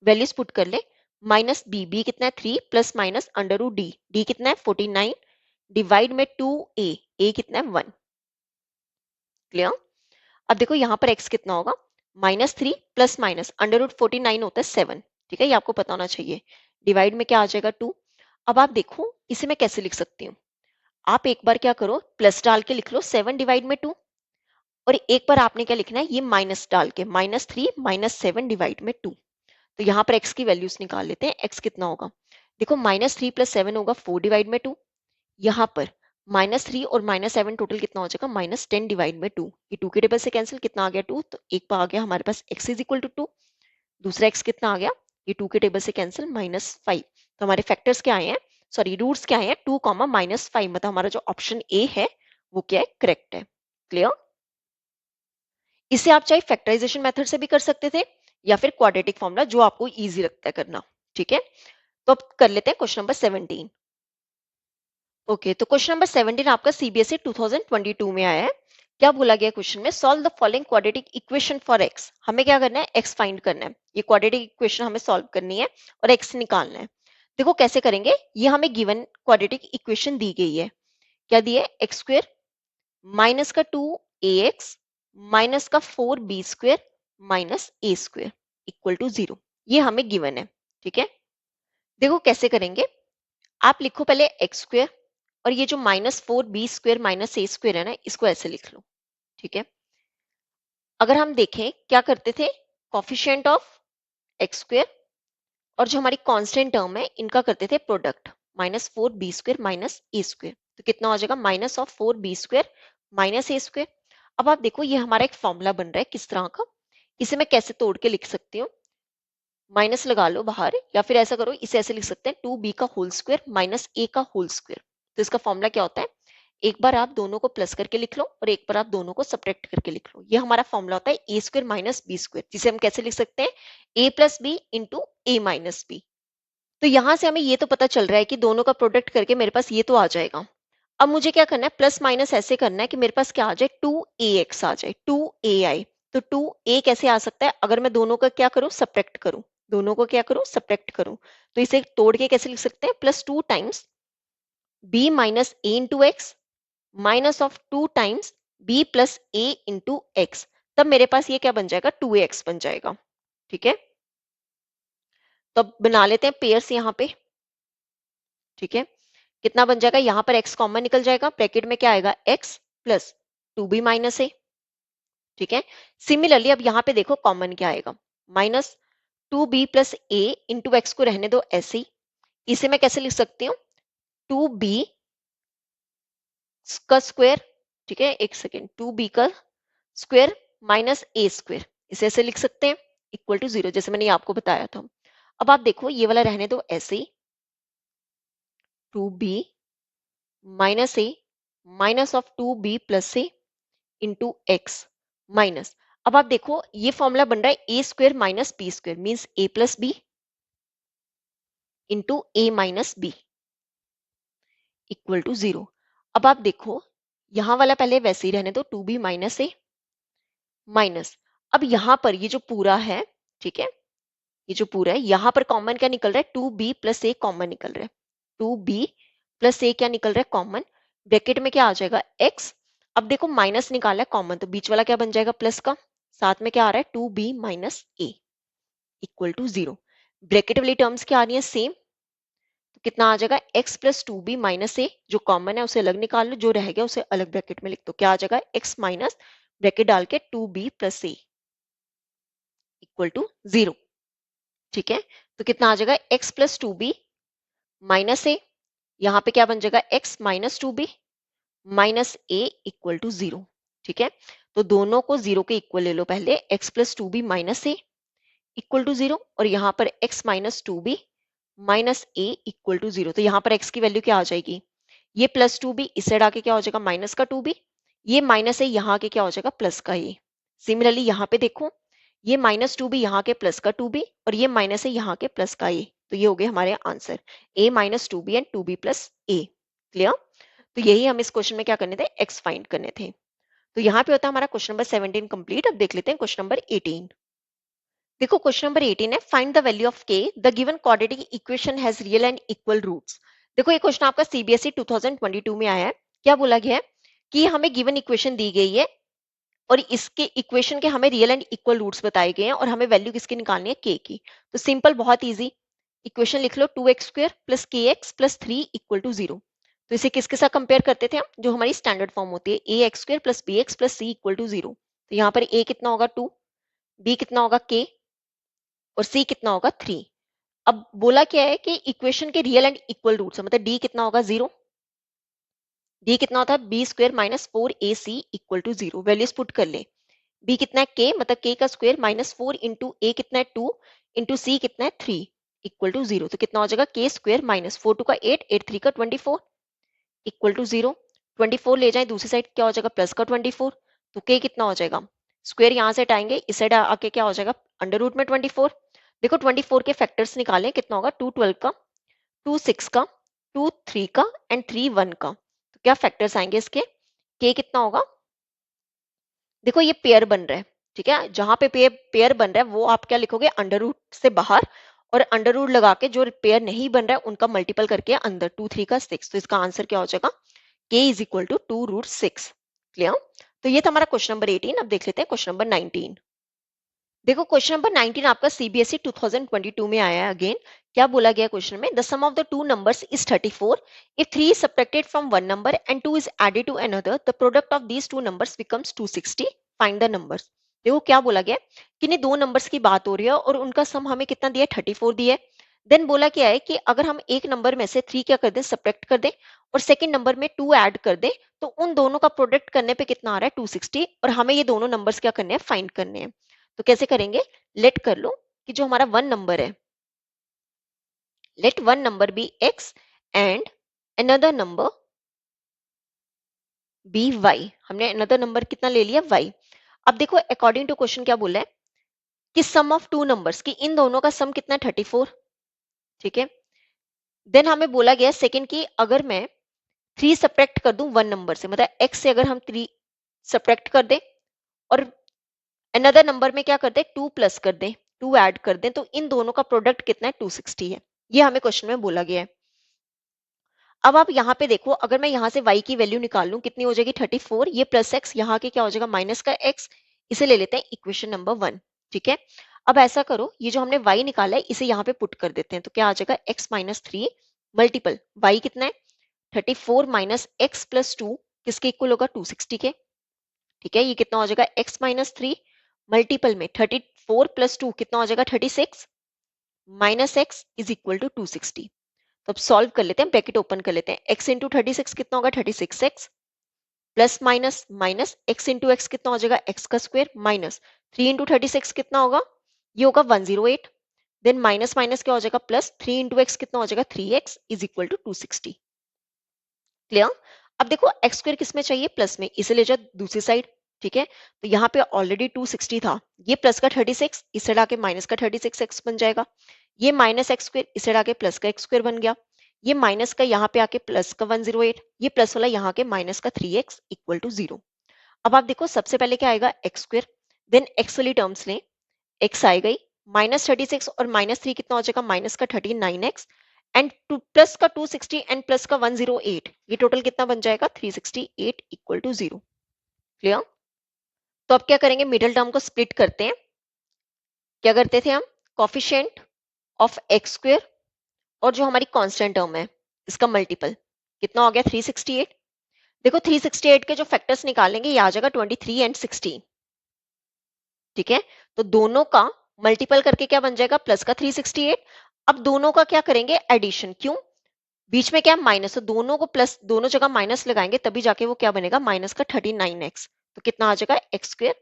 वैल्यूज पुट कर ले, माइनस बी, बी कितना है, three, plus minus under root d, d कितना है, 49 डिवाइड में टू ए कितना है, वन। क्लियर। अब देखो यहाँ पर x कितना होगा, minus three plus minus under root 49 होता है सेवन। ठीक है, ये आपको पता होना चाहिए। डिवाइड में क्या आ जाएगा, टू। अब आप देखो इसे मैं कैसे लिख सकती हूँ, आप एक बार क्या करो, प्लस डाल के लिख लो सेवन डिवाइड में टू, और एक बार आपने क्या लिखना है, ये माइनस डाल के minus three minus seven divide में टू। तो यहाँ पर x की वैल्यूज निकाल लेते हैं, x कितना होगा, देखो माइनस थ्री प्लस सेवन होगा फोर डिवाइड में टू, यहाँ पर माइनस थ्री और माइनस सेवन टोटल कितना हो जाएगा, माइनस टेन डिवाइड में टू। ये टू के टेबल से कैंसिल, कितना आ गया, टू। तो एक बार आ गया हमारे पास x is equal to two, दूसरा x कितना आ गया, ये टू के टेबल से कैंसिल, माइनस फाइव। तो हमारे फैक्टर्स क्या आए हैं, सॉरी रूट्स क्या आए हैं, टू कॉमा माइनस फाइव। मतलब हमारा जो ऑप्शन ए है वो क्या है, करेक्ट है। क्लियर। इसे आप चाहे फैक्टराइजेशन मेथड से भी कर सकते थे या फिर क्वाड्रेटिक फॉर्मूला, जो आपको इजी लगता है करना। ठीक है, तो अब कर लेते हैं क्वेश्चन नंबर 17। ओके, तो क्वेश्चन नंबर 17 आपका सीबीएसई 2022 में आया है। क्या बोला गया क्वेश्चन में, solve the following quadratic equation for x. हमें क्या करना है, एक्स फाइंड करना है। ये क्वाड्रेटिक इक्वेशन हमें सॉल्व करनी है और एक्स निकालना है। देखो कैसे करेंगे, ये हमें गिवन क्वाड्रेटिक इक्वेशन दी गई है। क्या दी है, एक्स स्क्वायर माइनस का टू ए एक्स माइनस का four b square minus a square equal to zero. ये हमें गिवन है। ठीक है, देखो कैसे करेंगे, आप लिखो पहले एक्स स्क्वायर, और ये जो minus four b square minus a square है ना, इसको ऐसे लिख लो। ठीक है, अगर हम देखें क्या करते थे, कॉफिशिएंट ऑफ एक्स स्क्वायर और जो हमारी कांस्टेंट टर्म है इनका करते थे product, minus four b square minus a square. तो कितना हो जाएगा, minus of four b square minus a square. अब आप देखो ये हमारा एक फॉर्मूला बन रहा है किस तरह का, इसे मैं कैसे तोड़ के लिख सकती हूँ, माइनस लगा लो बाहर, या फिर ऐसा करो इसे ऐसे लिख सकते हैं, टू बी का होल स्क्वायर माइनस ए का होल स्क्वायर। तो इसका फॉर्मूला क्या होता है, एक बार आप दोनों को प्लस करके लिख लो और एक बार आप दोनों को सब्ट्रैक्ट करके लिख लो। ये हमारा फॉर्मूला होता है a square minus b square, जिसे हम कैसे लिख सकते हैं, a plus b into a minus b. तो यहां से हमें ये तो पता चल रहा है कि दोनों का प्रोडक्ट करके मेरे पास ये तो आ जाएगा। अब मुझे क्या करना है, प्लस माइनस ऐसे करना है कि मेरे पास क्या आ जाए, 2ax आ जाए, 2ai। तो 2a कैसे आ सकता है, अगर मैं दोनों का क्या करूं, सब्ट्रैक्ट करूं, दोनों को क्या करूं, सब्ट्रैक्ट करूं। तो इसे तोड़ के कैसे लिख सकते हैं, +2 times b minus a into x minus of 2 times b plus a into x. तब मेरे पास ये क्या बन जाएगा, 2ax बन जाएगा। ठीक है, तो अब बना लेते हैं पेयर्स यहाँ पे। ठीक है, कितना बन जाएगा, यहां पर x कॉमन निकल जाएगा, ब्रैकेट में क्या आएगा, x प्लस 2b माइनस ए। ठीक है, सिमिलरली अब यहाँ पे देखो कॉमन क्या आएगा, minus 2b plus a into x को रहने दो ऐसे ही। इसे मैं कैसे लिख सकती हूँ, 2b का स्क्वायर, ठीक है एक सेकेंड, 2b का स्क्वायर माइनस ए स्क्वायर, इसे ऐसे लिख सकते हैं, इक्वल टू 0, जैसे मैंने ये आपको बताया था। अब आप देखो ये वाला रहने दो ऐसे ही, 2b minus a minus of 2b plus a into x minus, अब आप देखो ये फॉर्मूला बन रहा है a square minus b square, means a plus b into a minus b equal to 0। अब आप देखो यहां वाला पहले वैसे ही रहने दो, 2b माइनस ए माइनस, अब यहां पर ये जो पूरा है, ठीक है, ये जो पूरा है यहां पर कॉमन क्या निकल रहा है, 2b प्लस ए कॉमन निकल रहा है, 2b प्लस ए क्या निकल रहा है, कॉमन। ब्रैकेट में क्या आ जाएगा, x। अब देखो माइनस निकाला है कॉमन, तो बीच वाला क्या बन जाएगा, प्लस का, साथ में क्या आ रहा है, 2b minus a equal to 0। Bracket वाली टर्म्स क्या आ रही है, सेम। तो कितना आ जाएगा, x प्लस 2b माइनस ए, जो कॉमन है उसे अलग निकाल लो, जो रह गया उसे अलग ब्रैकेट में लिख दो, क्या आ जाएगा, x माइनस ब्रैकेट डाल के 2b plus A equal to 0। ठीक है, तो कितना आ जाएगा, x प्लस 2b माइनस ए, यहाँ पे क्या बन जाएगा, x minus 2b minus a equal to 0। ठीक है, तो दोनों को 0 के इक्वल ले लो पहले, x plus 2b minus a equal to 0, और यहाँ पर x minus 2b minus a equal to 0। तो यहाँ पर x की वैल्यू क्या आ जाएगी, ये प्लस 2b इस साइड आके क्या हो जाएगा, माइनस का 2b, ये माइनस है यहाँ आके क्या हो जाएगा, प्लस का ए। सिमिलरली यहाँ पे देखो, ये माइनस 2b यहाँ के प्लस का 2b, और ये माइनस है यहाँ के प्लस का ए। तो ये हो गए हमारे answer, a minus 2b and 2b plus A. Clear. तो यही हम इस क्वेश्चन में क्या करने थे, x फाइंड करने थे। तो यहाँ पे होता है हमारा क्वेश्चन नंबर 17 कंप्लीट। अब देख लेते हैं क्वेश्चन नंबर 18। देखो क्वेश्चन नंबर 18 है, find the value of k, the given quadratic equation has real and equal roots. देखो ये क्वेश्चन आपका सीबीएसई 2022 में आया है। क्या बोला गया है कि हमें गिवन इक्वेशन दी गई है और इसके इक्वेशन के हमें रियल एंड इक्वल रूट्स बताए गए हैं और हमें वैल्यू किसकी निकालनी है, k की। तो सिंपल, बहुत इजी, इक्वेशन लिख लो, 2x स्क्वायर प्लस के एक्स प्लस 3 इक्वल टू 0। तो इसे किसके साथ कंपेयर करते थे हम, जो हमारी स्टैंडर्ड फॉर्म होती है, a x square plus b x plus c equal to 0। तो यहाँ पर a कितना होगा 2, b कितना होगा k, और c कितना होगा 3। अब बोला क्या है कि इक्वेशन के रियल एंड इक्वल रूट्स, मतलब d कितना होगा 0, d कितना होता है b square minus 4ac equal to 0। Values put कर ले, b कितना है k, मतलब k का स्क्वायर माइनस 4 इंटू a कितना है 2 इंटू c कितना है 3 इक्वल टू 0। तो कितना हो जाएगा, k स्क्वायर माइनस 4 टू का 8, 8 3 का 24 इक्वल टू 0। 24 ले जाए दूसरी साइड, क्या हो जाएगा, प्लस का 24। तो k कितना हो जाएगा, स्क्वायर यहाँ से हटाएंगे, इस साइड आके क्या हो जाएगा, अंडर रूट में 24। देखो 24 के फैक्टर्स निकालें, कितना होगा, 2 12 का, 2 6 का, 2 3 का एंड 3 1 का। तो क्या फैक्टर्स आएंगे इसके, k कितना होगा, देखो ये पेयर बन रहा है, ठीक है, जहां पे पेयर बन रहा है वो आप क्या लिखोगे, अंडर रूट से बाहर, और अंडर रूट लगा के जो पेयर नहीं बन रहा है उनका मल्टीपल करके अंदर, 2 3 का 6। तो इसका आंसर क्या हो जाएगा, k is equal to 2√6। Clear. तो ये था हमारा क्वेश्चन नंबर 18। अब देख लेते हैं क्वेश्चन नंबर 19। देखो क्वेश्चन नंबर 19 आपका सीबीएसई 2022 में आया है अगेन। क्या बोला गया क्वेश्चन में, the sum of the two numbers is 34। If 3 is subtracted from one number and 2 is added to another, the product of these two numbers becomes 260. Find the numbers। देखो क्या बोला गया कि नहीं, दो नंबर्स की बात हो रही है और उनका सम हमें कितना दिया है, 34 दिया है। देन बोला क्या है कि अगर हम एक नंबर में से 3 क्या कर दें, सब्ट्रैक्ट कर दें, और सेकंड नंबर में 2 ऐड कर दें, तो उन दोनों का प्रोडक्ट करने पे कितना आ रहा है, 260, और हमें ये दोनों नंबर्स क्या करने हैं, फाइंड करने हैं। तो कैसे करेंगे, लेट कर लो कि जो हमारा वन नंबर है, let one number be x and another number be y। हमने अनदर नंबर कितना ले लिया, y। अब देखो अकॉर्डिंग टू क्वेश्चन क्या बोला है कि सम ऑफ टू नंबर्स, कि इन दोनों का सम कितना है, 34। ठीक है, देन हमें बोला गया सेकंड की अगर मैं 3 सब्ट्रैक्ट कर दूं 1 नंबर से, मतलब x से अगर हम 3 सब्ट्रैक्ट कर दें और अनदर नंबर में क्या कर दें 2 प्लस कर दें, 2 ऐड कर दें, तो इन दोनों का प्रोडक्ट कितना है 260 है। ये हमें क्वेश्चन में बोला गया है। अब आप यहाँ पे देखो, अगर मैं यहाँ से y की वैल्यू निकाल लूं कितनी हो जाएगी 34, ये प्लस x, यहाँ के क्या हो जाएगा माइनस का x, इसे ले लेते हैं इक्वेशन नंबर 1। ठीक है, अब ऐसा करो, ये जो हमने y निकाला है इसे यहाँ पे पुट कर देते हैं, तो क्या आ जाएगा x minus three multiple y कितना है 34 माइनस एक्स प्लस टू, किसके इक्वल होगा 260 के। ठीक है, ये कितना हो जाएगा x माइनस थ्री मल्टीपल में 34 प्लस टू कितना हो जाएगा 36 minus x is equal to 260। तो अब सॉल्व कर लेते हैं, ब्रैकेट ओपन कर लेते हैं, x इंटू 36 कितना होगा 36x plus minus minus x into x कितना हो जाएगा x का स्क्वायर माइनस 3 इंटू 36 कितना होगा, ये होगा 108। देन माइनस माइनस क्या हो जाएगा प्लस 3 इंटू एक्स कितना हो जाएगा 3x is equal to 260। Clear. अब देखो एक्स स्क्वायर किस में चाहिए प्लस में, इसे ले जाओ दूसरी साइड। ठीक है, तो यहाँ पे ऑलरेडी 260 था, ये प्लस का 36 इसे लाके माइनस का 36 एक्स बन जाएगा, ये माइनस एक्स स्क्वायर इसे लाके प्लस का एक्स स्क्वायर बन गया, ये माइनस का यहाँ पे आके प्लस का 108, ये प्लस वाला यहाँ के माइनस का 3x इक्वल टू 0। अब आप देखो सबसे पहले क्या आएगा एक्स स्क्वायर, देन एक्स वाली टर्म्स लें, एक्स आई गई माइनस 36 और माइनस थ्री कितना हो जाएगा माइनस का 39x एंड टू प्लस का 260 एंड प्लस का 108, ये टोटल कितना बन जाएगा 368 इक्वल टू 0। क्लियर। तो अब क्या करेंगे, मिडिल टर्म को स्प्लिट करते हैं। क्या करते थे हम, कॉफिशिएंट ऑफ एक्स स्क्वायर और जो हमारी कांस्टेंट टर्म है इसका मल्टीपल कितना हो गया 368। देखो 368 के जो फैक्टर्स निकालेंगे ये आ जाएगा 23 एंड 16। ठीक है, तो दोनों का मल्टीपल करके क्या बन जाएगा प्लस का 368। अब दोनों का क्या करेंगे एडिशन, क्यों बीच में क्या माइनस, तो दोनों को प्लस दोनों जगह माइनस लगाएंगे तभी जाके वो क्या बनेगा माइनस का 39x, तो कितना आ जाएगा एक्स स्क्वायर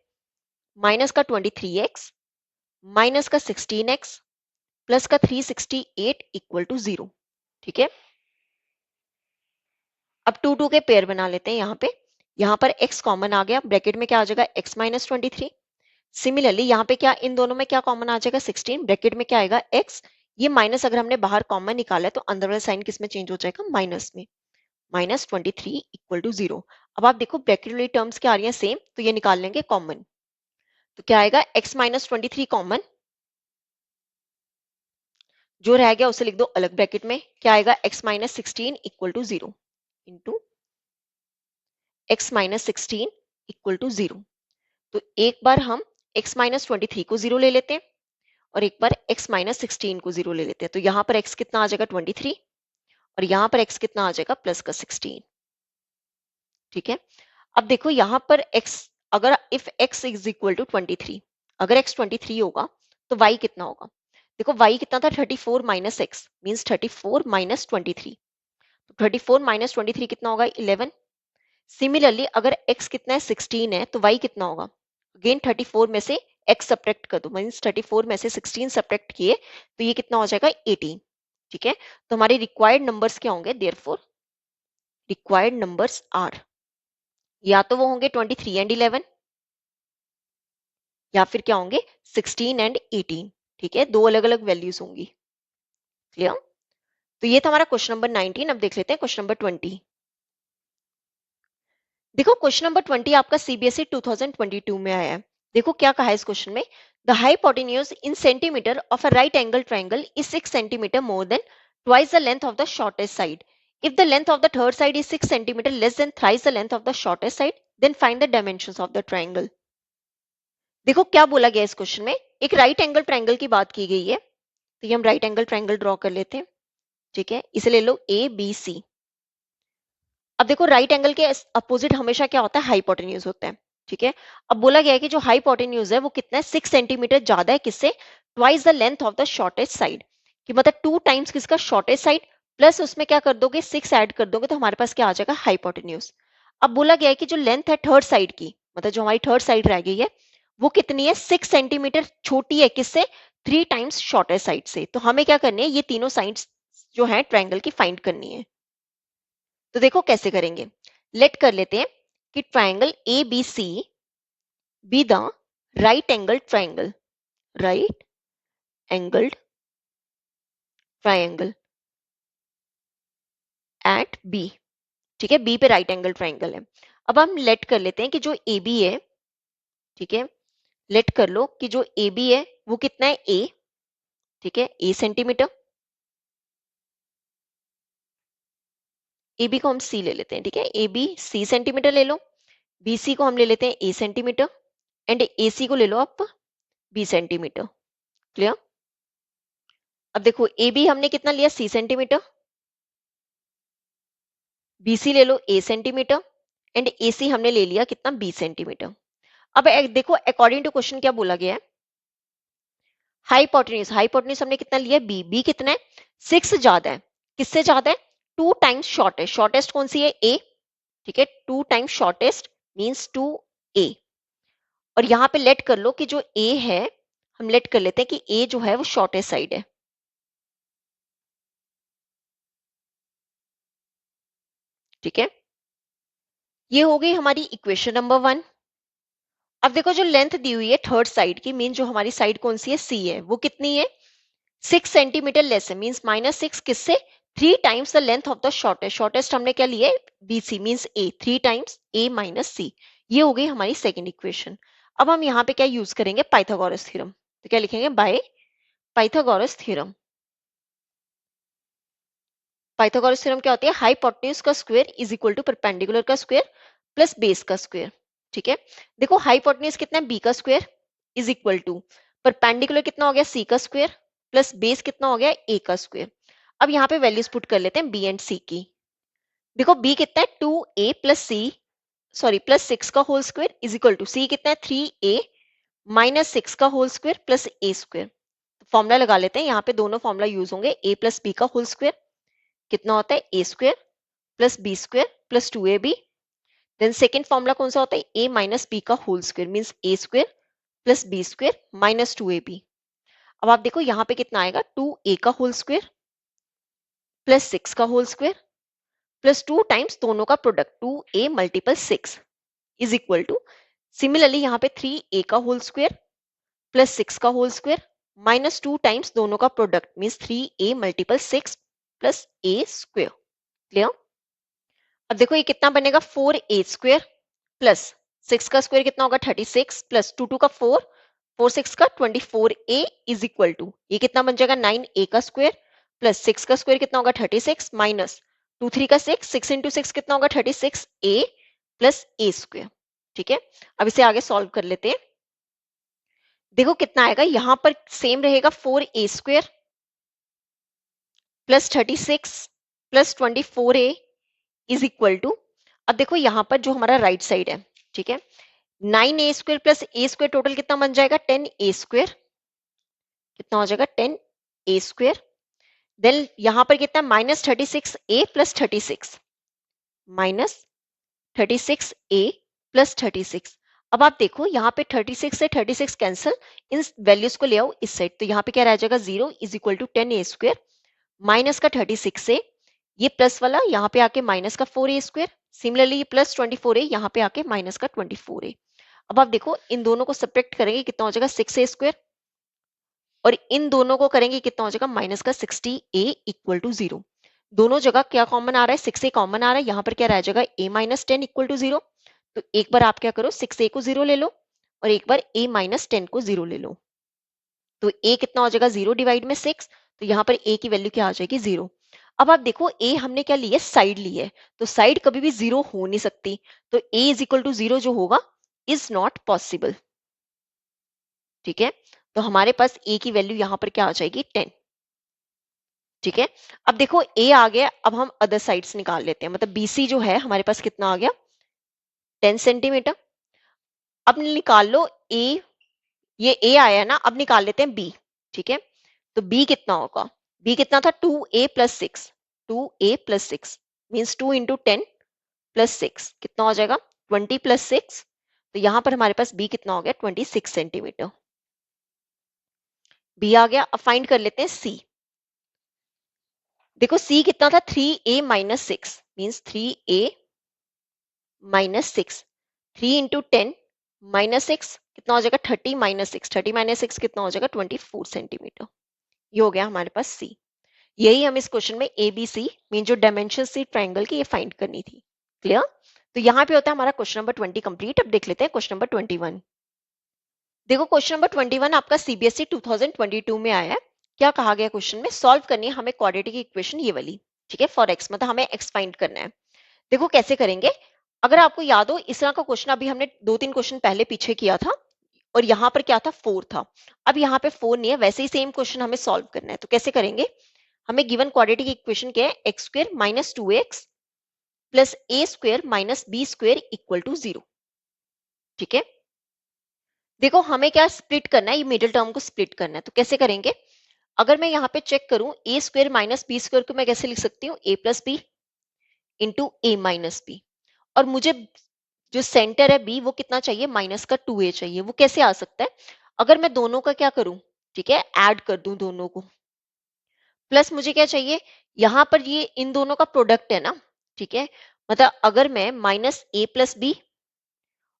माइनस का 23x माइनस का 16x प्लस का 368 इक्वल टू 0। ठीक है, अब टू टू के पेयर बना लेते हैं, यहाँ पर x कॉमन आ गया, ब्रैकेट में क्या आ जाएगा x माइनस 23। सिमिलरली यहाँ पे क्या इन दोनों में क्या कॉमन आ जाएगा 16, ब्रैकेट में क्या आएगा x, ये माइनस अगर हमने बाहर कॉमन निकाला है तो अंदर वाला साइन किस में चेंज हो जाएगा माइनस में, माइनस 23 इक्वल टू 0। अब आप देखो ब्रैकेट वाली टर्म्स क्या आ रही है सेम, तो ये निकाल लेंगे कॉमन, तो क्या आएगा x माइनस 23 कॉमन, जो रह गया उसे लिख दो अलग ब्रैकेट में, क्या आएगा x minus 16 equal to 0 into x minus 16 equal to 0। तो एक बार हम x माइनस 23 को 0 ले लेते हैं और एक बार x माइनस 16 को 0 ले लेते हैं, तो यहाँ पर x कितना आ जाएगा 23 और यहाँ पर x कितना आ जाएगा प्लस का 16। ठीक है, अब देखो यहाँ पर x, अगर if x is equal to 23, अगर x 23 होगा तो y कितना होगा, देखो y कितना था 34 माइनस एक्स मीन्स 34 माइनस 23, तो 34 माइनस 23 कितना होगा 11। सिमिलरली अगर x कितना है 16 है तो y कितना होगा, अगेन 34 में से x सब्ट्रैक्ट कर दो, मीन्स 34 में से 16 सब्ट्रैक्ट किए तो ये कितना हो जाएगा 18। ठीक है, तो हमारे रिक्वायर्ड नंबर्स क्या होंगे, देयरफॉर रिक्वायर्ड नंबर्स आर, या तो वो होंगे 23 एंड 11 या फिर क्या होंगे 16 एंड 18। ठीक है, दो अलग अलग वैल्यूज होंगी। क्लियर। तो ये था हमारा क्वेश्चन नंबर 19। अब देख लेते हैं क्वेश्चन नंबर 20। देखो क्वेश्चन नंबर 20 आपका सीबीएसई 2022 में आया है। देखो क्या कहा है इस क्वेश्चन में, the hypotenuse in centimetre of a right angle triangle is 6 centimetre more than twice the length of the shortest side. If the length of the third side is 6 centimetre less than thrice the length of the shortest side, then find the dimensions of the triangle. देखो क्या बोला गया इस question में, एक right angle triangle की बात की गई है, तो ये हम राइट एंगल ट्राइंगल ड्रॉ कर लेते हैं। ठीक है, इसे ले लो ए बी सी। अब देखो राइट एंगल के अपोजिट हमेशा क्या होता है हाइपोटेन्यूज होता है। ठीक है, अब बोला गया है कि जो हाइपोटेन्यूज है वो कितना है 6 सेंटीमीटर ज्यादा है किससे, twice the length of the shortest side, कि मतलब 2 टाइम्स किसका शॉर्टेस्ट साइड, प्लस उसमें क्या कर दोगे 6 ऐड कर दोगे तो हमारे पास क्या आ जाएगा हाइपोटेन्यूज। अब बोला गया है कि जो लेंथ है थर्ड साइड की, मतलब जो हमारी थर्ड साइड रह गई है वो कितनी है 6 सेंटीमीटर छोटी है किससे, 3 टाइम्स शॉर्टेस्ट साइड से। तो हमें क्या करनी है, ये तीनों साइड्स जो है ट्राइंगल की फाइंड करनी है। तो देखो कैसे करेंगे, लेट कर लेते हैं कि triangle A B C be the right angle triangle, right angled triangle. At B. ठीक है, बी पे राइट एंगल ट्राइंगल है। अब हम लेट कर लेते हैं कि जो ए बी है, ठीक है, लेट कर लो कि जो ए बी है वो कितना है, ए, ठीक है, ए सेंटीमीटर। ए बी को हम सी ले लेते हैं, ठीक है, ए बी सी सेंटीमीटर ले लो। बी सी को हम ले लेते हैं ए सेंटीमीटर, एंड ए सी को ले लो आप बी सेंटीमीटर। क्लियर? अब देखो ए बी हमने कितना लिया, सी सेंटीमीटर, बी सी ले लो ए सेंटीमीटर, एंड ए सी हमने ले लिया कितना, बी सेंटीमीटर। अब देखो अकॉर्डिंग टू क्वेश्चन क्या बोला गया है, हाइपोटेन्यूज, हाइपोटेन्यूज हमने कितना लिया, बी, बी कितना है, 6 ज्यादा है, किससे ज्यादा है, 2 टाइम्स शॉर्टेस्ट, शॉर्टेस्ट कौन सी है, ए, ठीक है, 2 टाइम्स शॉर्टेस्ट मींस 2 ए। और यहां पे लेट कर लो कि जो ए है, हम लेट कर लेते हैं कि ए जो है वो शॉर्टेस्ट साइड है, ठीक है। ये हो गई हमारी इक्वेशन नंबर 1। अब देखो जो लेंथ दी हुई है थर्ड साइड की, मीन जो हमारी साइड कौन सी है, सी है, वो कितनी है, 6 सेंटीमीटर लेस है, मीन्स -6 किससे, 3 times the length of the shortest, shortest हमने क्या लिया है, बी सी, मीन्स ए, 3 टाइम्स ए माइनस सी। ये हो गई हमारी सेकेंड इक्वेशन। अब हम यहाँ पे क्या यूज करेंगे, पाइथागोरस थ्योरम। तो क्या लिखेंगे, by Pythagoras theorem. Pythagoras theorem क्या होती है, हाइपोटेन्यूज का square is equal to perpendicular का स्क्वायर प्लस बेस का स्क्वायर। ठीक है, देखो हाइपोटेन्यूज कितना है, बी का square is equal to perpendicular कितना हो गया, सी का स्क्वायर प्लस बेस कितना हो गया, ए का स्क्वायर। अब यहाँ पे वैल्यूज पुट कर लेते हैं बी एंड सी की। देखो बी कितना है, 2a प्लस सी, सॉरी प्लस 6 का whole square is equal to c कितना है, 3a माइनस 6 का whole square plus a square. Formula लगा लेते हैं, यहाँ पे दोनों फॉर्मूला यूज होंगे, a प्लस बी का होल स्क्वायर कितना होता है, a square plus b square plus 2ab। Then second formula कौन सा होता है, a माइनस बी का whole square means a square plus b square minus 2ab। अब आप देखो यहाँ पे कितना आएगा, 2a का होल स्क्वायर प्लस 6 का होल स्क्वायर प्लस 2 टाइम्स दोनों का product, 2a multiple 6 is equal to, similarly यहाँ पे 3a का होल स्क्वायर प्लस 6 का होल स्क्वायर माइनस 2 टाइम्स दोनों का product means 3a multiple 6 plus a square. Clear? अब देखो ये कितना बनेगा, 4a स्क्वायर प्लस 6 का स्क्वायर कितना होगा, 36 प्लस 2 2 का 4, 4 6 का 24a इज इक्वल टू, ये कितना बन जाएगा, 9a का स्क्वायर प्लस 6 का स्क्वायर कितना होगा, 36 माइनस 2 3 का 6, 6 इंटू 6 कितना होगा, 36a प्लस a स्क्वायर। ठीक है, अब इसे आगे सॉल्व कर लेते हैं। देखो कितना आएगा, यहां पर सेम रहेगा, 4a square plus 36 plus 24a is equal to, अब देखो यहां पर जो हमारा राइट साइड है, ठीक है, 9a square plus a square total कितना बन जाएगा, 10a स्क्वायर, कितना हो जाएगा, 10a स्क्वायर। देन यहां पर कितना, -36a plus 36 minus 36a plus 36। अब आप देखो यहाँ पे 36 से 36 कैंसिल, इन वैल्यूज को ले आओ इस साइड, तो यहाँ पे क्या रह जाएगा, 0 is equal to 10a square minus का 36 से ये प्लस वाला यहाँ पे आके माइनस का 4a स्क्वायर, सिमिलरली ये प्लस 24a यहाँ पे आके माइनस का 24a। अब आप देखो इन दोनों को सब्ट्रैक्ट करेंगे कितना हो जाएगा, 6a स्क्वायर, और इन दोनों को करेंगे कितना हो जाएगा, माइनस का 60a इक्वल टू 0। दोनों जगह क्या कॉमन आ रहा है, 6a कॉमन आ रहा है, यहाँ पर क्या रह जाएगा, a माइनस 10 इक्वल टू 0। तो एक बार आप क्या करो, 6a को 0 ले लो और एक बार a माइनस 10 को 0 ले लो। तो a कितना हो जाएगा, 0 डिवाइड में 6, तो यहाँ पर a की वैल्यू क्या आ जाएगी, 0। अब आप देखो a हमने क्या ली है, साइड ली है, तो साइड कभी भी 0 हो नहीं सकती, तो a इज इक्वल टू 0 जो होगा इज नॉट पॉसिबल। ठीक है, तो हमारे पास a की वैल्यू यहाँ पर क्या आ जाएगी, 10। ठीक है, अब देखो a आ गया, अब हम अदर साइड्स निकाल लेते हैं, मतलब bc जो है हमारे पास कितना आ गया, 10 सेंटीमीटर। अब निकाल लो a, ये a आया है ना, अब निकाल लेते हैं b। ठीक है, तो b कितना होगा, b कितना था, 2a plus 6, 2a plus 6 means 2 into 10 plus 6 कितना हो जाएगा, 20 प्लस 6। तो यहाँ पर हमारे पास b कितना हो गया, 26 सेंटीमीटर। b आ गया, अब फाइंड कर लेते हैं c। देखो c कितना था, 3a minus 6 means 3a minus 6, 3 into 10 minus 6 कितना हो जाएगा, 30 माइनस 6, 30 माइनस 6 कितना हो जाएगा, 24 सेंटीमीटर। ये हो गया हमारे पास c। यही हम इस क्वेश्चन में ए बी सी मीन जो डायमेंशन थी ट्राइंगल की ये फाइंड करनी थी। क्लियर? तो यहाँ पे होता है हमारा क्वेश्चन नंबर 20 कंप्लीट। अब देख लेते हैं क्वेश्चन नंबर 21। देखो क्वेश्चन नंबर 21 आपका सीबीएसई 2022 में आया है। क्या कहा गया क्वेश्चन में? सॉल्व करनी है हमें क्वाड्रेटिक इक्वेशन ये वाली, ठीक है, फॉर एक्स, मतलब हमें एक्स फाइंड करना है। देखो कैसे करेंगे। अगर आपको याद हो इस तरह का क्वेश्चन अभी हमने 2-3 क्वेश्चन पहले पीछे किया था और यहाँ पर क्या था, 4 था। अब यहाँ पे 4 नहीं है, वैसे ही सेम क्वेश्चन हमें सॉल्व करना है। तो कैसे करेंगे? हमें गिवन क्वाड्रेटिक इक्वेशन क्या है? X square minus 2x plus a square minus b square equal to 0। ठीक है, देखो हमें क्या स्प्लिट करना है, ये मिडिल टर्म को स्प्लिट करना है। तो कैसे करेंगे? अगर मैं यहाँ पे चेक करूं, ए स्क्वायर माइनस बी स्क्वायर को मैं कैसे लिख सकती हूँ? ए plus b into a minus B. और मुझे जो सेंटर है बी वो कितना चाहिए? माइनस का 2a चाहिए। वो कैसे आ सकता है? अगर मैं दोनों का क्या करूं, ठीक है, ऐड कर दूं दोनों को, प्लस मुझे क्या चाहिए? यहां पर ये इन दोनों का प्रोडक्ट है ना, ठीक है, मतलब अगर मैं माइनस ए प्लस बी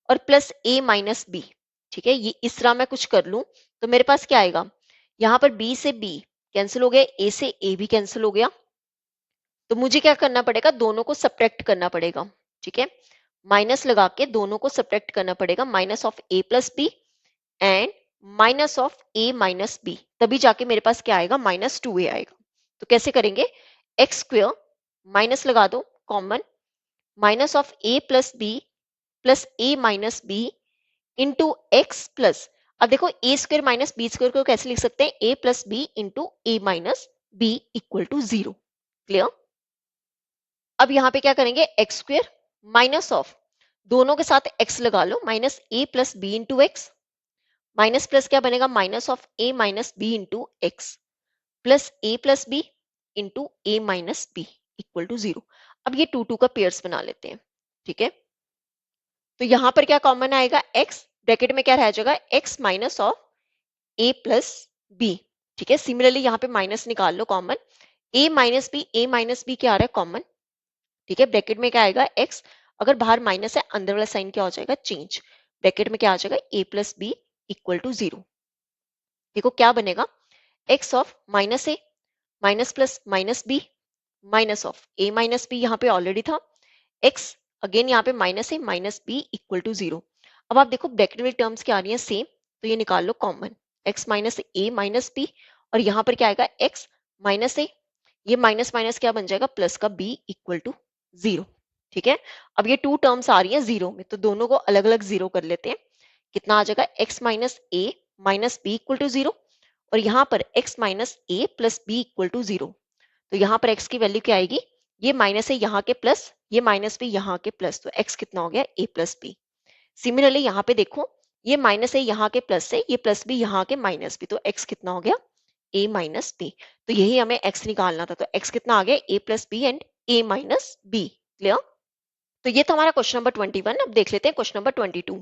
और प्लस ए माइनस बी, ठीक है, ये इस तरह मैं कुछ कर लूं तो मेरे पास क्या आएगा? यहां पर बी से बी कैंसिल हो गया, ए से ए भी कैंसिल हो गया। तो मुझे क्या करना पड़ेगा? दोनों को सब्ट्रैक्ट करना पड़ेगा। ठीक है, माइनस लगा के दोनों को सब्ट्रैक्ट करना पड़ेगा। Minus of a plus b and minus of a minus b, तभी जाके मेरे पास क्या आएगा? माइनस 2a आएगा। तो कैसे करेंगे? एक्स स्क्वेयर माइनस लगा दो common, minus of a plus b plus a minus b into x plus, अब देखो a square minus b square को कैसे लिख सकते हैं? A plus b into a minus b equal to 0। Clear? अब यहाँ पे क्या करेंगे? एक्स स्क्वेयर माइनस ऑफ, दोनों के साथ एक्स लगा लो, minus a plus b into x, minus plus क्या बनेगा? Minus of a minus b into x plus a plus b into a minus b equal to 0। अब ये टू टू का पेयर्स बना लेते हैं। ठीक है, तो यहां पर क्या कॉमन आएगा? एक्स, ब्रैकेट में क्या रह जाएगा? X minus of a plus b. ठीक है, सिमिलरली यहाँ पे माइनस निकाल लो कॉमन, ए माइनस बी क्या आ रहा है? कॉमन। ठीक है, ब्रैकेट में क्या आएगा? एक्स, अगर बाहर माइनस है अंदर वाला साइन क्या हो जाएगा? चेंज। ब्रैकेट में क्या आ जाएगा? A plus b equal to 0। देखो क्या बनेगा? X of minus a minus plus minus b minus of a minus b, यहाँ पे ऑलरेडी था एक्स, अगेन यहाँ पे minus a minus b equal to 0। अब आप देखो ब्रैकेट में टर्म्स क्या आ रही है? सेम, तो ये निकाल लो common, x minus a minus B, और यहाँ पर क्या आएगा? एक्स माइनस ए, ये माइनस माइनस क्या बन जाएगा? प्लस का बी इक्वल टू 0। ठीक है, अब ये टू टर्म्स आ रही है जीरो में, तो दोनों को अलग अलग जीरो कर लेते हैं। कितना आ जाएगा? X minus a minus b equal to 0, और यहाँ पर x minus a plus b equal to 0। तो यहाँ पर x की वैल्यू क्या आएगी? ये माइनस है यहाँ के प्लस, ये माइनस भी यहाँ के प्लस, तो x कितना हो गया? a plus B. सिमिलरली यहाँ पे देखो, ये माइनस है यहाँ के प्लस से, ये प्लस भी यहाँ के माइनस भी, तो x कितना हो गया? a minus b. तो यही हमें x निकालना था, तो x कितना आ गया? a plus b and a minus b. Clear? तो ये तो हमारा क्वेश्चन नंबर 21। अब देख लेते हैं क्वेश्चन नंबर 22।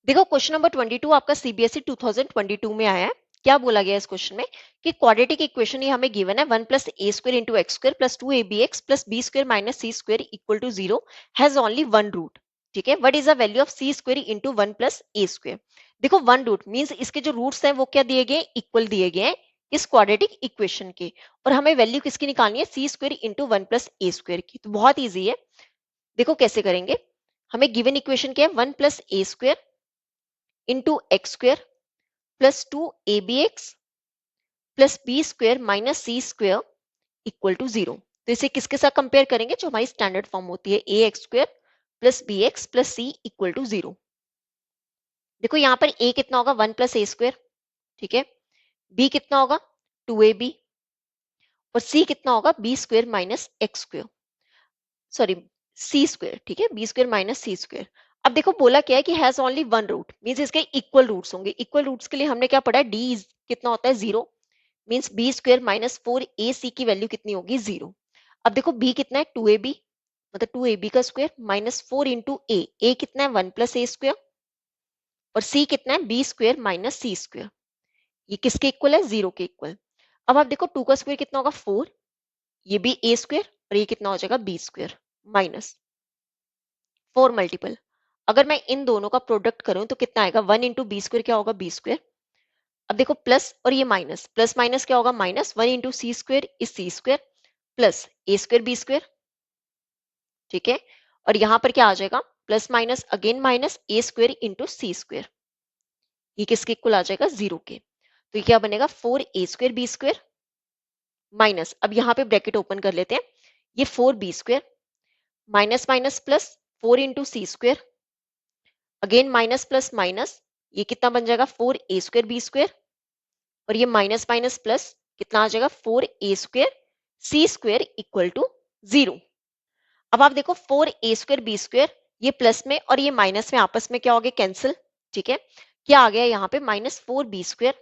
देखो क्वेश्चन नंबर 22 आपका सीबीएसई 2022 में आया है। क्या बोला गया इस क्वेश्चन में कि क्वाड्रेटिक इक्वेशन ये हमें गिवन है 1 plus a square into x square plus 2ab plus b square minus c square equal to 0 has only one root. ठीक है, what is the value of c square into 1 plus a square? देखो one root means इसके जो roots हैं वो क्या दिए गए? इक्वल दिए गए हैं इस क्वाड्रेटिक इक्वेशन के, और हमें वैल्यू किसकी निकालनी है? सी square into 1 plus a square की। तो बहुत ईजी है, देखो कैसे करेंगे। हमें गिवन इक्वेशन क्या है? 1 plus a square into x square plus 2abx plus b square minus c square equal to 0। तो इसे किसके साथ कंपेयर करेंगे? जो हमारी स्टैंडर्ड फॉर्म होती है, a x square plus b x plus c equal to 0। देखो यहाँ पर a कितना होगा? 1 प्लस ए स्क्वायर, ठीक है, b कितना होगा? 2ab, और c कितना होगा? B square minus x square, sorry c square, ठीक है, b square minus c square. अब देखो बोला क्या है कि has only one root, means इसके इक्वल रूट्स होंगे। इक्वल रूट्स के लिए हमने क्या पढ़ा? डी कितना होता है? 0, means B square minus 4ac की वैल्यू कितनी होगी? 0। अब देखो b कितना है? 2ab, मतलब 2ab का स्क्वायर माइनस 4 इंटू ए कितना है? 1 प्लस ए स्क्वायर, और c कितना है? B square minus c square. ये किसके इक्वल है? 0 के इक्वल। अब आप देखो 2 का स्क्वायर कितना होगा? 4, ये भी ए स्क्वायर, और ये कितना हो जाएगा? बी स्क्वायर माइनस 4 मल्टीपल, अगर मैं इन दोनों का प्रोडक्ट करूं तो कितना आएगा? 1 इंटू बी स्क्वायर क्या होगा? बी स्क्वायर, अब देखो प्लस और ये माइनस, प्लस माइनस क्या होगा, minus 1 into c square is c square plus a square b square, ठीक है। और यहां पर क्या आ जाएगा, plus minus again minus a square into c square, ये किसके इक्वल आ जाएगा, 0 के। तो ये क्या बनेगा, 4a² बी स्क्वेयर माइनस, अब यहाँ पे ब्रैकेट ओपन कर लेते हैं, ये 4b² minus minus plus 4 into c square, again minus plus minus, ये कितना बन जाएगा, 4a² बी स्क्वेयर, और ये माइनस माइनस प्लस कितना आ जाएगा, 4a² c square equal to 0। अब आप देखो 4a² बी स्क्वेयर, ये प्लस में और ये माइनस में आपस में क्या हो गया, कैंसिल, ठीक है। क्या आ गया यहाँ पे, -4b²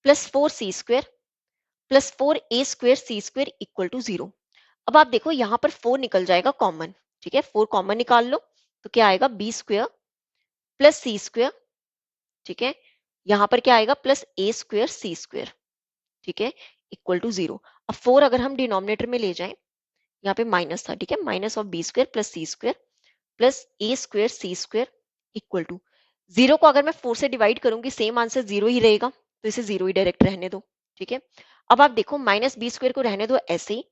plus 4c² plus 4a² c square equal to 0। अब आप देखो यहाँ पर 4 निकल जाएगा कॉमन, ठीक है, 4 कॉमन निकाल लो, तो क्या आएगा, b² प्लस c², ठीक है, यहाँ पर क्या आएगा, प्लस a² c², ठीक है, इक्वल टू 0। अब 4 अगर हम डिनोमिनेटर में ले जाएं, यहाँ पे माइनस था, ठीक है, minus of b² plus c² plus a²c² equal to 0 को अगर मैं 4 से डिवाइड करूंगी सेम आंसर 0 ही रहेगा, तो इसे 0 ही डायरेक्ट रहने दो, ठीक है। अब आप देखो -b² को रहने दो ऐसे ही,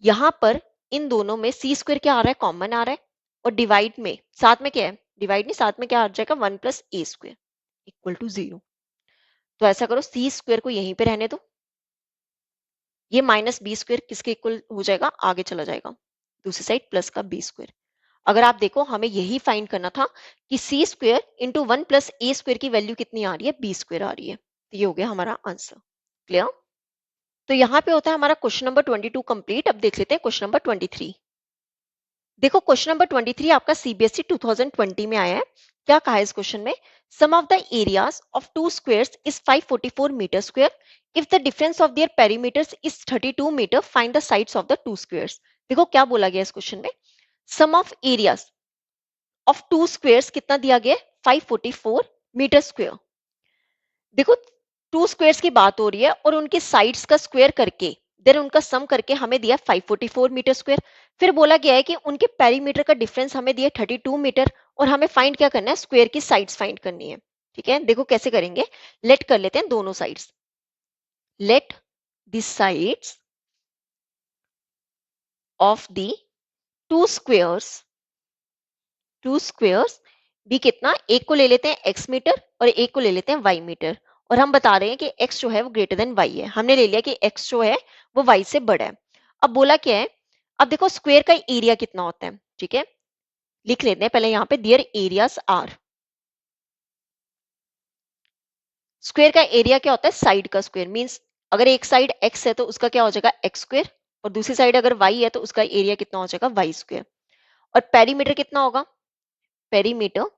यहाँ पर इन दोनों में c² क्या आ रहा है, कॉमन आ रहा है, और डिवाइड में साथ में क्या है, डिवाइड नहीं, साथ में क्या आ जाएगा, 1 प्लस a² इक्वल टू 0। तो ऐसा करो c² को यहीं पे रहने दो, ये -b² किसके इक्वल हो जाएगा, आगे चला जाएगा, दूसरी साइड प्लस का b²। अगर आप देखो हमें यही फाइंड करना था कि c² इंटू 1 प्लस a² की वैल्यू कितनी आ रही है, b² आ रही है, तो ये हो गया हमारा आंसर। क्लियर। तो यहाँ पे होता है हमारा क्वेश्चन नंबर 22 कंप्लीट। अब देख लेते हैं क्वेश्चन नंबर 23। देखो क्वेश्चन नंबर 23 आपका सीबीएसई 2020 में आया है। क्या कहा है इस क्वेश्चन में, sum of the areas of two squares is 544 metre square, if the difference of their perimeters is 32 metre, find the sides of the two squares. देखो क्या बोला गया इस क्वेश्चन में, sum of areas of two squares कितना दिया गया है, 544 मीटर स्क्वायर। देखो टू स्क्वेयर्स की बात हो रही है और उनके साइड्स का स्क्वायर करके देन उनका सम करके हमें दिया 544 मीटर स्क्वायर। फिर बोला गया है कि उनके पेरीमीटर का डिफरेंस हमें दिया 32 मीटर, और हमें फाइंड क्या करना है, स्क्वायर की साइड्स फाइंड करनी है, ठीक है। देखो कैसे करेंगे, लेट कर लेते हैं दोनों sides, let the sides of the two squares, two squares भी कितना, एक को ले लेते हैं x मीटर और एक को ले लेते हैं y मीटर, और हम बता रहे हैं कि x जो है वो ग्रेटर देन y है, हमने ले लिया कि x जो है वो y से बड़ा है। अब बोला क्या है, अब देखो स्क्वायर का एरिया कितना होता है, ठीक है, लिख लेते हैं पहले यहाँ पे, देयर एरियाज आर, स्क्वायर का एरिया क्या होता है, साइड का स्क्वायर, मींस अगर एक साइड x है तो उसका क्या हो जाएगा x², और दूसरी साइड अगर y है तो उसका एरिया कितना हो जाएगा y²। और पेरीमीटर कितना होगा, पेरीमीटर,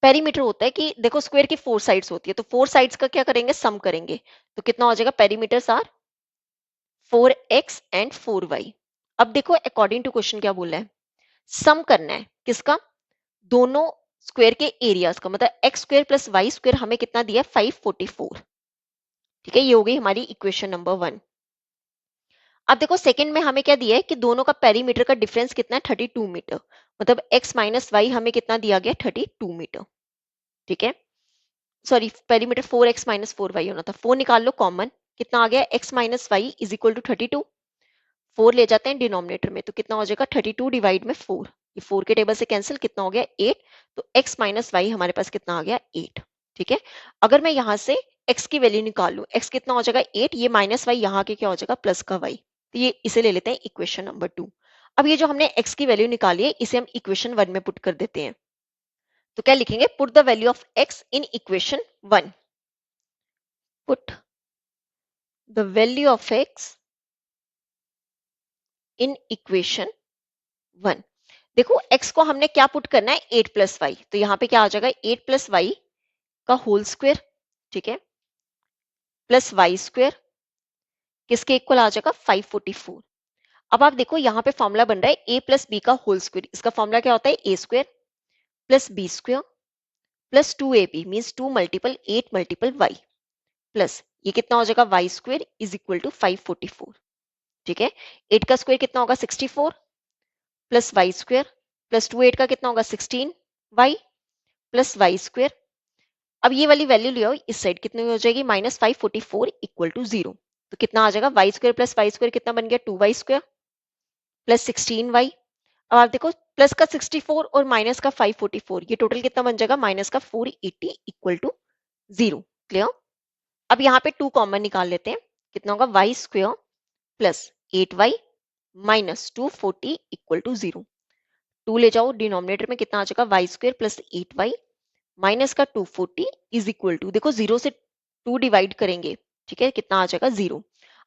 पेरीमीटर होता है कि देखो स्क्वायर की 4 साइड्स होती है, तो 4 साइड्स का क्या करेंगे, सम करेंगे, तो कितना हो जाएगा, perimeters are 4x and 4y। अब देखो अकॉर्डिंग टू क्वेश्चन क्या बोला है, सम करना है किसका, दोनों स्क्वायर के एरियाज का, मतलब x² प्लस y² हमें कितना दिया है, 544, ठीक है, ये हो गई हमारी इक्वेशन नंबर 1। अब देखो सेकंड में हमें क्या दिया है कि दोनों का पेरीमीटर का डिफरेंस कितना है, 32 मीटर, मतलब x माइनस वाई हमें कितना दिया गया, 32 मीटर, ठीक है, sorry perimeter 4x minus 4y होना था, 4 निकाल लो कॉमन, कितना आ गया, x minus y is equal to 32, 4 ले जाते हैं डिनोमिनेटर में तो कितना हो जाएगा, 32 डिवाइड में 4, ये 4 के टेबल से कैंसिल, कितना हो गया 8, तो x माइनस वाई हमारे पास कितना आ गया 8, ठीक है। अगर मैं यहाँ से x की वैल्यू निकाल लूं, x कितना हो जाएगा 8, ये माइनस वाई यहाँ के क्या हो जाएगा, प्लस का y, तो ये इसे ले लेते हैं इक्वेशन नंबर 2। अब ये जो हमने x की वैल्यू निकाली है इसे हम इक्वेशन 1 में पुट कर देते हैं, तो क्या लिखेंगे, put the value of x in equation 1, put the value of x in equation 1। देखो x को हमने क्या पुट करना है, 8 प्लस वाई, तो यहाँ पे क्या आ जाएगा 8 प्लस वाई का होल स्क्वायर, ठीक है, प्लस y² किसके इक्वल आ जाएगा 544। अब आप देखो यहाँ पे फॉर्मूला बन रहा है a प्लस बी का होल स्क्वायर, इसका फॉर्मूला क्या होता है, a² plus b² plus 2ab means 2 multiple 8 multiple y, plus ये कितना हो जाएगा y² इज इक्वल टू 544, ठीक है। 8 का स्क्वायर कितना होगा 64 प्लस y² प्लस 2 8 का कितना होगा 16y प्लस y² अब ये वाली वैल्यू ले आओ इस साइड, कितनी हो जाएगी -544 इक्वल टू 0। तो कितना आ जाएगा y square plus y square कितना बन गया 2y स्क्वायर प्लस 16y। अब आप देखो प्लस का 64 और माइनस का 544, ये टोटल कितना बन जाएगा माइनस का 480 इक्वल टू 0। क्लियर। अब यहाँ पे 2 कॉमन निकाल लेते हैं, कितना होगा y square plus 8y minus 240 equal to 0। 2 ले जाओ डिनोमिनेटर में, कितना आ जाएगा y square plus 8y minus का 240 इज इक्वल टू, देखो 0 से 2 डिवाइड करेंगे, ठीक है, कितना आ जाएगा 0।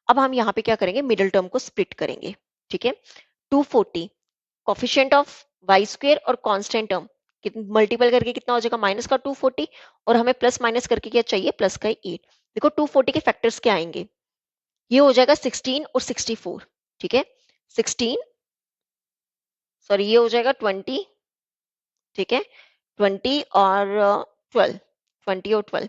अब हम यहाँ पे क्या करेंगे, मिडिल टर्म को स्प्लिट करेंगे, ठीक है। 240 कोफिशिएंट ऑफ वाई स्क्वायर और कांस्टेंट टर्म मल्टीपल करके कितना हो जाएगा माइनस का 240, और हमें प्लस माइनस करके क्या चाहिए प्लस का 8। देखो 240 के फैक्टर्स क्या आएंगे, ये हो जाएगा 16 और 64, ठीक है। 16 सॉरी ये हो जाएगा 20, ठीक है, 20 और 12, 20 और 12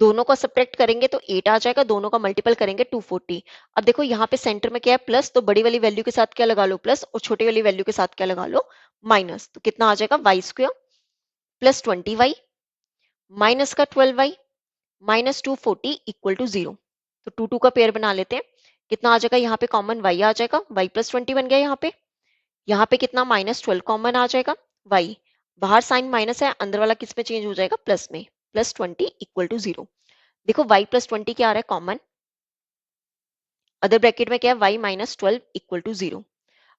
दोनों को सब्ट्रैक्ट करेंगे तो 8 आ जाएगा, दोनों का मल्टीपल करेंगे 240। अब देखो यहाँ पे सेंटर में क्या है प्लस, तो बड़ी वाली वैल्यू के साथ क्या लगा लो प्लस, और छोटी वाली वैल्यू के साथ क्या लगा लो माइनस। तो कितना आ जाएगा y square plus 20y minus का 12y माइनस 240 इक्वल टू 0। तो 2 का पेयर बना लेते हैं, कितना आ जाएगा यहाँ पे कॉमन y आ जाएगा, y प्लस 20 बन गया यहाँ पे कितना -12 कॉमन आ जाएगा, y बाहर साइन माइनस है, अंदर वाला किस में चेंज हो जाएगा प्लस में, प्लस 20 इक्वल टू 0। देखो y प्लस 20 क्या आ रहा है कॉमन, अदर ब्रैकेट में क्या है y माइनस 12 इक्वल टू 0।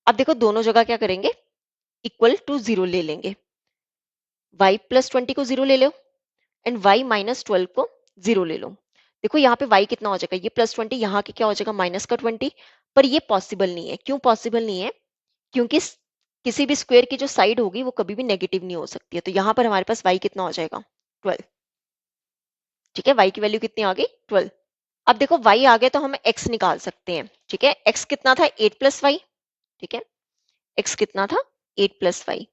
अब देखो दोनों जगह क्या करेंगे इक्वल टू 0 ले लेंगे, y प्लस 20 को 0 ले लो एंड y माइनस 12 को 0 ले लो। देखो यहाँ पे y कितना हो जाएगा, ये प्लस 20, यहाँ के क्या हो जाएगा माइनस का 20, पर ये पॉसिबल नहीं है। क्यों पॉसिबल नहीं है, क्योंकि किसी भी स्क्वायर की जो साइड होगी वो कभी भी नेगेटिव नहीं हो सकती है। तो यहाँ पर हमारे पास y कितना हो जाएगा 12, ठीक है, y की वैल्यू कितनी आ गई 12। अब देखो y आ गया तो हम x निकाल सकते हैं, ठीक है। x कितना था 8 प्लस वाई, ठीक है, x कितना था 8 प्लस वाई।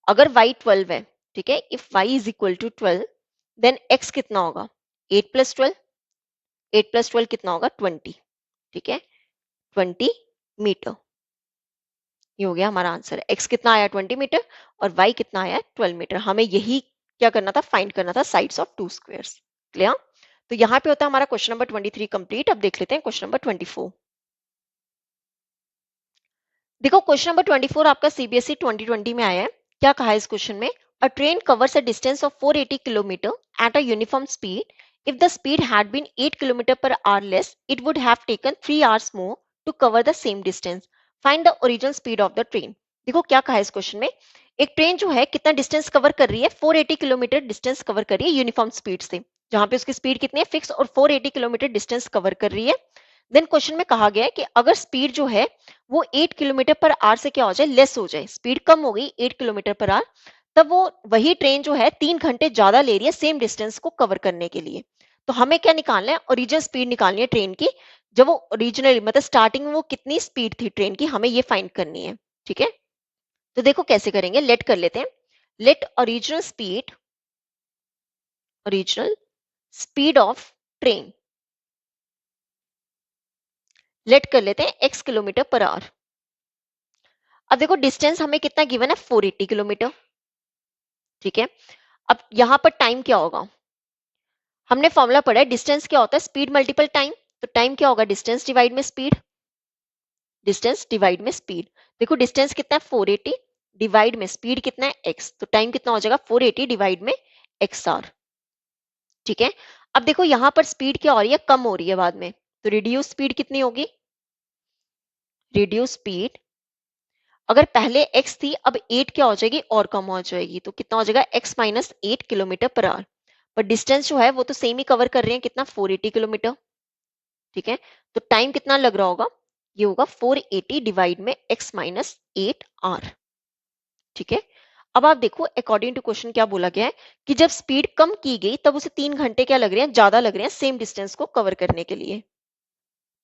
अगर y 12 है, ठीक है, if y is equal to 12 then x कितना होगा 8 प्लस 12, 8 प्लस 12 कितना होगा 20, ठीक है, 20 मीटर। ये हो गया हमारा आंसर, x कितना आया 20 मीटर और y कितना आया 12 मीटर। हमें यही क्या करना था, फाइंड करना था sides of to squares. Clear. तो यहाँ पे होता है हमारा क्वेश्चन नंबर 23 कंप्लीट। अब देख लेते हैं क्वेश्चन नंबर 24। देखो क्वेश्चन नंबर 24 आपका सीबीएसई 2020 में आया है। क्या कहा है इस क्वेश्चन में, a train covers a distance of 480 kilometre at a uniform speed, if the speed had been 8 kilometre per hour less it would have taken 3 hours more to cover the same distance, find the original speed of the train. देखो क्या कहा है इस question में, एक train जो है कितना डिस्टेंस कवर कर रही है, 480 किलोमीटर डिस्टेंस कवर कर रही है यूनिफॉर्म स्पीड से, जहां पे उसकी स्पीड कितनी है फिक्स, और 480 किलोमीटर डिस्टेंस कवर कर रही है। देन क्वेश्चन में कहा गया है कि अगर स्पीड जो है वो 8 किलोमीटर पर आवर से क्या हो जाए लेस हो जाए, स्पीड कम हो गई 8 किलोमीटर पर आवर, तब वो वही ट्रेन जो है 3 घंटे ज्यादा ले रही है सेम डिस्टेंस को कवर करने के लिए। तो हमें क्या निकालना है, ओरिजिनल स्पीड निकालनी है ट्रेन की, जब वो ओरिजिनल मतलब स्टार्टिंग में वो कितनी स्पीड थी ट्रेन की, हमें ये फाइंड करनी है, ठीक है। तो देखो कैसे करेंगे, लेट कर लेते हैं, let original speed of train, let कर लेते हैं x किलोमीटर पर आवर। अब देखो डिस्टेंस हमें कितना गिवन है 480 किलोमीटर, ठीक है। अब यहाँ पर टाइम क्या होगा, हमने फॉर्मूला पढ़ा है डिस्टेंस क्या होता है स्पीड मल्टीपल टाइम, तो टाइम क्या होगा डिस्टेंस डिवाइड में स्पीड, डिस्टेंस डिवाइड में स्पीड। देखो डिस्टेंस कितना है 480 डिवाइड में स्पीड कितना है x, तो टाइम कितना हो जाएगा 480 डिवाइड में x आर, ठीक है। अब देखो यहाँ पर स्पीड क्या हो रही है कम हो रही है बाद में, तो रिड्यूस स्पीड कितनी होगी, रिड्यूस स्पीड अगर पहले x थी अब 8 क्या हो जाएगी और कम हो जाएगी, तो कितना हो जाएगा x minus 8 kilometre per our. पर डिस्टेंस जो है वो तो सेम ही कवर कर रहे हैं, कितना 480 किलोमीटर, ठीक है। तो टाइम कितना लग रहा होगा, ये होगा 480 डिवाइड में x माइनस 8 आर, ठीक है। अब आप देखो अकॉर्डिंग टू क्वेश्चन क्या बोला गया है कि जब स्पीड कम की गई तब उसे 3 घंटे क्या लग रहे हैं ज्यादा लग रहे हैं सेम डिस्टेंस को कवर करने के लिए।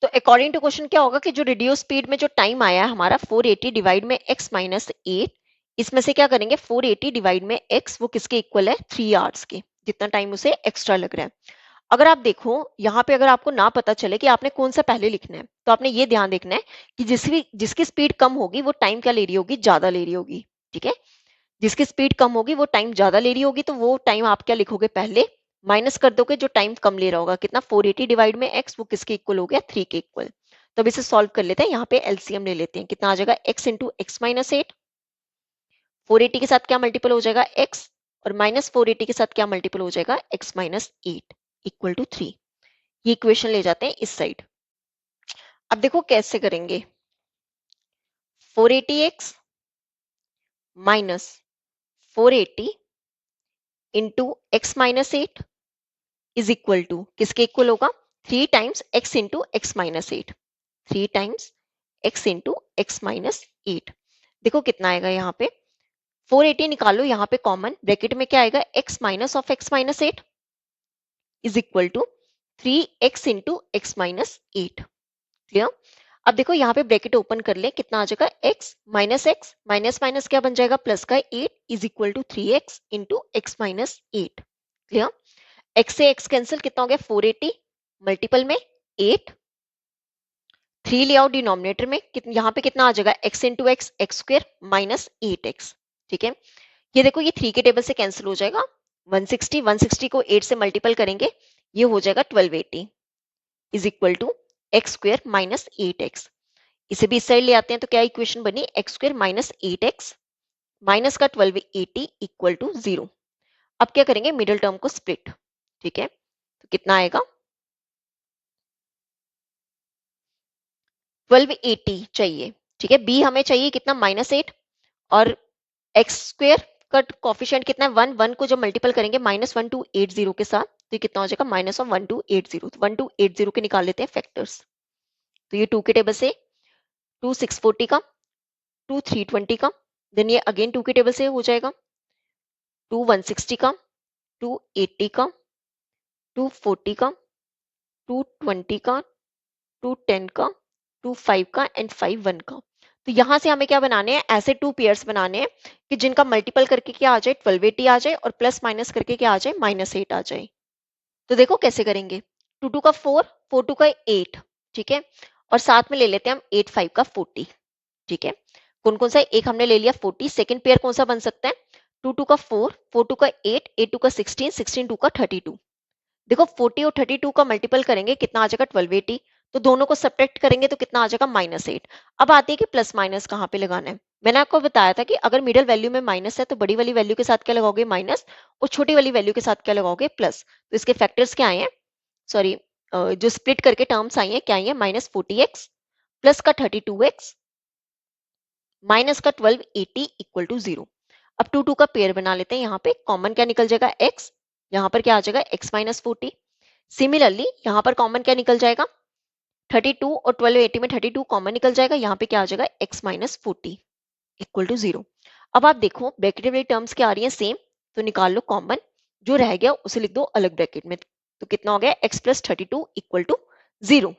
तो अकॉर्डिंग टू क्वेश्चन क्या होगा कि जो रिड्यूस स्पीड में जो टाइम आया है हमारा 480 डिवाइड में x माइनस 8, इसमें से क्या करेंगे 480 डिवाइड में x वो किसके इक्वल है 3 आवर्स के, जितना टाइम उसे एक्स्ट्रा लग रहा है। अगर आप देखो यहाँ पे अगर आपको ना पता चले कि आपने कौन सा पहले लिखना है, तो आपने ये ध्यान देखना है कि जिसकी स्पीड कम होगी वो टाइम क्या ले रही होगी ज्यादा ले रही होगी, ठीक है। जिसकी स्पीड कम होगी वो टाइम ज्यादा ले रही होगी, तो वो टाइम आप क्या लिखोगे पहले, माइनस कर दोगे जो टाइम कम ले रहा होगा, कितना 480 डिवाइड में x, वो किसके इक्वल हो गया, 3 के इक्वल। तो अब इसे सॉल्व कर लेते हैं, यहाँ पे एलसीएम ले लेते हैं, कितना आ जाएगा x into x minus eight, 480 के साथ क्या मल्टीपल हो जाएगा x, और माइनस 480 के साथ क्या मल्टीपल हो जाएगा x minus eight equal to 3। ये इक्वेशन ले जाते हैं इस साइड। अब देखो कैसे करेंगे, 480x minus 480 into x minus eight is equal to किसके इक्वल होगा, 3 times x into x minus eight, 3 times x into x minus eight. देखो कितना आएगा यहाँ पे, 480 निकालो यहाँ पे कॉमन, ब्रैकेट में क्या आएगा, x minus of x minus eight is equal to 3x into x minus eight. Clear. अब देखो यहाँ पे ब्रैकेट ओपन कर ले, कितना आ जाएगा x माइनस माइनस क्या बन जाएगा, प्लस का 8 is equal to 3x into x minus eight. Clear. x से x कैंसिल, कितना हो गया 480 मल्टीपल में 8, 3 ले आओ डिनोमिनेटर में, यहाँ पे कितना आ जाएगा x into x, x square minus 8x। ठीक है, ये देखो ये 3 के टेबल से कैंसिल हो जाएगा, 160 को 8 से मल्टीपल करेंगे, ये हो जाएगा 1280 is equal to x square minus 8x। इसे भी इस साइड ले आते हैं तो क्या इक्वेशन बनी, x square minus 8x minus का 1280 इक्वल टू 0। अब क्या करेंगे, मिडिल टर्म को स्प्लिट। ठीक है, तो कितना आएगा 1280 चाहिए। ठीक है, b हमें चाहिए कितना, -8, और एक्स स्क्वेयर का कॉफिशिएंट कितना है 1, 1 को जब मल्टीपल करेंगे -1280 के साथ, तो ये कितना हो जाएगा -1280। तो 1280 के निकाल लेते हैं फैक्टर्स। तो ये 2 के टेबल से 2 640 का, 2 320 का, देन ये अगेन 2 के टेबल से हो जाएगा 2 160 का, 2 80 का, 2 40 का, 2 20 का, 2 10 का, 2 5 का एंड 5 1 का। तो यहां से हमें क्या बनाने हैं, ऐसे 2 पेयर्स बनाने हैं कि जिनका मल्टीपल करके क्या आ जाए 1280 आ जाए, और प्लस माइनस करके क्या आ जाए -8 आ जाए। तो देखो कैसे करेंगे, 2 2 का 4, 4 2 का 8। ठीक है, और साथ में ले लेते हैं हम 8 5 का 40। ठीक है, कौन कौन सा, एक हमने ले लिया 40, सेकंड पेयर कौन सा बन सकता है, 2 2 का 4, 4 2 का 8, 8 2 का 16, 16 2 का 32। देखो 40 और 32 का मल्टीपल करेंगे कितना आ जाएगा 1280, तो दोनों को सब्ट्रैक्ट करेंगे तो कितना आ जाएगा -8। अब आती है कि प्लस माइनस कहाँ पे लगाना है। मैंने आपको बताया था कि अगर मिडिल वैल्यू में माइनस है तो बड़ी वाली वैल्यू के साथ क्या लगाओगे माइनस, और छोटी वाली वैल्यू के साथ क्या लगाओगे प्लस। तो इसके फैक्टर्स क्या आए हैं, सॉरी जो स्प्लिट करके टर्म्स आई हैं क्या आई है, -40x प्लस का 32x माइनस का 1280 इक्वल टू 0। अब 2 2 का पेयर बना लेते हैं, यहाँ पे कॉमन क्या निकल जाएगा x, यहाँ पर क्या आ जाएगा x माइनस 40। सिमिलरली यहाँ पर कॉमन क्या निकल जाएगा 32, और 1280 में 32 कॉमन निकल जाएगा, यहाँ पे क्या आ जाएगा x माइनस 40 इक्वल टू 0। अब आप देखो ब्रैकेट वाली टर्म्स क्या आ रही है सेम, तो निकाल लो कॉमन, जो रह गया उसे लिख दो अलग ब्रैकेट में। तो कितना हो गया x प्लस 32 इक्वल टू 0।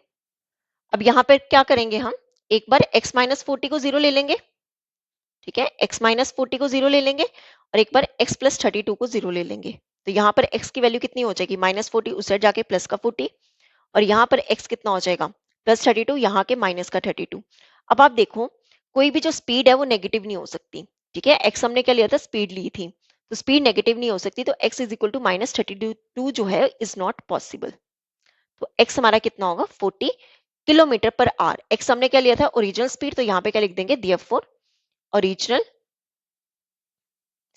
अब यहाँ पर क्या करेंगे हम, एक बार x माइनस 40 को 0 ले लेंगे। ठीक है, x माइनस 40 को 0 ले लेंगे, और एक बार x प्लस 32 को 0 ले लेंगे। तो यहाँ पर x की वैल्यू कितनी हो जाएगी -40, उस साइड जाके प्लस का 40, और यहाँ पर x कितना हो जाएगा +32, यहाँ के माइनस का 32। अब आप देखो कोई भी जो स्पीड है वो नेगेटिव नहीं हो सकती। ठीक है, x हमने क्या लिया था, स्पीड ली थी, तो स्पीड नेगेटिव नहीं हो सकती, तो x इज इक्वल टू -32 जो है इज नॉट पॉसिबल। तो x हमारा कितना होगा 40 किलोमीटर पर आवर। x हमने क्या लिया था ओरिजिनल स्पीड, तो यहाँ पे क्या लिख देंगे therefore original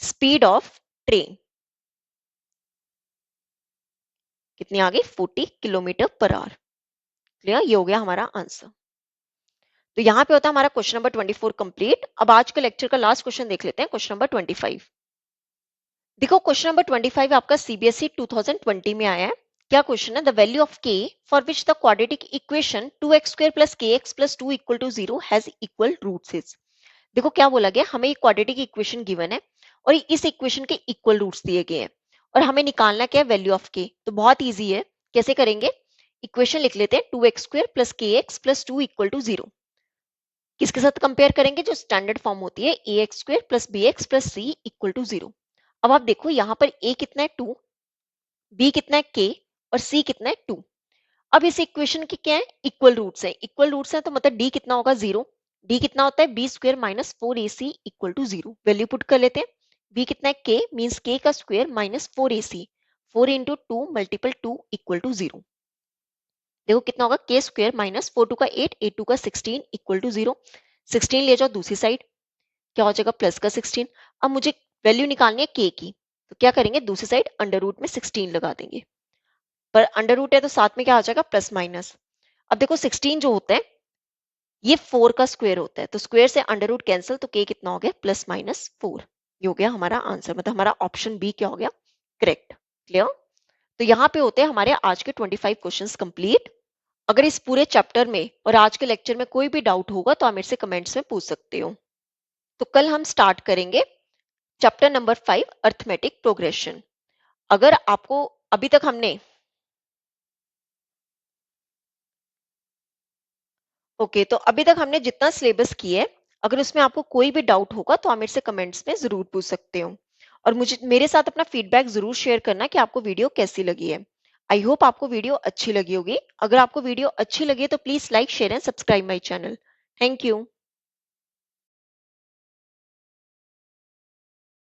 speed of train कितनी आ गई 40 किलोमीटर पर आवर। क्लियर, ये हो गया हमारा आंसर। तो यहाँ पे होता है हमारा क्वेश्चन नंबर 24 कंप्लीट। अब आज के लेक्चर का लास्ट क्वेश्चन देख लेते हैं, क्वेश्चन नंबर 25। देखो क्वेश्चन नंबर 25 आपका सीबीएसई 2020 में आया है। क्या क्वेश्चन है, the value of k for which the quadratic equation 2x square plus kx plus 2 equal to 0 has equal roots is. देखो क्या बोला गया, हमें एक क्वाड्रेटिक इक्वेशन गिवन है और इस इक्वेशन के इक्वल रूट्स दिए गए हैं, और हमें निकालना क्या है वैल्यू ऑफ k। तो बहुत ईजी है, कैसे करेंगे, इक्वेशन लिख लेते हैं 2x square plus kx plus 2 equal to 0। किसके साथ कंपेयर करेंगे, जो स्टैंडर्ड फॉर्म होती है a x square plus b x plus c equal to 0। अब आप देखो यहाँ पर a कितना है 2, b कितना है k, और c कितना है 2। अब इस इक्वेशन के क्या है इक्वल रूट्स है, इक्वल रूट्स है तो मतलब d कितना होगा 0, d कितना होता है b square minus 4ac equal to 0। Value put कर लेते हैं, b कितना है k मीन्स k का square minus 4ac, 4 into two multiple two equal to 0। देखो कितना होगा, के स्क्वायर माइनस 4 टू का 8, 8 टू का 16 इक्वल टू 0। 16 ले जाओ दूसरी साइड, क्या हो जाएगा प्लस का 16। अब मुझे वैल्यू निकालनी है के की, तो क्या करेंगे दूसरी साइड अंडर रूट में 16 लगा देंगे, पर अंडर रूट है तो साथ में क्या आ जाएगा प्लस माइनस। अब देखो 16 जो होता है ये 4 का स्क्वायर होता है, तो स्क्वायर से अंडर रूट कैंसिल, तो के कितना हो गया प्लस माइनस 4। ये हो गया हमारा आंसर, मतलब हमारा ऑप्शन बी क्या हो गया करेक्ट। क्लियर। तो यहाँ पे होते हैं हमारे आज के 25 क्वेश्चंस कंप्लीट। अगर इस पूरे चैप्टर में और आज के लेक्चर में कोई भी डाउट होगा तो आप मेरे से कमेंट्स में पूछ सकते हो। तो कल हम स्टार्ट करेंगे चैप्टर नंबर 5 अर्थमेटिक प्रोग्रेशन। अगर आपको अभी तक हमने तो अभी तक हमने जितना सिलेबस किया है, अगर उसमें आपको कोई भी डाउट होगा तो आप मेरे से कमेंट्स में जरूर पूछ सकते हो, और मुझे मेरे साथ अपना फीडबैक जरूर शेयर करना कि आपको वीडियो कैसी लगी है। आई होप आपको वीडियो अच्छी लगी होगी। अगर आपको वीडियो अच्छी लगी है तो please like share and subscribe my channel. Thank you.